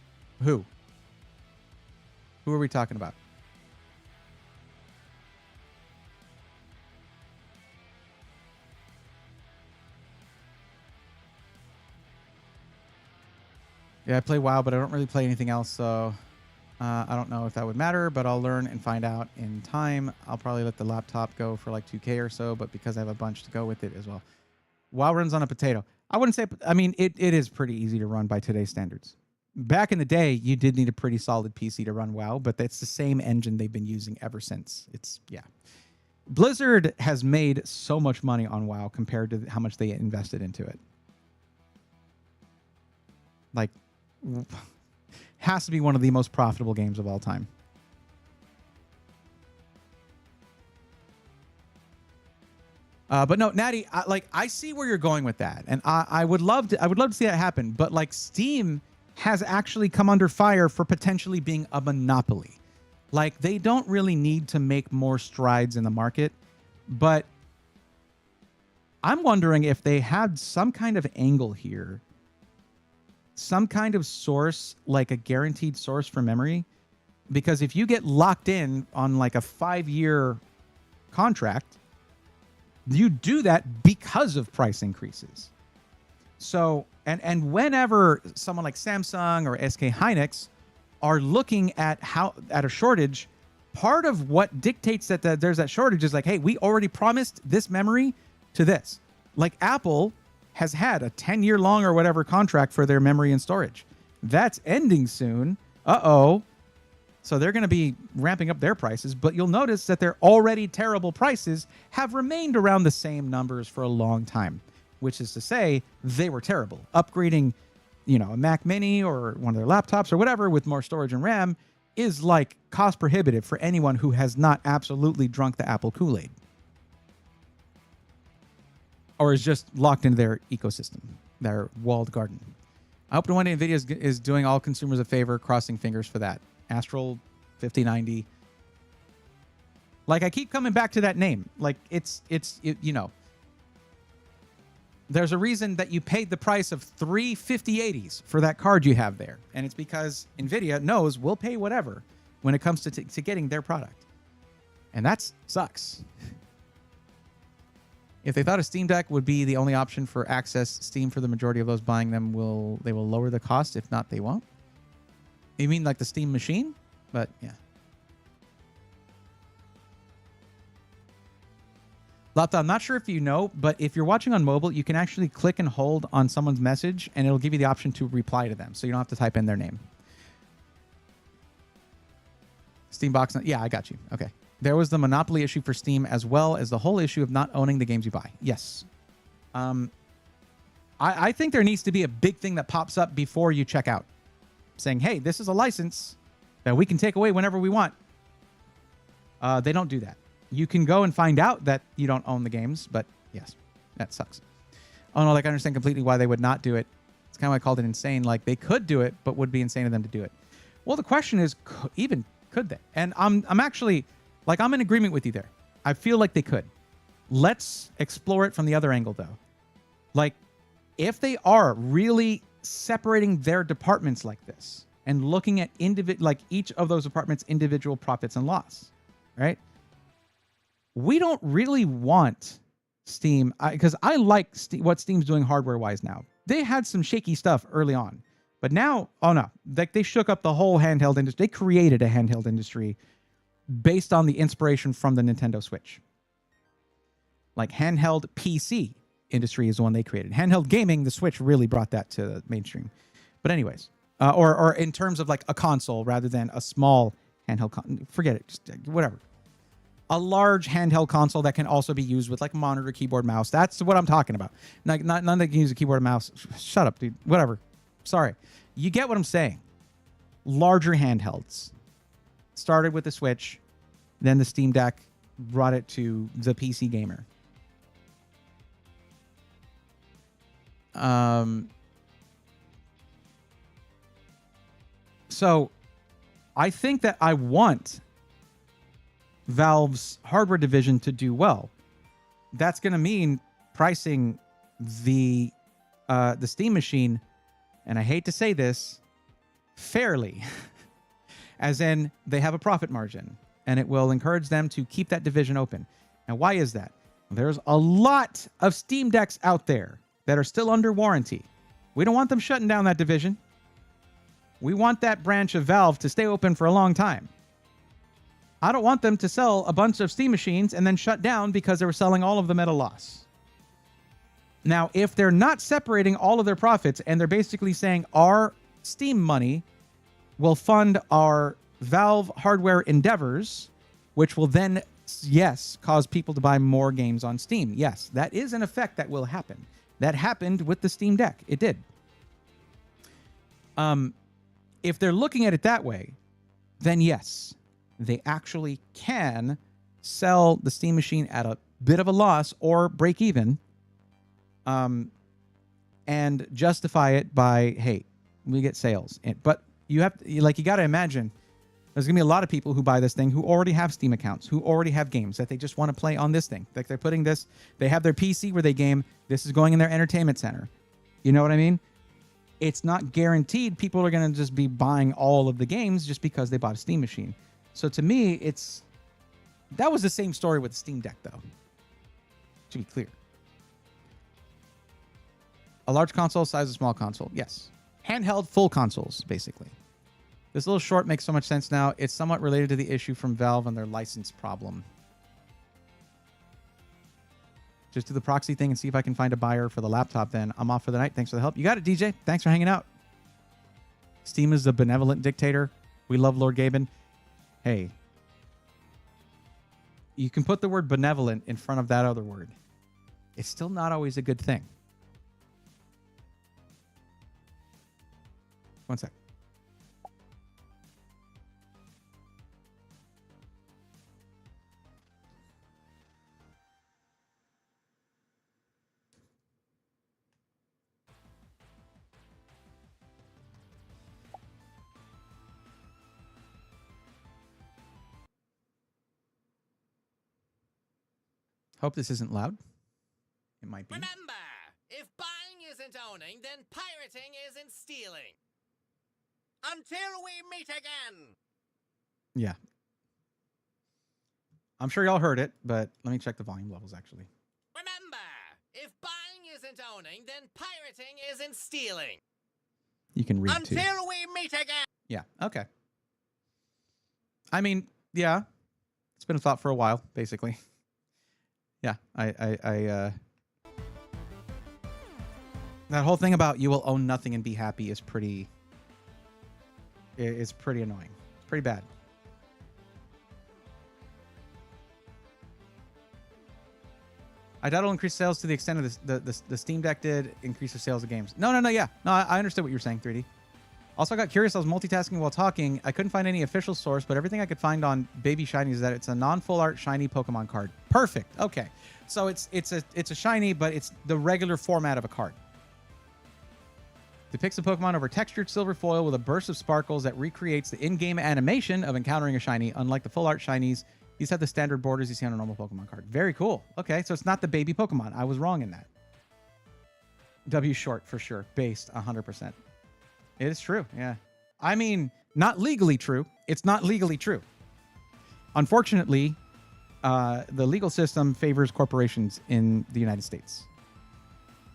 Who? Who are we talking about? Yeah, I play WoW, but I don't really play anything else, so I don't know if that would matter, but I'll learn and find out in time. I'll probably let the laptop go for like 2K or so, but because I have a bunch to go with it as well. WoW runs on a potato. I wouldn't say, I mean, it is pretty easy to run by today's standards. Back in the day, you did need a pretty solid PC to run WoW, but it's the same engine they've been using ever since. Yeah. Blizzard has made so much money on WoW compared to how much they invested into it. Like, has to be one of the most profitable games of all time. But no, Natty, I see where you're going with that, and I would love to see that happen. But like, Steam has actually come under fire for potentially being a monopoly. Like, they don't really need to make more strides in the market, but I'm wondering if they had some kind of angle here, some kind of source, like a guaranteed source for memory, because if you get locked in on like a 5-year contract, you do that because of price increases. So, and whenever someone like Samsung or SK Hynix are looking at a shortage, part of what dictates that there's that shortage is like, hey, we already promised this memory to this. Like Apple has had a 10-year long or whatever contract for their memory and storage. That's ending soon. Uh-oh. So they're going to be ramping up their prices, but you'll notice that their already terrible prices have remained around the same numbers for a long time, which is to say they were terrible. Upgrading, a Mac Mini or one of their laptops or whatever with more storage and RAM is like cost prohibitive for anyone who has not absolutely drunk the Apple Kool-Aid or is just locked into their ecosystem, their walled garden. I hope one day NVIDIA is doing all consumers a favor, crossing fingers for that. Astral 5090. Like, I keep coming back to that name. Like, it's there's a reason that you paid the price of 3 5080s for that card you have there. And it's because NVIDIA knows we'll pay whatever when it comes to getting their product. And that sucks. If they thought a Steam Deck would be the only option for access Steam for the majority of those buying them, they will lower the cost. If not, they won't. You mean like the Steam machine? But yeah. Laptop, I'm not sure if you know, but if you're watching on mobile, you can actually click and hold on someone's message, and it'll give you the option to reply to them, so you don't have to type in their name. Steambox, yeah, I got you. Okay. There was the monopoly issue for Steam as well as the whole issue of not owning the games you buy. Yes. I think there needs to be a big thing that pops up before you check out, saying, hey, this is a license that we can take away whenever we want. They don't do that. You can go and find out that you don't own the games, but yes, that sucks. Oh, no, like, I understand completely why they would not do it. It's kind of why I called it insane. Like, they could do it, but would be insane of them to do it. Well, the question is, could they? And I'm actually, like, I'm in agreement with you there. I feel like they could. Let's explore it from the other angle, though. Like, if they are really separating their departments like this and looking at each of those departments' individual profits and loss, right? We don't really want Steam, because I like what Steam's doing hardware-wise now. They had some shaky stuff early on, but now, oh no, they shook up the whole handheld industry. They created a handheld industry based on the inspiration from the Nintendo Switch. Like, handheld PC industry is the one they created. Handheld gaming, the Switch really brought that to the mainstream. But anyways, or in terms of like a console rather than a small handheld, forget it, just whatever. A large handheld console that can also be used with like monitor, keyboard, mouse. That's what I'm talking about. Like, none that can use a keyboard and mouse. Shut up, dude. Whatever. Sorry. You get what I'm saying. Larger handhelds. Started with the Switch, then the Steam Deck brought it to the PC gamer. So I think that I want Valve's hardware division to do well. That's going to mean pricing the Steam machine and I hate to say this, fairly, as in they have a profit margin, and it will encourage them to keep that division open. Now, why is that? There's a lot of Steam Decks out there that are still under warranty. We don't want them shutting down that division. We want that branch of Valve to stay open for a long time. I don't want them to sell a bunch of Steam machines and then shut down because they were selling all of them at a loss. Now, if they're not separating all of their profits and they're basically saying our Steam money will fund our Valve hardware endeavors, which will then, yes, cause people to buy more games on Steam. Yes, that is an effect that will happen. That happened with the Steam Deck. It did. If they're looking at it that way, then yes, they actually can sell the Steam machine at a bit of a loss or break even, and justify it by, hey, we get sales. But you got to imagine there's going to be a lot of people who buy this thing who already have Steam accounts, who already have games that they just want to play on this thing. Like they're putting this, they have their PC where they game. This is going in their entertainment center. You know what I mean? It's not guaranteed people are going to just be buying all of the games just because they bought a Steam machine. So to me, that was the same story with the Steam Deck, though. To be clear. A large console, size of small console. Yes. Handheld full consoles, basically. This little short makes so much sense now. It's somewhat related to the issue from Valve and their license problem. Just do the proxy thing and see if I can find a buyer for the laptop then. I'm off for the night. Thanks for the help. You got it, DJ. Thanks for hanging out. Steam is the benevolent dictator. We love Lord Gaben. Hey. You can put the word benevolent in front of that other word. It's still not always a good thing. One sec. Hope this isn't loud. It might be. Remember, if buying isn't owning, then pirating isn't stealing. Until we meet again. Yeah. I'm sure y'all heard it, but let me check the volume levels, actually. Remember, if buying isn't owning, then pirating isn't stealing. You can read, too. Until we meet again. Yeah, okay. I mean, yeah. It's been a thought for a while, basically. Yeah, that whole thing about you will own nothing and be happy is pretty annoying. It's pretty bad. I doubt it'll increase sales to the extent of the Steam Deck did increase the sales of games. No, yeah. No, I understood what you were saying, 3D. Also, I got curious. I was multitasking while talking. I couldn't find any official source, but everything I could find on Baby Shiny is that it's a non-full art shiny Pokemon card. Perfect. Okay. So it's a shiny, but it's the regular format of a card. Depicts a Pokemon over textured silver foil with a burst of sparkles that recreates the in-game animation of encountering a shiny. Unlike the full art shinies, these have the standard borders you see on a normal Pokemon card. Very cool. Okay, so it's not the baby Pokemon. I was wrong in that. W short for sure. Based 100%. It is true, yeah. I mean, not legally true. It's not legally true. Unfortunately, the legal system favors corporations in the United States.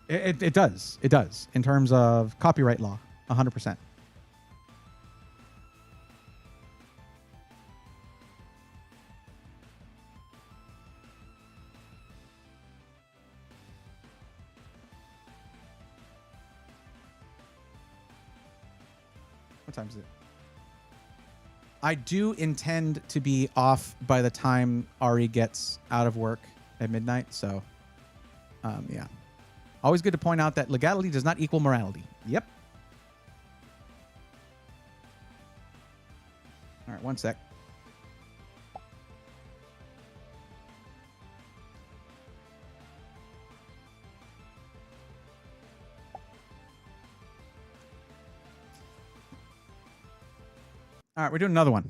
It does. It does. In terms of copyright law, 100%. What time is it? I do intend to be off by the time Ari gets out of work at midnight. So, yeah. Always good to point out that legality does not equal morality. Yep. All right, one sec. All right, we're doing another one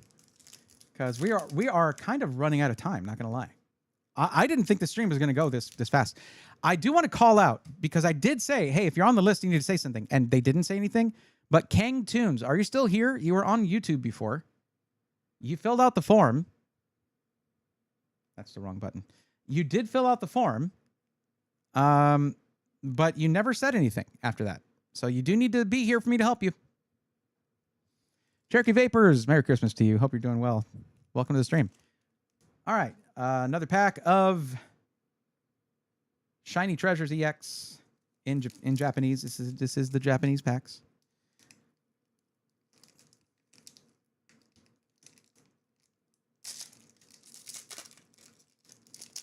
because we are kind of running out of time. Not gonna lie, I didn't think the stream was going to go this fast. I do want to call out because I did say, hey, if you're on the list, you need to say something. And they didn't say anything. But Kang Tunes, are you still here? You were on YouTube before. You filled out the form. That's the wrong button. You did fill out the form. But you never said anything after that. So you do need to be here for me to help you. Cherokee Vapors, Merry Christmas to you. Hope you're doing well. Welcome to the stream. All right. Another pack of Shiny Treasures EX in Japanese. This is the Japanese packs.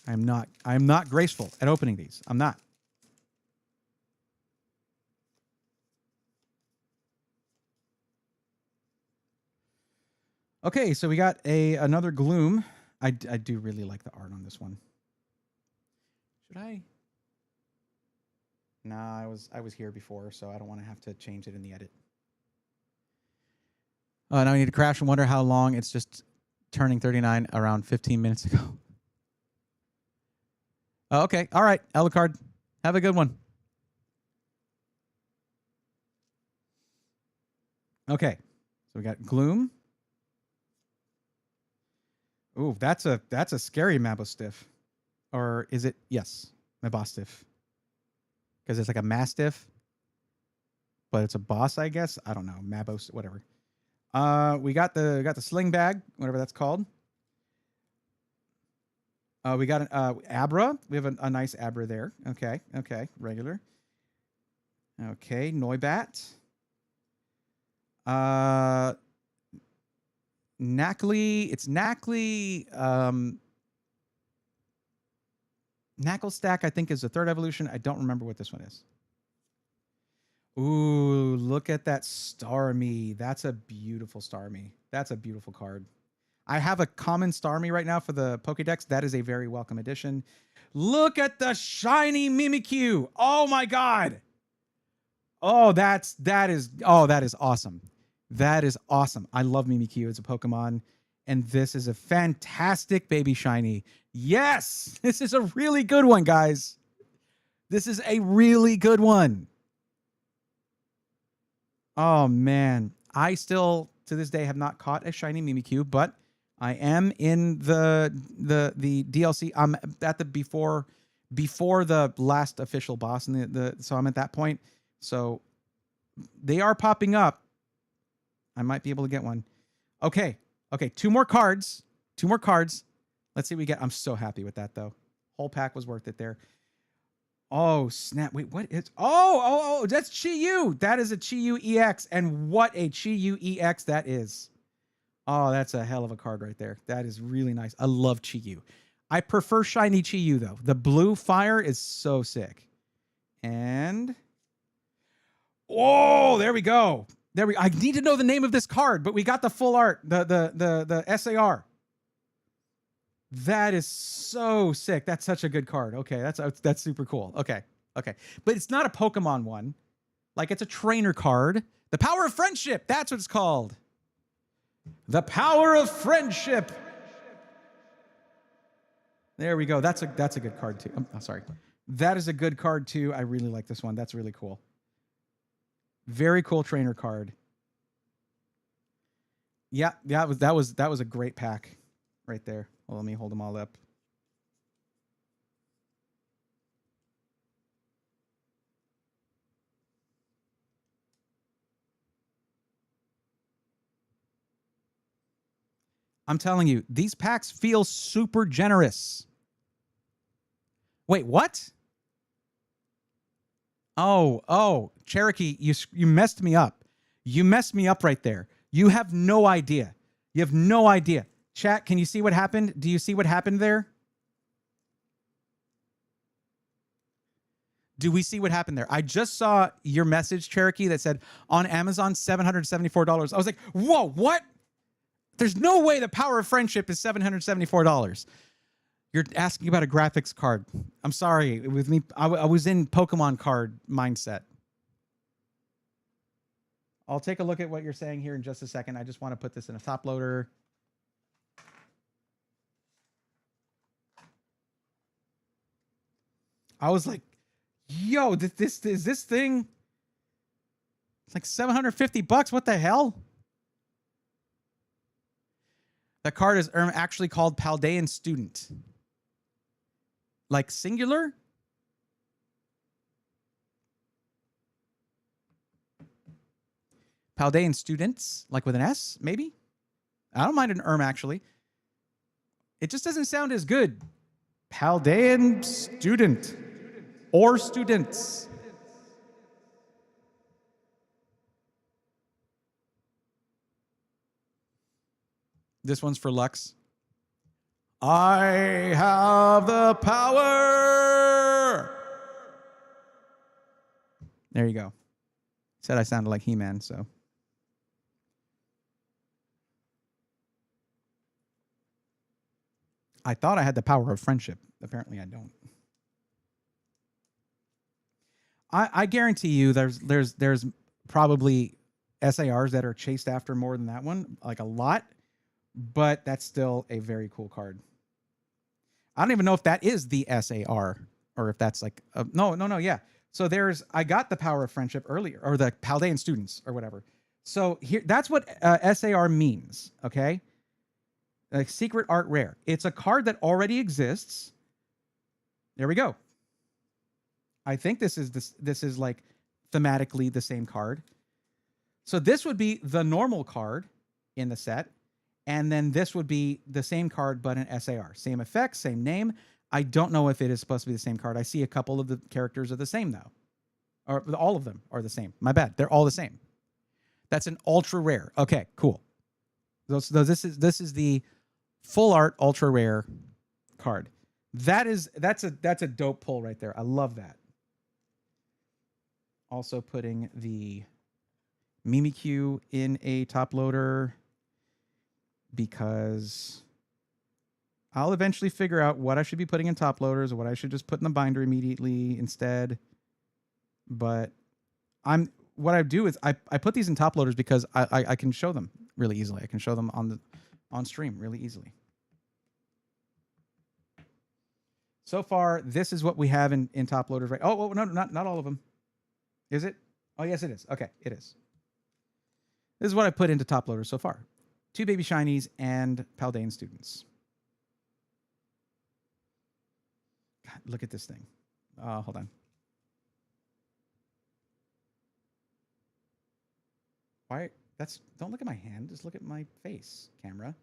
I'm not graceful at opening these. I'm not. Okay, so we got another Gloom. I do really like the art on this one. Should I? Nah, I was here before, so I don't want to have to change it in the edit. Oh, now I need to crash and wonder how long. It's just turning 39 around 15 minutes ago. Oh, okay, all right, Alucard. Have a good one. Okay, so we got Gloom. Ooh, that's a scary Mabostiff. Or is it? Yes, Mabostiff. Because it's like a Mastiff. But it's a boss, I guess. I don't know. Mabos, whatever. We got the sling bag, whatever that's called. We got an Abra. We have a nice Abra there. Okay, regular. Okay, Noibat. Knackley, it's Knackley. Knackle Stack, I think, is the third evolution. I don't remember what this one is. Ooh, look at that Starmie. That's a beautiful Starmie. That's a beautiful card. I have a common Starmie right now for the Pokédex. That is a very welcome addition. Look at the shiny Mimikyu. Oh my God. Oh, that is awesome. That is awesome. I love Mimikyu as a Pokemon. And this is a fantastic baby shiny. Yes! This is a really good one, guys. This is a really good one. Oh, man. I still, to this day, have not caught a shiny Mimikyu, but I am in the DLC. I'm at the before the last official boss, and so I'm at that point. So they are popping up. I might be able to get one. Okay. Two more cards. Let's see what we get. I'm so happy with that, though. Whole pack was worth it there. Oh, snap. Wait, what is... Oh, that's Chi-Yu. That is a Chi-Yu EX, and what a Chi-Yu EX that is. Oh, that's a hell of a card right there. That is really nice. I love Chi-Yu. I prefer shiny Chi-Yu, though. The blue fire is so sick. And... Oh, there we go. I need to know the name of this card, but we got the full art, the SAR. That is so sick. That's such a good card. Okay, that's super cool. Okay. But it's not a Pokemon one. Like, it's a trainer card. The Power of Friendship. That's what it's called. The Power of Friendship. There we go. That's a good card too. I'm sorry. That is a good card too. I really like this one. That's really cool. Very cool trainer card. Yeah, that was a great pack right there. Well, let me hold them all up. I'm telling you, these packs feel super generous. Wait, what? Oh, Cherokee, you messed me up. You messed me up right there. You have no idea. You have no idea. Chat, can you see what happened? Do you see what happened there? Do we see what happened there? I just saw your message, Cherokee, that said on Amazon, $774. I was like, whoa, what? There's no way the Power of Friendship is $774. You're asking about a graphics card. I'm sorry. With me, I was in Pokemon card mindset. I'll take a look at what you're saying here in just a second. I just want to put this in a top loader. I was like, yo, this is this thing. It's like $750. What the hell? The card is actually called Paldean Student. Like singular? Paldean Students, like with an S, maybe? I don't mind an actually. It just doesn't sound as good. Paldean Student. Or students. This one's for Lux. I have the power. There you go. Said I sounded like He-Man, so. I thought I had the power of friendship. Apparently I don't. I guarantee you there's probably SARs that are chased after more than that one, like a lot, but that's still a very cool card. I don't even know if that is the SAR or if that's like no, yeah. So I got the power of friendship earlier, or the Paldean Students or whatever. So here, that's what SAR means, okay? Like secret art rare. It's a card that already exists. There we go. I think this is like thematically the same card. So this would be the normal card in the set, and then this would be the same card but an SAR. Same effects, same name. I don't know if it is supposed to be the same card. I see a couple of the characters are the same though. Or all of them are the same. My bad. They're all the same. That's an ultra rare. Okay, cool. So this is the full art ultra rare card. That's a dope pull right there. I love that. Also putting the Mimikyu in a top loader because I'll eventually figure out what I should be putting in top loaders or what I should just put in the binder immediately instead. But what I do is I put these in top loaders because I can show them really easily. I can show them on stream really easily. So far, this is what we have in top loaders, right? Oh, no, not all of them. Is it? Oh, yes, it is. Okay, it is. This is what I put into top loaders so far. 2 baby shinies and Paldean Students. God, look at this thing. Hold on. Why? Don't look at my hand. Just look at my face, camera.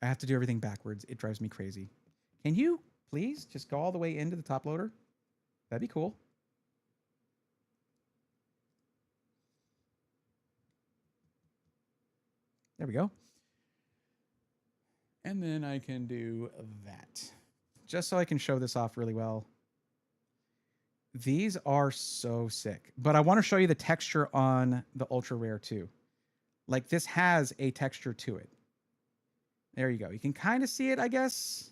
I have to do everything backwards. It drives me crazy. Can you please just go all the way into the top loader? That'd be cool. There we go. And then I can do that. Just so I can show this off really well. These are so sick. But I want to show you the texture on the ultra rare too. Like this has a texture to it. There you go. You can kind of see it, I guess.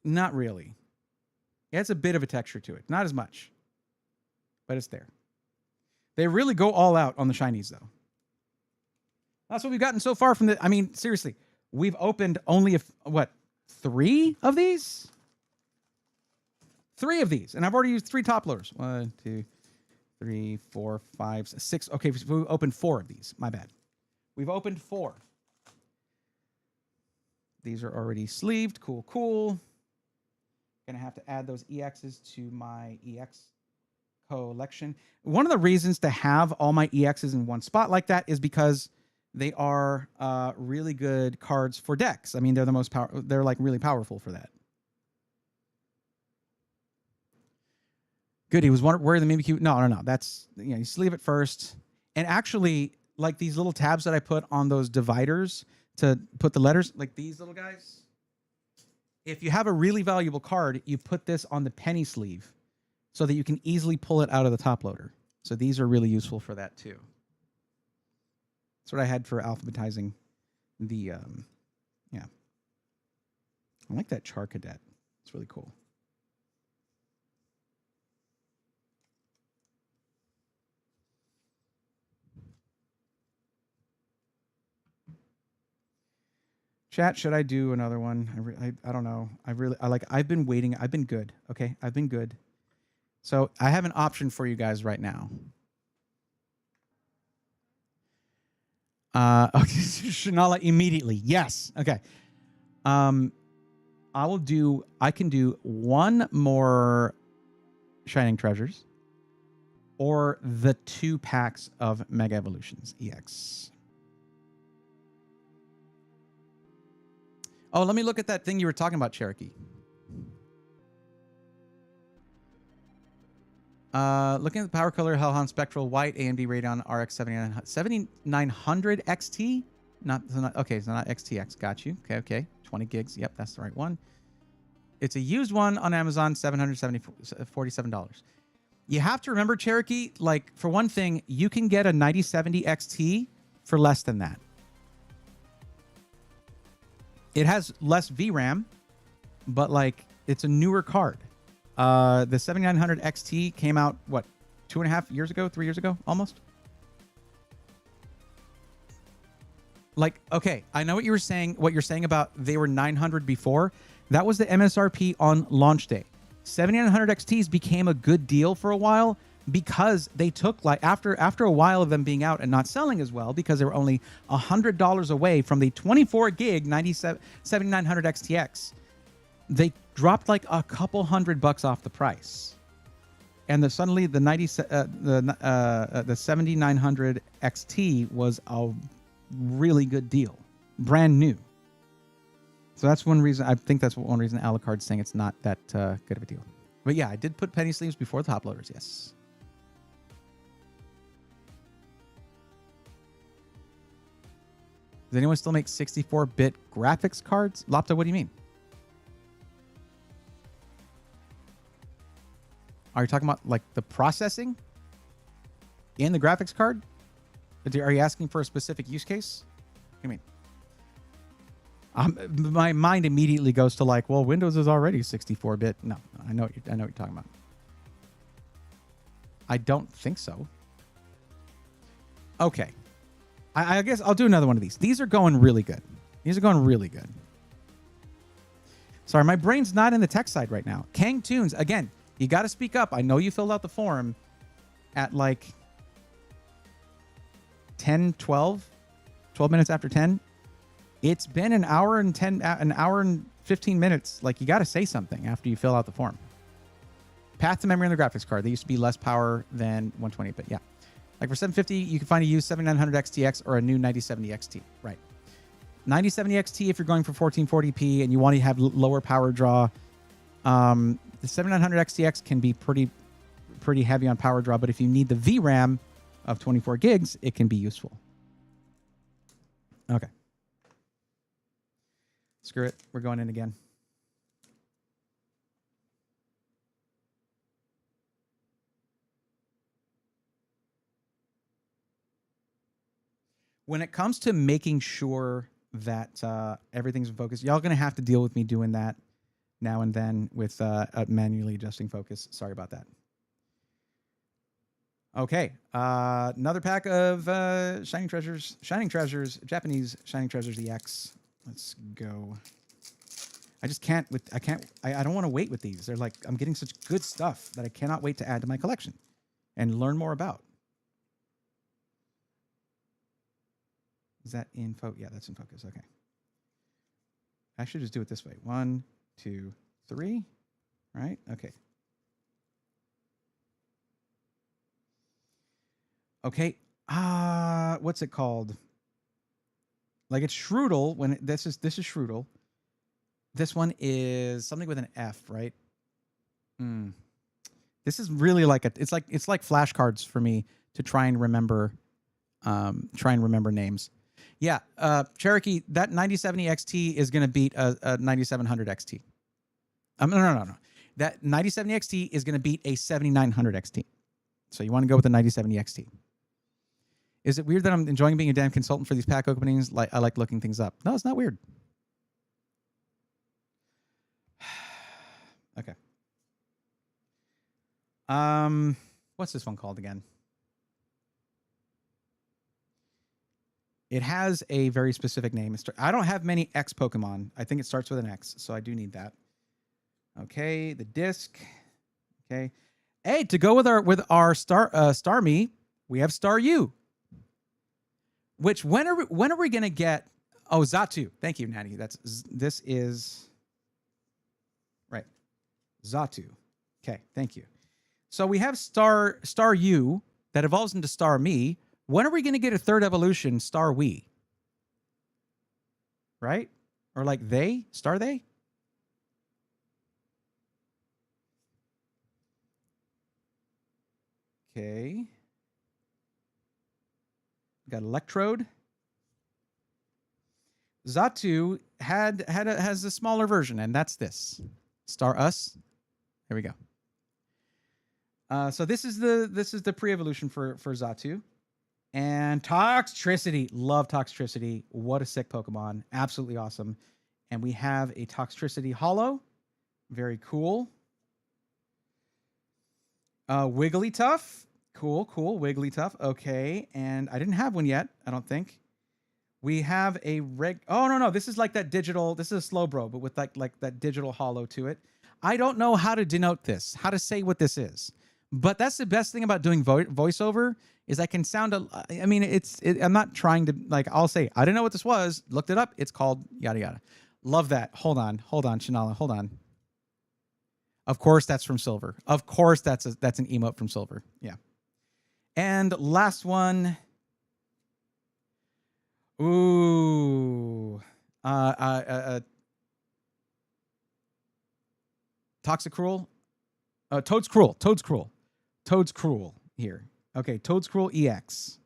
Not really. It has a bit of a texture to it. Not as much. But it's there. They really go all out on the shinies, though. That's what we've gotten so far from the... I mean, seriously. We've opened only, 3 of these? 3 of these. And I've already used 3 top loaders. 1, 2, 3, 4, 5, 6. Okay, so we opened 4 of these. My bad. We've opened 4. These are already sleeved. Cool, cool. Gonna have to add those EXs to my EX collection. One of the reasons to have all my EXs in one spot like that is because they are really good cards for decks. I mean, they're the most powerful. They're like really powerful for that. Good. He was wondering where the Mimikyu. No. That's, you sleeve it first. And actually, like these little tabs that I put on those dividers to put the letters, like these little guys. If you have a really valuable card, you put this on the penny sleeve so that you can easily pull it out of the top loader. So these are really useful for that too. That's what I had for alphabetizing the, yeah. I like that Char Cadet. It's really cool. Chat, should I do another one? I don't know. I've been waiting. I've been good. Okay, I've been good. So I have an option for you guys right now. Okay, Shanala immediately. Yes. Okay. I can do one more Shining Treasures or the 2 packs of Mega Evolutions EX. Oh, let me look at that thing you were talking about, Cherokee. Looking at the Power Color Hellhound Spectral White AMD Radeon RX 7900 XT. Okay, so not XTX. Got you. Okay. 20 gigs. Yep, that's the right one. It's a used one on Amazon, $47. You have to remember, Cherokee, like, for one thing, you can get a 9070 XT for less than that. It has less VRAM, but, like, it's a newer card. The 7900 XT came out, what, 2.5 years ago, 3 years ago, almost? Like, okay, I know what you're saying about they were 900 before. That was the MSRP on launch day. 7900 XTs became a good deal for a while because they took, like, after a while of them being out and not selling as well, because they were only $100 away from the 24 gig 7900 XTX. They dropped like a couple $100 off the price, and suddenly the 7900 XT was a really good deal, brand new. So that's one reason. I think that's one reason Alucard's saying it's not that good of a deal. But yeah, I did put penny sleeves before the top loaders. Yes. Does anyone still make 64-bit graphics cards? Lopta, what do you mean? Are you talking about, like, the processing in the graphics card? Are you asking for a specific use case? What do you mean? My mind immediately goes to, like, well, Windows is already 64-bit. No, I know what you're talking about. I don't think so. Okay. I guess I'll do another one of these. These are going really good. Sorry, my brain's not in the tech side right now. Kang Tunes, again, you got to speak up. I know you filled out the form at like 12 minutes after 10. It's been an hour and 15 minutes. Like, you got to say something after you fill out the form. Path to memory on the graphics card. They used to be less power than 128, but yeah. Like for 750, you can find a used 7900 XTX or a new 9070 XT. Right. 9070 XT if you're going for 1440p and you want to have lower power draw. The 7900 XTX can be pretty heavy on power draw, but if you need the VRAM of 24 gigs, it can be useful. Okay. Screw it. We're going in again. When it comes to making sure that everything's in focus, y'all going to have to deal with me doing that now and then with manually adjusting focus. Sorry about that. Okay. Another pack of Shining Treasures, Japanese Shining Treasures EX. Let's go. I don't want to wait with these. They're like, I'm getting such good stuff that I cannot wait to add to my collection and learn more about. Is that in focus? Yeah, that's in focus. Okay. I should just do it this way. 1, 2, 3. Right? Okay. Okay. What's it called? Like, it's Strudel. This is Strudel. This one is something with an F, right? This is really like it's like flashcards for me to try and remember names. Yeah, Cherokee, that 9070 XT is going to beat a 9700 XT. No. That 9070 XT is going to beat a 7900 XT. So you want to go with the 9070 XT. Is it weird that I'm enjoying being a damn consultant for these pack openings? Like, I like looking things up. No, it's not weird. Okay. What's this one called again? It has a very specific name. I don't have many X Pokemon. I think it starts with an X, so I do need that. Okay, the disc. Okay. Hey, to go with our Starmie, we have Staryu. Which when are we gonna get? Oh, Xatu. Thank you, Natty. This is right. Xatu. Okay, thank you. So we have Staryu that evolves into Starmie. When are we gonna get a third evolution, Starwee? Right? Or like they? They? Okay. Got Electrode. Xatu has a smaller version, and that's this. Us. There we go. So this is the pre-evolution for Xatu. And Toxtricity. Love Toxtricity. What a sick Pokemon. Absolutely awesome. And we have a Toxtricity Hollow. Very cool. Wigglytuff. Cool. Wigglytuff. Okay. And I didn't have one yet, I don't think. We have a oh, no. This is like that digital. This is a Slowbro, but with like that digital hollow to it. I don't know how to denote this, how to say what this is. But that's the best thing about doing voiceover is I can sound. I mean, I'm not trying to I'll say I didn't know what this was. Looked it up. It's called yada yada. Love that. Hold on, Shanala. Hold on. Of course, that's from Silver. Of course, that's an emote from Silver. Yeah. And last one. Ooh. Toxicruel. Toad's Cruel here. Okay, Toad's Cruel EX.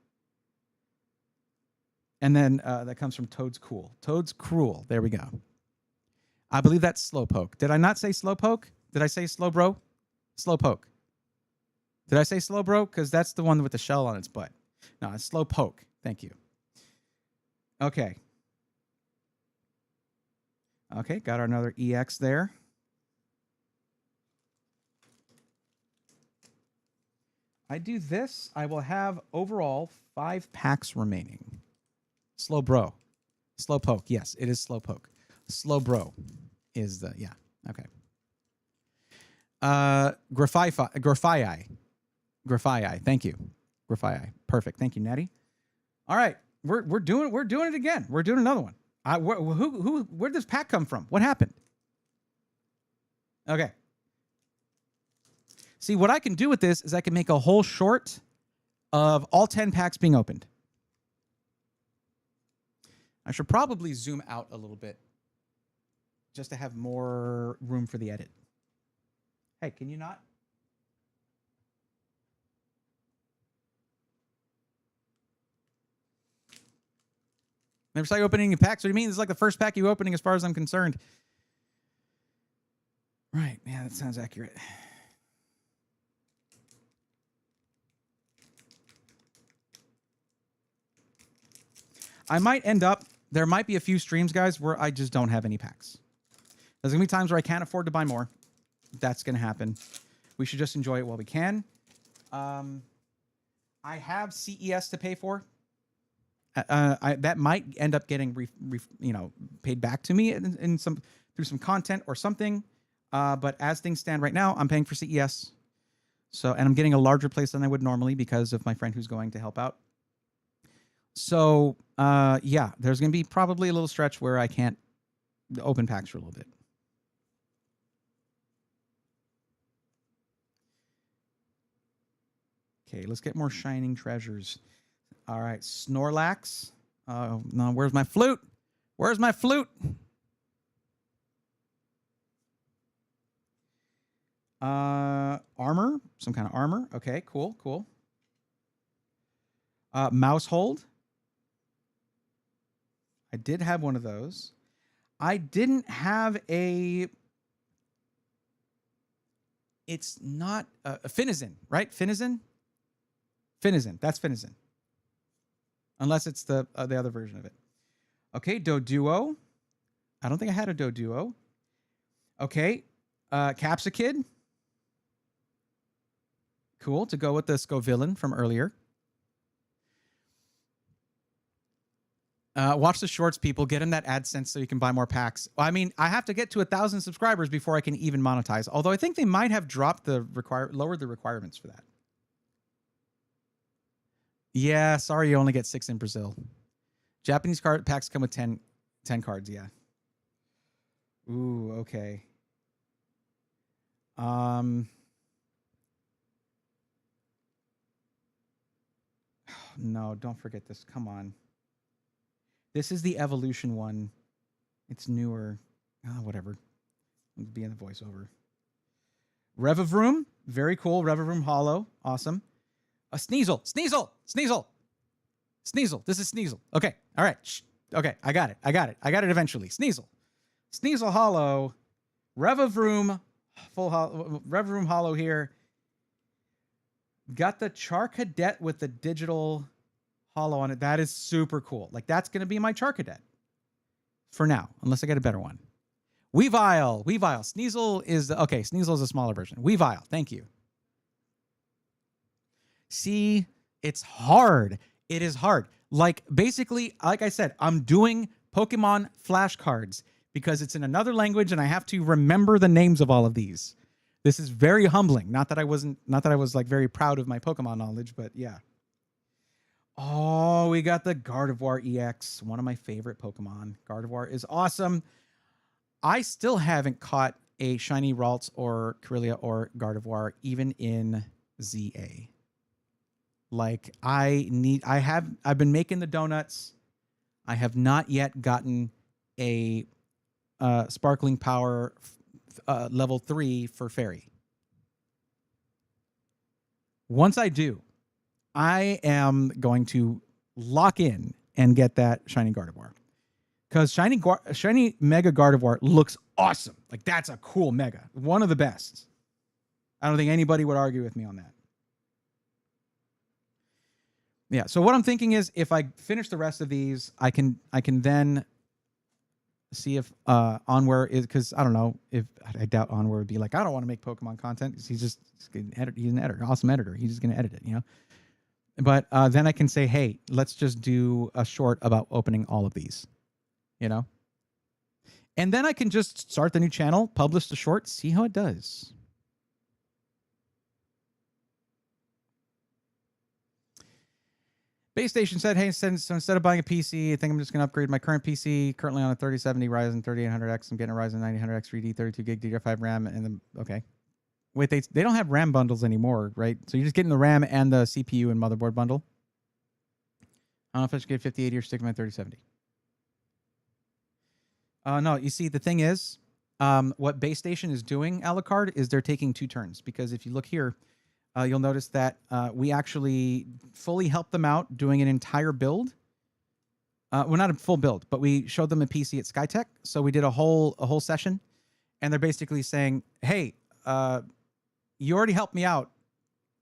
And then that comes from Toad's Cruel. There we go. I believe that's Slowpoke. Did I not say Slowpoke? Did I say Slowbro? Slowpoke. Did I say Slowbro? Because that's the one with the shell on its butt. No, it's Slowpoke. Thank you. Okay. Okay, got our another EX there. I do this, I will have overall 5 packs remaining. Slowbro. Slowpoke. Yes, it is Slowpoke. Slowbro is the, yeah, okay. Graphii. Thank you. Graphii. Perfect. Thank you, Nettie. All right. We're doing it again. We're doing another one. Where'd this pack come from? What happened? Okay. See, what I can do with this is I can make a whole short of all 10 packs being opened. I should probably zoom out a little bit just to have more room for the edit. Hey, can you not? Never saw you opening any packs. What do you mean? This is like the first pack you opening as far as I'm concerned. Right. Yeah, that sounds accurate. I might end up, there might be a few streams, guys, where I just don't have any packs. There's going to be times where I can't afford to buy more. That's going to happen. We should just enjoy it while we can. I have CES to pay for. That might end up getting paid back to me in some through some content or something. But as things stand right now, I'm paying for CES. So, and I'm getting a larger place than I would normally because of my friend who's going to help out. So, yeah, there's going to be probably a little stretch where I can't open packs for a little bit. Okay, let's get more shining treasures. All right, Snorlax. Oh, no, where's my flute? Where's my flute? Armor, some kind of armor. Okay, cool. Mousehold. I did have one of those. I didn't have a... It's not... a Finizen, right? Finizen? That's Finizen. Unless it's the other version of it. Okay, Doduo. I don't think I had a Doduo. Okay, Capsakid. Cool, to go with the Scovillain from earlier. Watch the shorts, people. Get him that AdSense so you can buy more packs. I mean, I have to get to 1,000 subscribers before I can even monetize. Although I think they might have dropped lowered the requirements for that. Yeah, sorry, you only get 6 in Brazil. Japanese card packs come with 10 cards. Yeah. Ooh, okay. No, don't forget this. Come on. This is the evolution one. It's newer. Whatever. It'll be in the voiceover. Revavroom. Very cool. Revavroom Hollow. Awesome. A Sneasel. Sneasel. Sneasel. Sneasel. This is Sneasel. Okay. All right. Shh. Okay. I got it. I got it eventually. Sneasel. Sneasel Hollow. Revavroom. Revavroom Hollow here. Got the Char Cadet with the digital hollow on it. That is super cool. Like, that's going to be my Char Cadet for now, unless I get a better one. Weavile. Sneasel is okay. Sneasel is a smaller version. Weavile. Thank you. See, it's hard. It is hard. Like, basically, like I said, I'm doing Pokemon flashcards because it's in another language and I have to remember the names of all of these. This is very humbling. Not that I was like very proud of my Pokemon knowledge, but yeah. Oh, we got the Gardevoir EX, one of my favorite Pokemon. Gardevoir is awesome. I still haven't caught a shiny Ralts or Corellia or Gardevoir, even in ZA. Like, I've been making the donuts. I have not yet gotten a Sparkling Power level 3 for Fairy. Once I do, I am going to lock in and get that shiny Gardevoir. Because shiny Mega Gardevoir looks awesome. Like, that's a cool Mega. One of the best. I don't think anybody would argue with me on that. Yeah, so what I'm thinking is if I finish the rest of these, I can then see if Onware is, because I don't know if I doubt Onware would be like, I don't want to make Pokemon content. He's an editor, awesome editor. He's just going to edit it, you know. But then I can say, hey, let's just do a short about opening all of these, you know. And then I can just start the new channel, publish the short, see how it does. Base Station said, hey, so instead of buying a PC, I think I'm just going to upgrade my current PC, currently on a 3070 Ryzen 3800X. I'm getting a Ryzen 900X 3D, 32 gig DDR5 RAM, and then, okay. Wait, they don't have RAM bundles anymore, right? So you're just getting the RAM and the CPU and motherboard bundle? I don't know if I should get 5080 or stick with my 3070. No, you see, the thing is, what Base Station is doing, Alucard, is they're taking 2 turns. Because if you look here, you'll notice that we actually fully helped them out doing an entire build. Well, not a full build, but we showed them a PC at Skytech. So we did a whole session, and they're basically saying, "Hey, you already helped me out,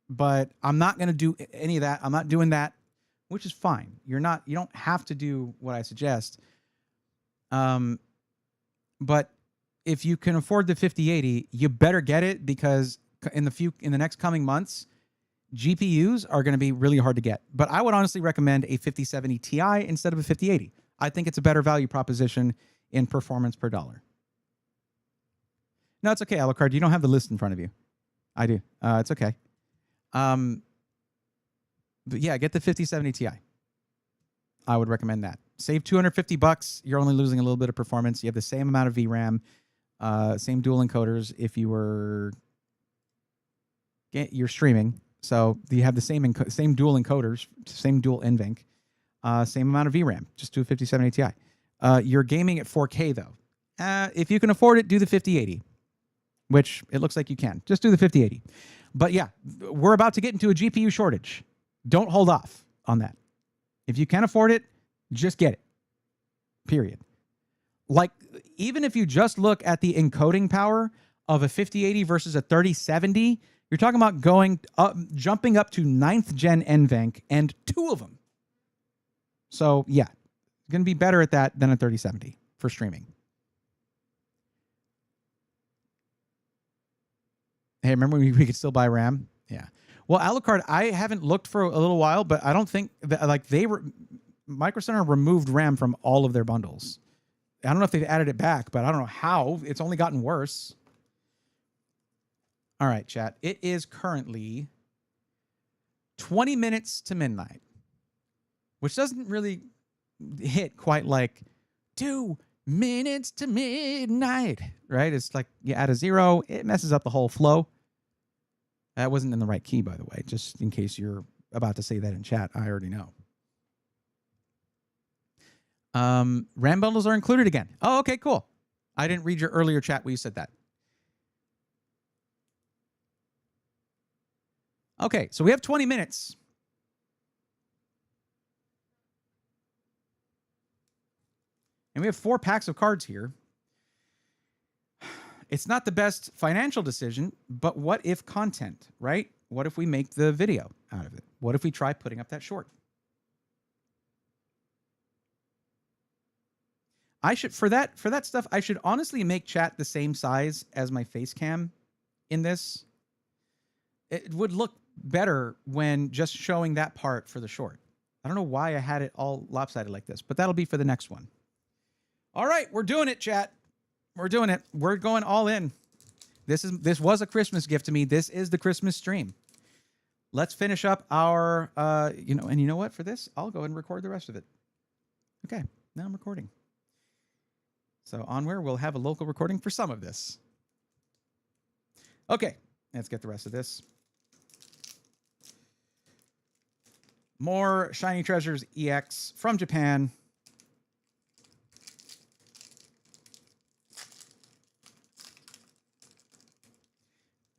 but I'm not going to do any of that. I'm not doing that," which is fine. You don't have to do what I suggest. But if you can afford the 5080, you better get it, because in the next coming months, GPUs are going to be really hard to get. But I would honestly recommend a 5070 Ti instead of a 5080. I think it's a better value proposition in performance per dollar. No, it's okay, Alucard. You don't have the list in front of you. I do. It's okay. But yeah, get the 5070 Ti. I would recommend that. Save $250. You're only losing a little bit of performance. You have the same amount of VRAM, same dual encoders if you were you're streaming. So you have the same dual encoders, same dual NVENC, same amount of VRAM. Just do a 5070 Ti. You're gaming at 4K though. If you can afford it, do the 5080, which it looks like you can. Just do the 5080. But yeah, we're about to get into a GPU shortage. Don't hold off on that. If you can afford it, just get it. Period. Like, even if you just look at the encoding power of a 5080 versus a 3070, you're talking about jumping up to 9th gen NVENC and 2 of them. So yeah, going to be better at that than a 3070 for streaming. Hey, remember we could still buy RAM? Yeah. Well, Alucard, I haven't looked for a little while, but I don't think that, like, Micro Center removed RAM from all of their bundles. I don't know if they've added it back, but I don't know how. It's only gotten worse. All right, chat. It is currently 20 minutes to midnight, which doesn't really hit quite like 2 minutes to midnight, right? It's like you add a 0, it messes up the whole flow. That wasn't in the right key, by the way, just in case you're about to say that in chat. I already know. RAM bundles are included again. Oh, okay, cool. I didn't read your earlier chat where you said that. Okay, so we have 20 minutes. And we have 4 packs of cards here. It's not the best financial decision, but what if content, right? What if we make the video out of it? What if we try putting up that short? I should, for that stuff, I should honestly make chat the same size as my face cam in this. It would look better when just showing that part for the short. I don't know why I had it all lopsided like this, but that'll be for the next one. All right, we're doing it, chat. We're doing it. We're going all in. This was a Christmas gift to me. This is the Christmas stream. Let's finish up our, and you know what? For this, I'll go ahead and record the rest of it. Okay, now I'm recording. So onward, we'll have a local recording for some of this. Okay, let's get the rest of this. More Shiny Treasures EX from Japan.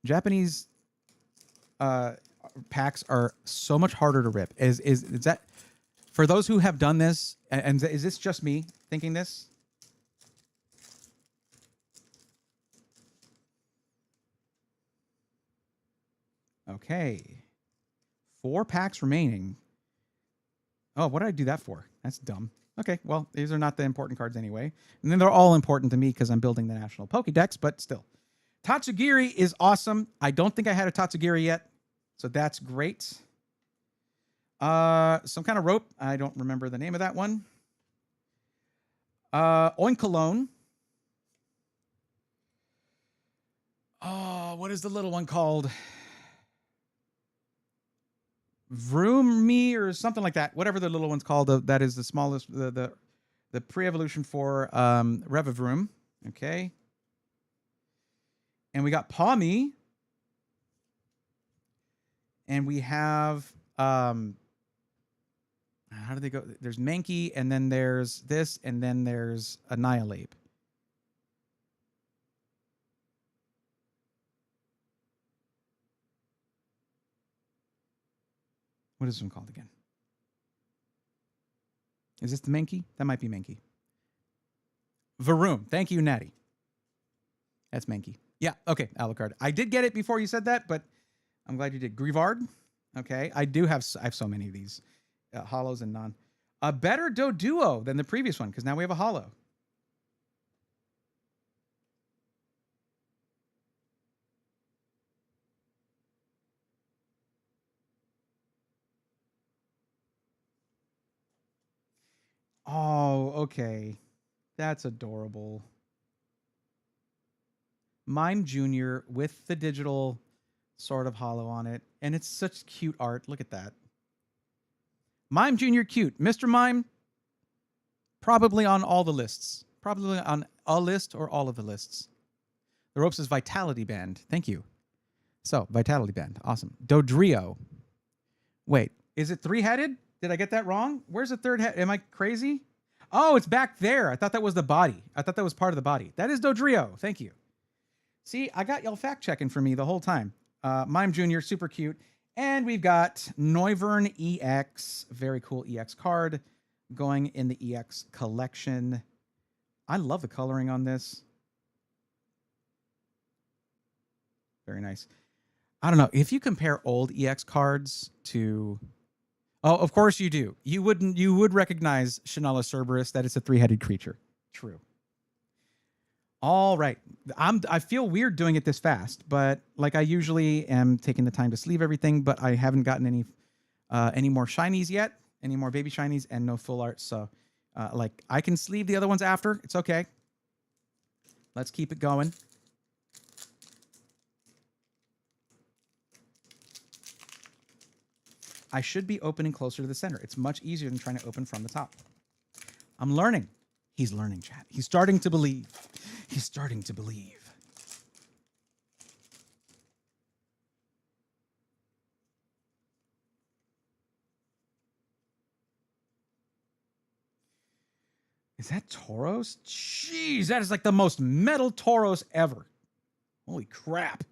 Japanese packs are so much harder to rip. Is that for those who have done this? And is this just me thinking this? Okay, 4 packs remaining. Oh, what did I do that for? That's dumb. Okay, well, these are not the important cards anyway. And then they're all important to me because I'm building the National Pokédex, but still. Tatsugiri is awesome. I don't think I had a Tatsugiri yet, so that's great. Some kind of rope. I don't remember the name of that one. Oinkalone. Oh, what is the little one called? Vroomy or something like that. Whatever the little one's called. That is the smallest, the pre-evolution for Revavroom. Okay. And we got Pawmi. And we have, how do they go? There's Mankey, and then there's this, and then there's Annihilate. What is this one called again? Is this the Mankey? That might be Mankey. Varoom. Thank you, Natty. That's Mankey. Yeah, okay, Alucard. I did get it before you said that, but I'm glad you did. Grievard. Okay, I have so many of these. Hollows and non. A better Doduo than the previous one, because now we have a hollow. Oh, okay. That's adorable. Mime Jr. with the digital sort of hollow on it. And it's such cute art. Look at that. Mime Jr. cute. Mr. Mime, probably on all the lists. Probably on a list or all of the lists. The ropes is Vitality Band. Thank you. So, Vitality Band. Awesome. Dodrio. Wait, is it 3-headed? Did I get that wrong? Where's the 3rd head? Am I crazy? Oh, it's back there. I thought that was the body. I thought that was part of the body. That is Dodrio. Thank you. See, I got y'all fact checking for me the whole time. Mime Jr., super cute. And we've got Noivern EX. Very cool EX card going in the EX collection. I love the coloring on this. Very nice. I don't know. If you compare old EX cards to... Oh, of course you do. You would recognize Shinola Cerberus, that it's a 3-headed creature. True. All right. I feel weird doing it this fast, but like I usually am taking the time to sleeve everything, but I haven't gotten any more shinies yet. any more baby shinies and no full art. So, like, I can sleeve the other ones after. It's okay. Let's keep it going. I should be opening closer to the center. It's much easier than trying to open from the top. I'm learning. He's learning, chat. He's starting to believe. He's starting to believe. Is that Tauros? Jeez, that is like the most metal Tauros ever. Holy crap.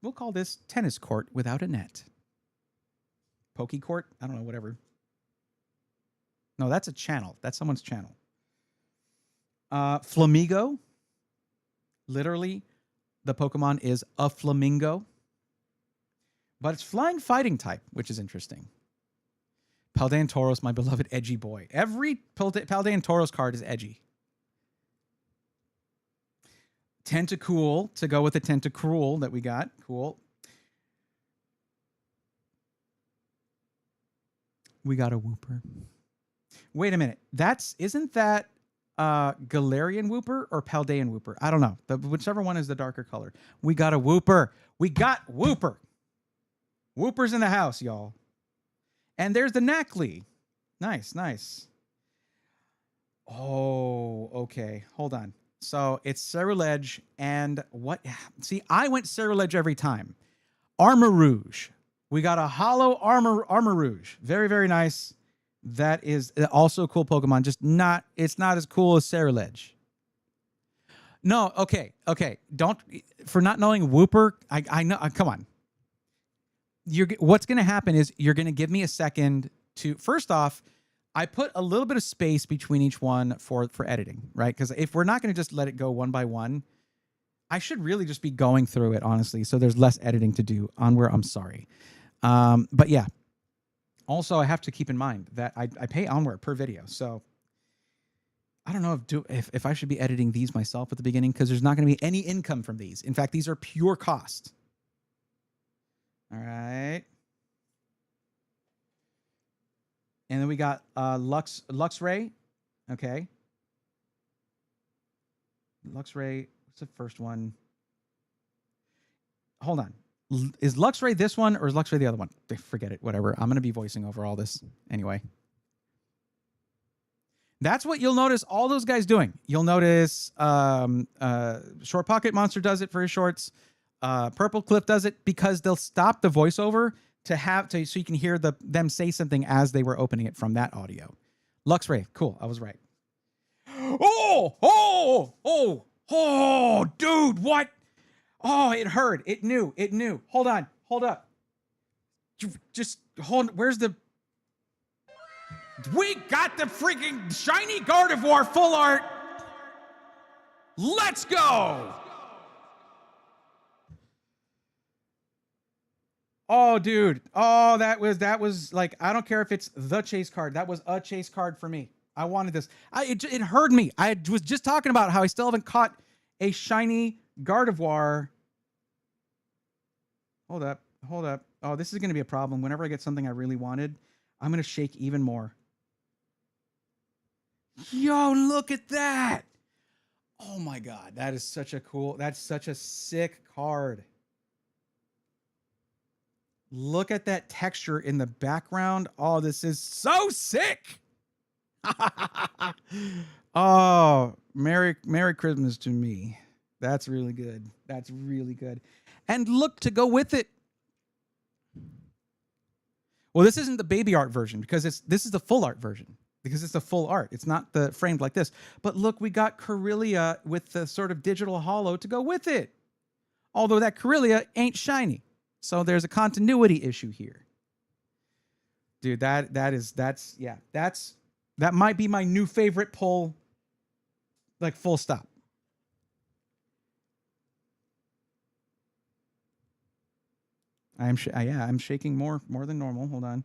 We'll call this tennis court without a net. Pokey court? I don't know, whatever. No, that's a channel. That's someone's channel. Flamigo. Literally, the Pokemon is a flamingo. But it's flying fighting type, which is interesting. Paldean Tauros, my beloved edgy boy. Every Paldean Tauros card is edgy. Tentacool to go with the Tentacruel that we got. Cool. We got a Wooper. Wait a minute. Isn't that Galarian Wooper or Paldean Wooper? I don't know. Whichever one is the darker color. We got a Wooper. We got Wooper. Wooper's in the house, y'all. And there's the Knackley. Nice, nice. Oh, okay. Hold on. So it's Ceruledge and what? See, I went Ceruledge every time. Armor Rouge. We got a hollow Armor Rouge. Very, very nice. That is also a cool Pokemon. Just not, it's not as cool as Ceruledge. No, okay. Don't, for not knowing Wooper, I know, come on. What's going to happen is you're going to give me a second to, first off, I put a little bit of space between each one for editing, right? Because if we're not going to just let it go one by one, I should really just be going through it, honestly. So there's less editing to do on where I'm sorry. But yeah, also I have to keep in mind that I pay Onward per video. So I don't know if I should be editing these myself at the beginning because there's not going to be any income from these. In fact, these are pure cost. All right. And then we got Luxray. Okay. Luxray, what's the first one? Hold on. Is Luxray this one or is Luxray the other one? Forget it. Whatever. I'm going to be voicing over all this anyway. That's what you'll notice all those guys doing. You'll notice Short Pocket Monster does it for his shorts. Purple Cliff does it because they'll stop the voiceover so you can hear them say something as they were opening it from that audio. Luxray, cool. I was right. Oh, dude, what? Oh, it heard. It knew. Hold on. Hold up. Just hold. Where's the... We got the freaking shiny Gardevoir full art. Let's go. Oh, dude. Oh, that was like, I don't care if it's the chase card. That was a chase card for me. I wanted this. It heard me. I was just talking about how I still haven't caught a shiny Gardevoir. Hold up. Oh, this is going to be a problem. Whenever I get something I really wanted, I'm going to shake even more. Yo, look at that. Oh my God. That's such a sick card. Look at that texture in the background. Oh, this is so sick. Oh, Merry Christmas to me. That's really good. That's really good. And look, to go with it. Well, this isn't the baby art version because this is the full art version because it's the full art. It's not the framed like this. But look, we got Corellia with the sort of digital hollow to go with it. Although that Corellia ain't shiny. So there's a continuity issue here. Dude, that might be my new favorite pull. Like full stop. I'm shaking more than normal. Hold on.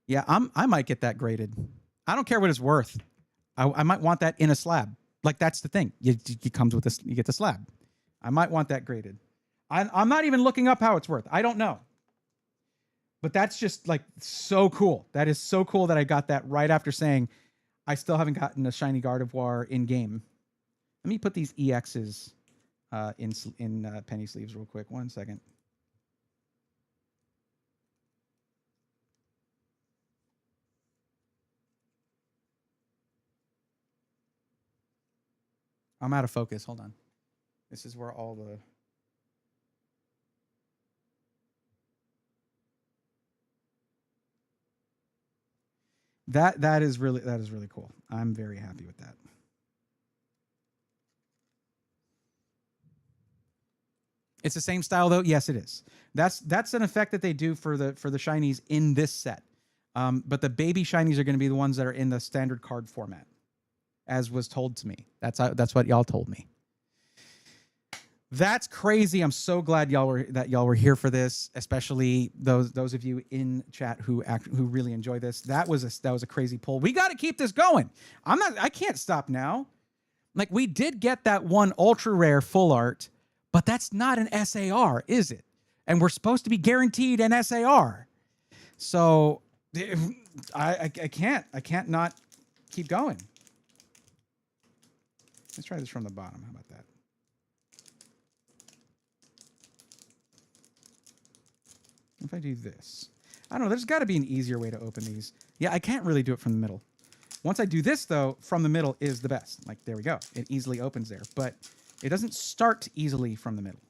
Yeah, I might get that graded. I don't care what it's worth. I might want that in a slab. Like that's the thing. It comes with this. You get the slab. I might want that graded. I'm not even looking up how it's worth. I don't know. But that's just like so cool. That is so cool that I got that right after saying I still haven't gotten a shiny Gardevoir in game. Let me put these EXs in penny sleeves real quick. 1 second. I'm out of focus. Hold on. This is where all the... That is really cool. I'm very happy with that. It's the same style though. Yes, it is. That's an effect that they do for the shinies in this set. But the baby shinies are going to be the ones that are in the standard card format, as was told to me. That's what y'all told me. That's crazy. I'm so glad y'all were here for this, especially those of you in chat who really enjoy this. That was a crazy pull. We got to keep this going. I can't stop now. Like, we did get that one ultra rare full art, but that's not an SAR, is it? And we're supposed to be guaranteed an SAR. So I can't not keep going. Let's try this from the bottom. How about that? If I do this, I don't know. There's got to be an easier way to open these. Yeah, I can't really do it from the middle. Once I do this, though, from the middle is the best. Like, there we go. It easily opens there, but it doesn't start easily from the middle.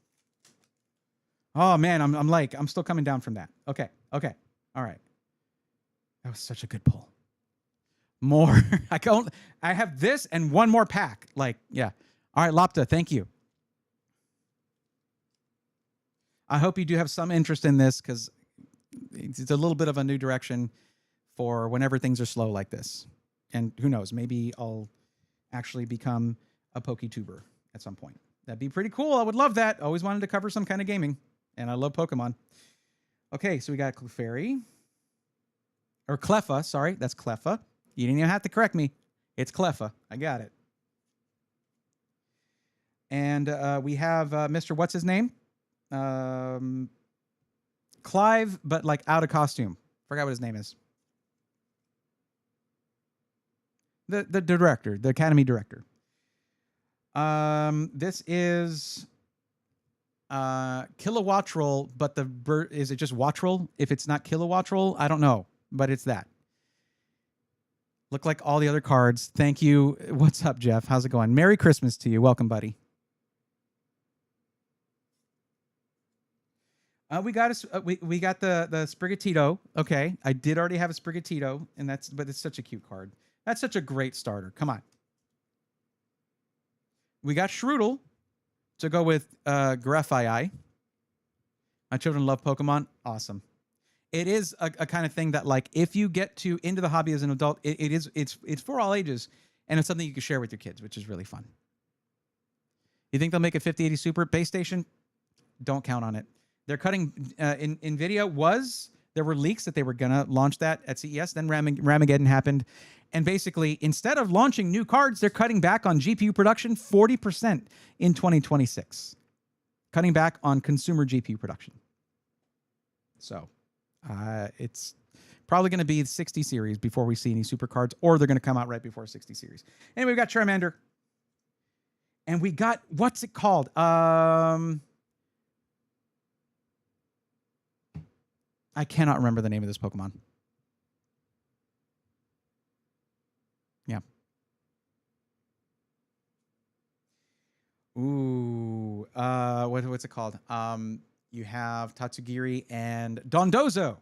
Oh man, I'm still coming down from that. Okay, all right. That was such a good pull. More. I have this and one more pack. Like, yeah. All right, Lopta, thank you. I hope you do have some interest in this, because it's a little bit of a new direction for whenever things are slow like this. And who knows, maybe I'll actually become a PokeTuber at some point. That'd be pretty cool. I would love that. Always wanted to cover some kind of gaming, and I love Pokemon. Okay, so we got Clefairy. Or Cleffa, sorry. That's Cleffa. You didn't even have to correct me. It's Cleffa. I got it. And we have Mr. What's his name? Clive, but like out of costume. Forgot what his name is. The director, the Academy director. This is Kilowattrel, but is it just Wattrel? If it's not Kilowattrel, I don't know, but it's that. Look like all the other cards. Thank you. What's up, Jeff? How's it going? Merry Christmas to you. Welcome, buddy. We got the Sprigatito. Okay, I did already have a Sprigatito, but it's such a cute card. That's such a great starter. Come on. We got Shroodle to go with Grafii. My children love Pokemon. Awesome. It is a kind of thing that, like, if you get into the hobby as an adult, it's for all ages, and it's something you can share with your kids, which is really fun. You think they'll make a 5080 Super base station? Don't count on it. They're cutting. NVIDIA there were leaks that they were gonna launch that at CES. Then Ramageddon happened, and basically, instead of launching new cards, they're cutting back on GPU production 40% in 2026, cutting back on consumer GPU production. So, it's probably going to be the 60 series before we see any super cards, or they're going to come out right before 60 series. Anyway, we got Charmander, and we got, what's it called? I cannot remember the name of this Pokemon. Yeah. Ooh. What's it called? You have Tatsugiri and Dondozo.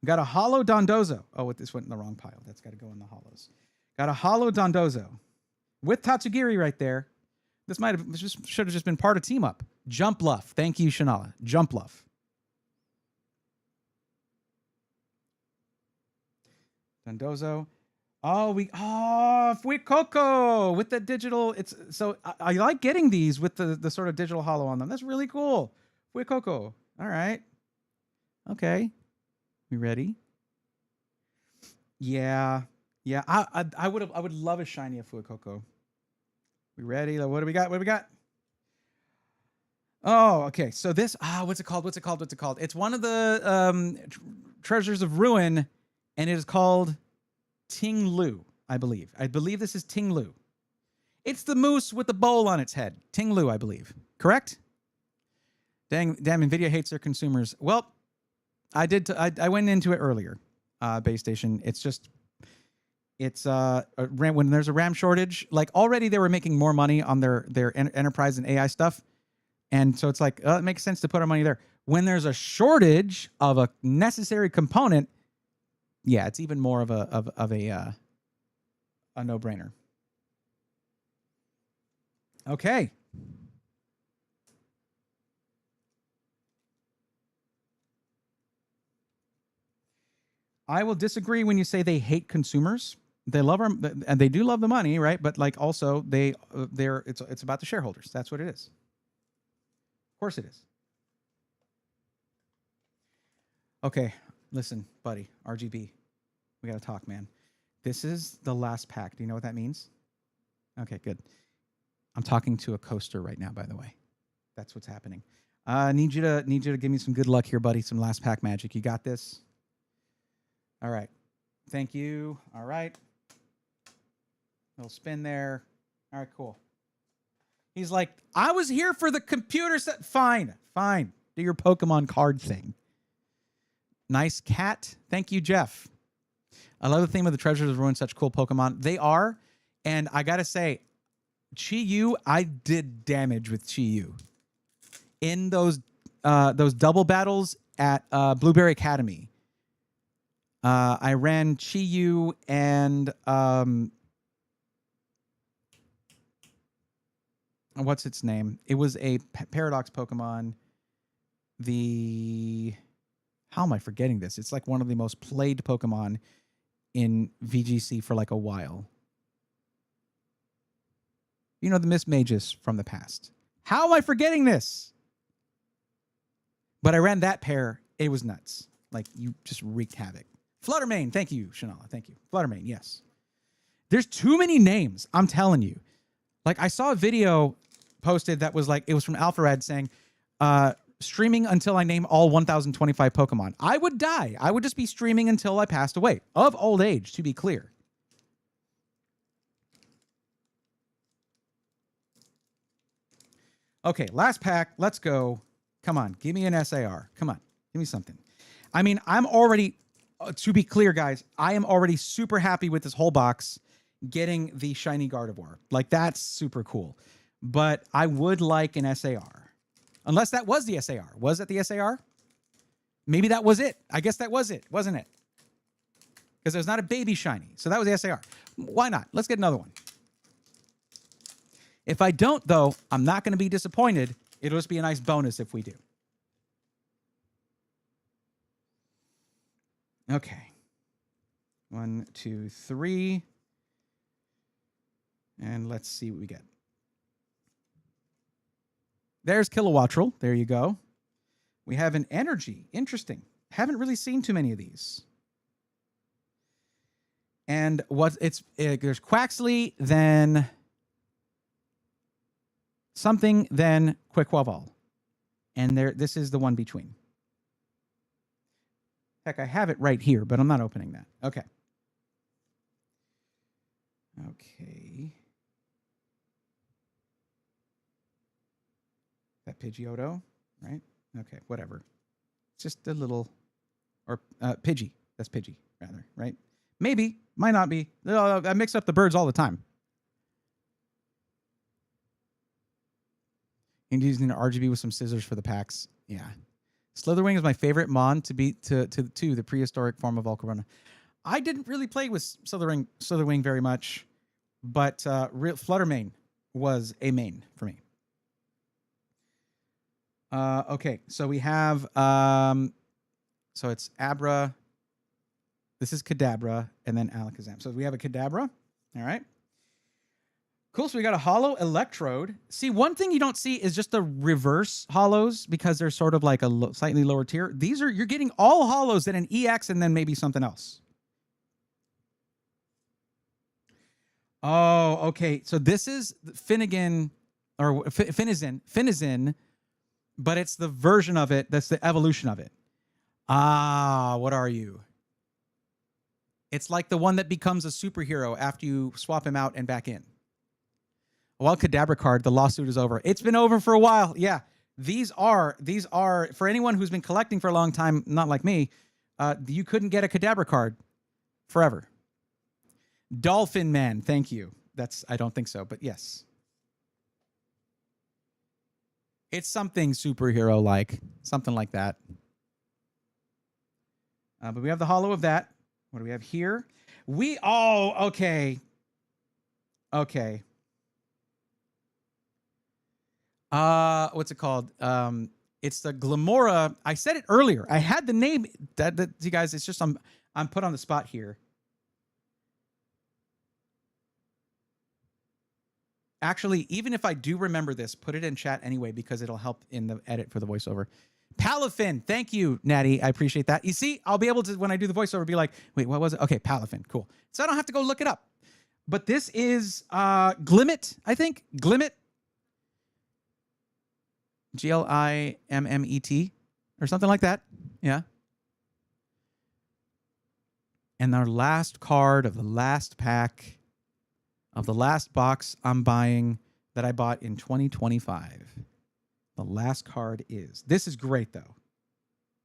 We got a holo Dondozo. Oh, this went in the wrong pile. That's got to go in the holos. Got a holo Dondozo with Tatsugiri right there. This should have just been part of Team Up. Jump Luff. Thank you, Shanala. Jump Luff. Dondozo. Fuecoco with the digital. I like getting these with the sort of digital holo on them. That's really cool. Fuecoco. All right. Okay. We ready? Yeah. I would love a shiny of Fuecoco. We ready? What do we got? Oh, okay. So this, what's it called? What's it called? What's it called? It's one of the treasures of ruin, and it is called Ting Lu, I believe. I believe this is Ting Lu. It's the moose with the bowl on its head. Ting Lu, I believe. Correct? Damn, NVIDIA hates their consumers. Well, I did. I went into it earlier. Base station. It's just, it's when there's a RAM shortage. Like already, they were making more money on their enterprise and AI stuff, and so it's like it makes sense to put our money there. When there's a shortage of a necessary component, yeah, it's even more of a no-brainer. Okay. I will disagree when you say they hate consumers. They love our, and they do love the money, right? But like also it's about the shareholders. That's what it is. Of course it is. Okay, listen, buddy, RGB, we got to talk, man. This is the last pack. Do you know what that means? Okay, good. I'm talking to a coaster right now, by the way. That's what's happening. Need you to give me some good luck here, buddy. Some last pack magic. You got this? All right. Thank you. All right. Little spin there. All right, cool. He's like, I was here for the computer set. Fine. Fine. Do your Pokemon card thing. Nice cat. Thank you, Jeff. I love the theme of the treasures of ruin. Such cool Pokemon. They are. And I got to say, Chi-Yu, I did damage with Chi-Yu in those double battles at Blueberry Academy. I ran Chi-Yu and what's its name? It was a Paradox Pokemon. How am I forgetting this? It's like one of the most played Pokemon in VGC for like a while. You know, the Miss Magus from the past. How am I forgetting this? But I ran that pair. It was nuts. Like, you just wreaked havoc. Fluttermane. Thank you, Shanala. Thank you. Fluttermane, yes. There's too many names. I'm telling you. Like, I saw a video posted that was like, it was from Alpharad saying, streaming until I name all 1,025 Pokemon. I would die. I would just be streaming until I passed away. Of old age, to be clear. Okay, last pack. Let's go. Come on. Give me an SAR. Come on. Give me something. I mean, I'm already, to be clear, guys, I am already super happy with this whole box getting the shiny Gardevoir. Like, that's super cool. But I would like an SAR. Unless that was the SAR. Was it the SAR? Maybe that was it. I guess that was it, wasn't it? Because there's not a baby shiny. So that was the SAR. Why not? Let's get another one. If I don't, though, I'm not going to be disappointed. It'll just be a nice bonus if we do. Okay. 1, 2, 3. And let's see what we get. There's Kilowattrel. There you go. We have an Energy. Interesting. Haven't really seen too many of these. And there's Quaxley, then something, then Quaquaval. And this is the one between. Heck, I have it right here, but I'm not opening that. Okay. Okay. That Pidgeotto, right? Okay, whatever. It's just a little, or Pidgey. That's Pidgey, rather, right? Maybe, might not be. I mix up the birds all the time. And using an RGB with some scissors for the packs. Yeah. Slitherwing is my favorite mon to beat to the prehistoric form of Volcarona. I didn't really play with Slitherwing very much, but Fluttermane was a main for me. Okay, so we have so it's Abra. This is Kadabra, and then Alakazam. So we have a Kadabra. All right. Cool. So we got a hollow Electrode. See, one thing you don't see is just the reverse hollows because they're sort of like a slightly lower tier. These are, you're getting all hollows, then an EX, and then maybe something else. Oh, okay. So this is Finnegan or Finizen but it's the version of it that's the evolution of it. Ah, what are you? It's like the one that becomes a superhero after you swap him out and back in. Well, Kadabra card, the lawsuit is over. It's been over for a while. Yeah. These are for anyone who's been collecting for a long time, not like me, you couldn't get a Kadabra card forever. Dolphin Man, thank you. I don't think so, but yes. It's something superhero-like, something like that. But we have the holo of that. What do we have here? Okay. Okay. What's it called? It's the Glamora. I said it earlier. I had the name that you guys, it's just I'm put on the spot here. Actually, even if I do remember this, put it in chat anyway because it'll help in the edit for the voiceover. Palafin. Thank you, Natty. I appreciate that. You see, I'll be able to, when I do the voiceover, be like, wait, what was it? Okay, Palafin. Cool. So I don't have to go look it up. But this is Glimmet, I think. Glimmet. Glimmet or something like that. Yeah. And our last card of the last pack of the last box I'm buying that I bought in 2025. The last card is, this is great though.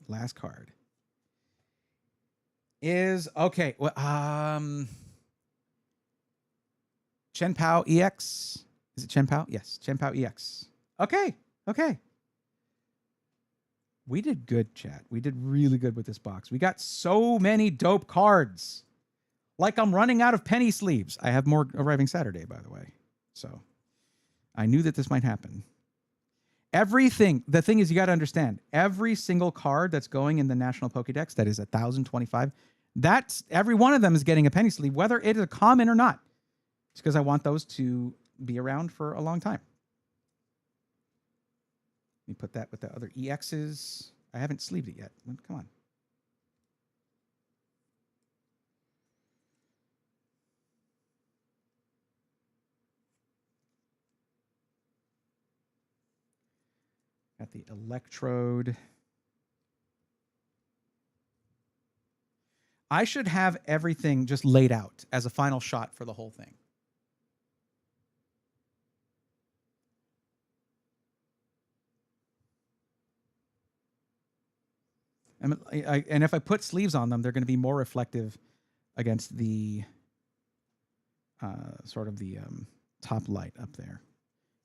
Last card is, okay. Well, Chen Pao EX. Is it Chen Pao? Yes, Chen Pao EX. Okay. Okay. We did good, chat. We did really good with this box. We got so many dope cards. Like I'm running out of penny sleeves. I have more arriving Saturday, by the way. So I knew that this might happen. Everything. The thing is, you got to understand, every single card that's going in the National Pokédex, that is 1,025, that's every one of them is getting a penny sleeve, whether it is a common or not. It's because I want those to be around for a long time. Let me put that with the other EXs. I haven't sleeved it yet. Come on. Got the Electrode. I should have everything just laid out as a final shot for the whole thing. And if I put sleeves on them, they're going to be more reflective against the sort of the top light up there.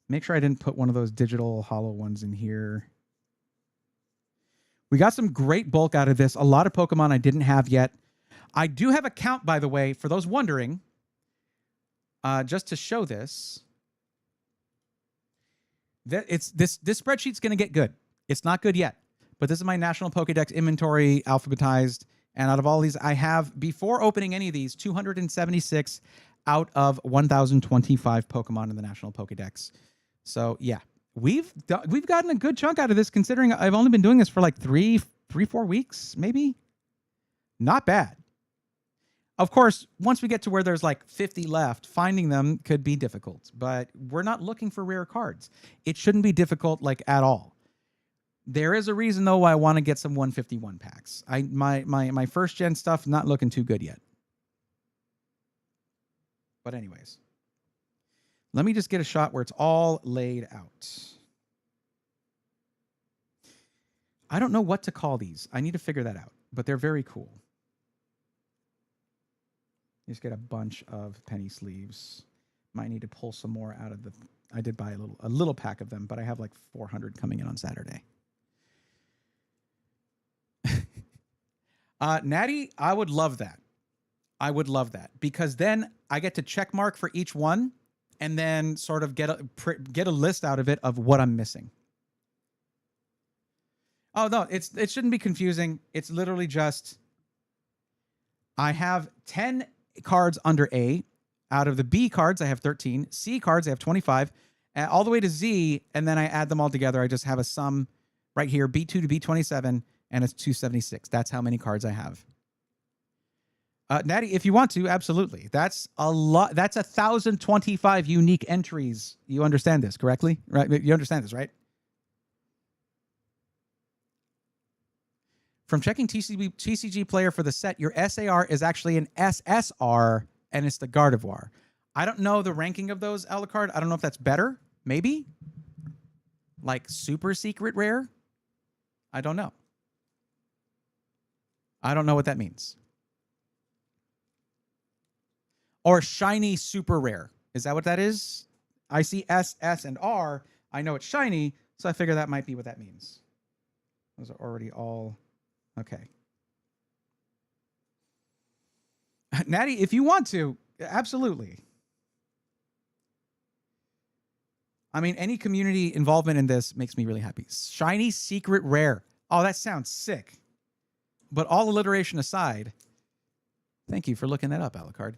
Make sure I didn't put one of those digital hollow ones in here. We got some great bulk out of this. A lot of Pokemon I didn't have yet. I do have a count, by the way, for those wondering. Just to show this. This spreadsheet's going to get good. It's not good yet. But this is my National Pokédex inventory alphabetized. And out of all these, I have, before opening any of these, 276 out of 1,025 Pokemon in the National Pokédex. So, yeah, we've gotten a good chunk out of this, considering I've only been doing this for like 4 weeks, maybe. Not bad. Of course, once we get to where there's like 50 left, finding them could be difficult. But we're not looking for rare cards. It shouldn't be difficult, like, at all. There is a reason, though, why I want to get some 151 packs. My first gen stuff not looking too good yet. But anyways, let me just get a shot where it's all laid out. I don't know what to call these. I need to figure that out, but they're very cool. Just get a bunch of penny sleeves. Might need to pull some more out of the. I did buy a little pack of them, but I have like 400 coming in on Saturday. Natty, I would love that. I would love that, because then I get to check mark for each one and then sort of get a list out of it of what I'm missing. Oh, no, it shouldn't be confusing. It's literally just I have 10 cards under A. Out of the B cards, I have 13. C cards, I have 25. All the way to Z, and then I add them all together. I just have a sum right here, B2 to B27, and it's 276. That's how many cards I have. Natty, if you want to, absolutely. That's a lot. That's 1,025 unique entries. You understand this correctly, right? You understand this, right? From checking TCG Player for the set, your SAR is actually an SSR, and it's the Gardevoir. I don't know the ranking of those, Alucard. I don't know if that's better. Maybe? Like super secret rare? I don't know. I don't know what that means. Or shiny super rare. Is that what that is? I see S, S, and R. I know it's shiny, so I figure that might be what that means. Those are already all... Okay. Natty, if you want to, absolutely. I mean, any community involvement in this makes me really happy. Shiny secret rare. Oh, that sounds sick. But all alliteration aside, thank you for looking that up, Alucard.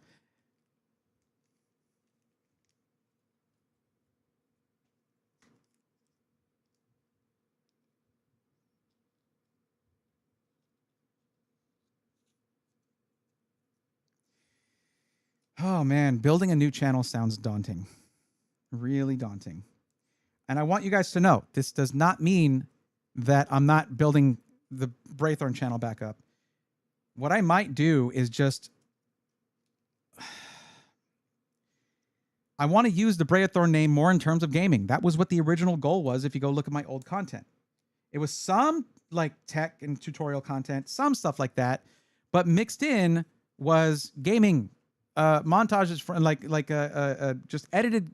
Oh, man. Building a new channel sounds daunting. Really daunting. And I want you guys to know, this does not mean that I'm not building the Braithorn channel back up. What I might do is just... I want to use the Braithorn name more in terms of gaming. That was what the original goal was if you go look at my old content. It was some like tech and tutorial content, some stuff like that, but mixed in was gaming montages for just edited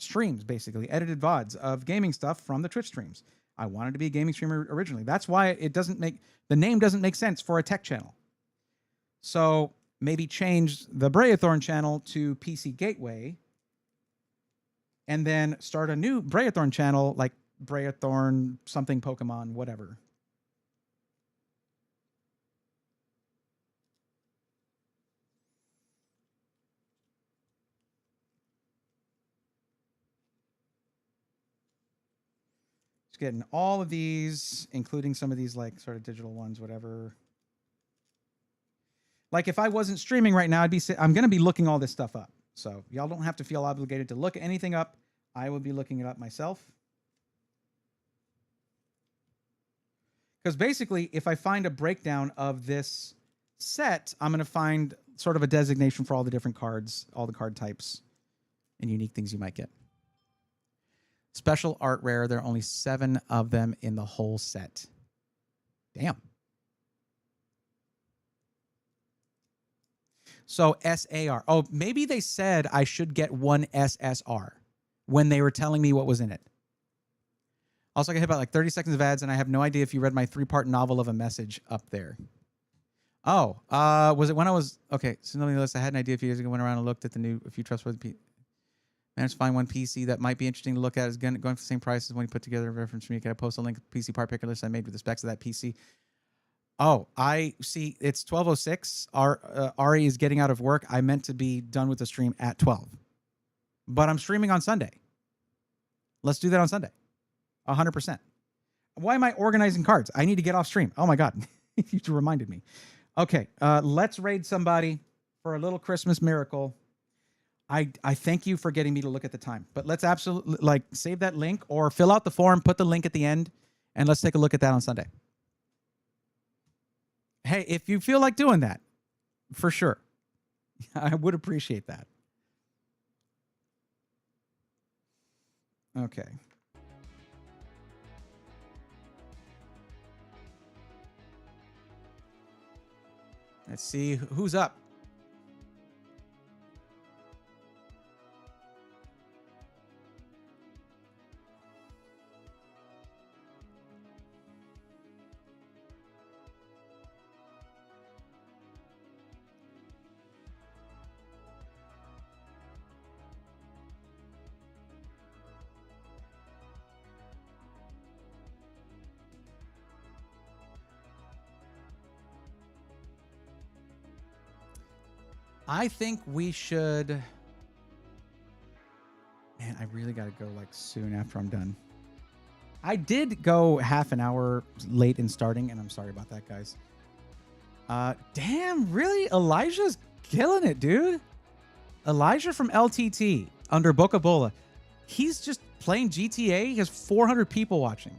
streams, basically edited VODs of gaming stuff from the Twitch streams. I wanted to be a gaming streamer originally. That's why the name doesn't make sense for a tech channel. So maybe change the Braithorn channel to PC Gateway and then start a new Braithorn channel like Braithorn something Pokemon, whatever. Just getting all of these, including some of these like sort of digital ones, whatever. Like if I wasn't streaming right now, I'm going to be looking all this stuff up. So y'all don't have to feel obligated to look anything up. I will be looking it up myself. Because basically, if I find a breakdown of this set, I'm going to find sort of a designation for all the different cards, all the card types, and unique things you might get. Special art rare. There are only 7 of them in the whole set. Damn. So SAR. Oh, maybe they said I should get 1 SSR when they were telling me what was in it. Also, I got hit about like 30 seconds of ads, and I have no idea if you read my 3-part novel of a message up there. Oh, was it when I was... Okay, so nobody list. I had an idea a few years ago, went around and looked at a few trustworthy... Managed to find one PC that might be interesting to look at. Is going for the same price as when you put together a reference for me. Can I post a link to the PC part picker list I made with the specs of that PC? Oh, I see. It's 12:06. Ari is getting out of work. I meant to be done with the stream at 12. But I'm streaming on Sunday. Let's do that on Sunday. 100%. Why am I organizing cards? I need to get off stream. Oh, my God. You reminded me. Okay, let's raid somebody for a little Christmas miracle. I thank you for getting me to look at the time. But let's absolutely save that link or fill out the form, put the link at the end, and let's take a look at that on Sunday. Hey, if you feel like doing that, for sure. I would appreciate that. Okay. Let's see who's up. I think we should... Man, I really got to go soon after I'm done. I did go half an hour late in starting, and I'm sorry about that, guys. Damn, really? Elijah's killing it, dude. Elijah from LTT under Bocabola. He's just playing GTA. He has 400 people watching.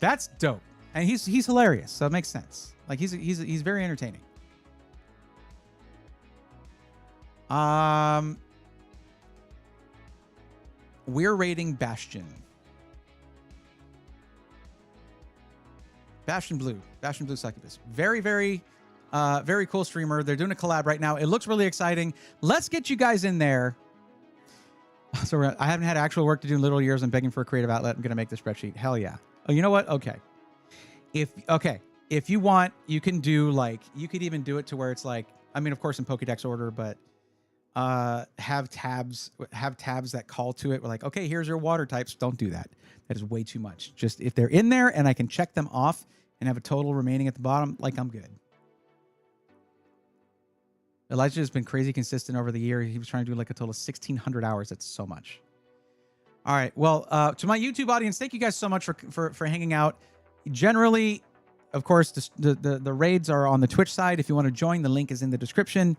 That's dope. And he's hilarious, so it makes sense. Like he's very entertaining. We're rating Bastion. Bastion Blue Succubus. Very, very, very cool streamer. They're doing a collab right now. It looks really exciting. Let's get you guys in there. So I haven't had actual work to do in literal years. I'm begging for a creative outlet. I'm going to make the spreadsheet. Hell yeah. Oh, you know what? Okay. If you want, you can do like, you could even do it to where it's like, I mean, of course in Pokédex order, but have tabs that call to it. We're like, okay, here's your water types. Don't do that. That is way too much. Just if they're in there and I can check them off and have a total remaining at the bottom, like I'm good. Elijah has been crazy consistent over the year. He was trying to do like a total of 1,600 hours. That's so much. All right. Well, to my YouTube audience, thank you guys so much for hanging out. Generally, of course, the raids are on the Twitch side. If you want to join, the link is in the description.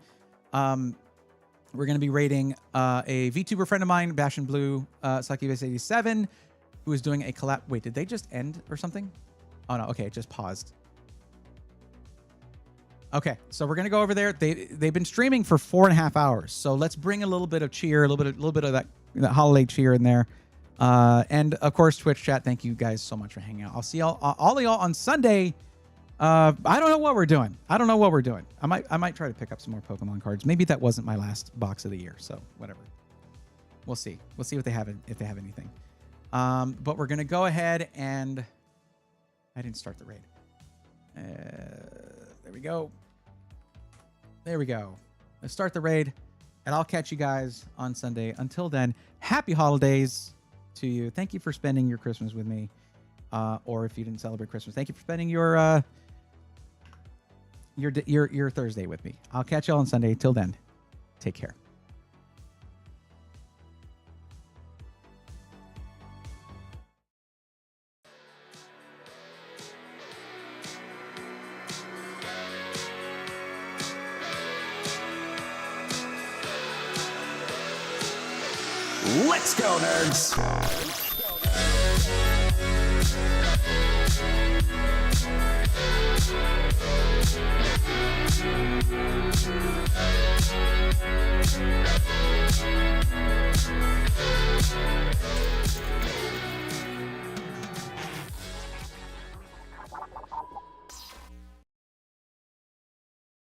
We're going to be raiding a VTuber friend of mine, Bastion Blue, Succubus87, who is doing a collab. Wait, did they just end or something? Oh, no. Okay, it just paused. Okay, so we're going to go over there. They've been streaming for 4.5 hours. So let's bring a little bit of cheer, a little bit of that holiday cheer in there. And, of course, Twitch chat, thank you guys so much for hanging out. I'll see all of y'all on Sunday. I don't know what we're doing. I might try to pick up some more Pokemon cards. Maybe that wasn't my last box of the year, so whatever. We'll see. We'll see what they have, if they have anything. But we're gonna go ahead and I didn't start the raid. There we go. There we go. Let's start the raid, and I'll catch you guys on Sunday. Until then, happy holidays to you. Thank you for spending your Christmas with me. Or if you didn't celebrate Christmas, thank you for spending your Thursday with me. I'll catch y'all on Sunday. Till then, take care. Let's go, nerds!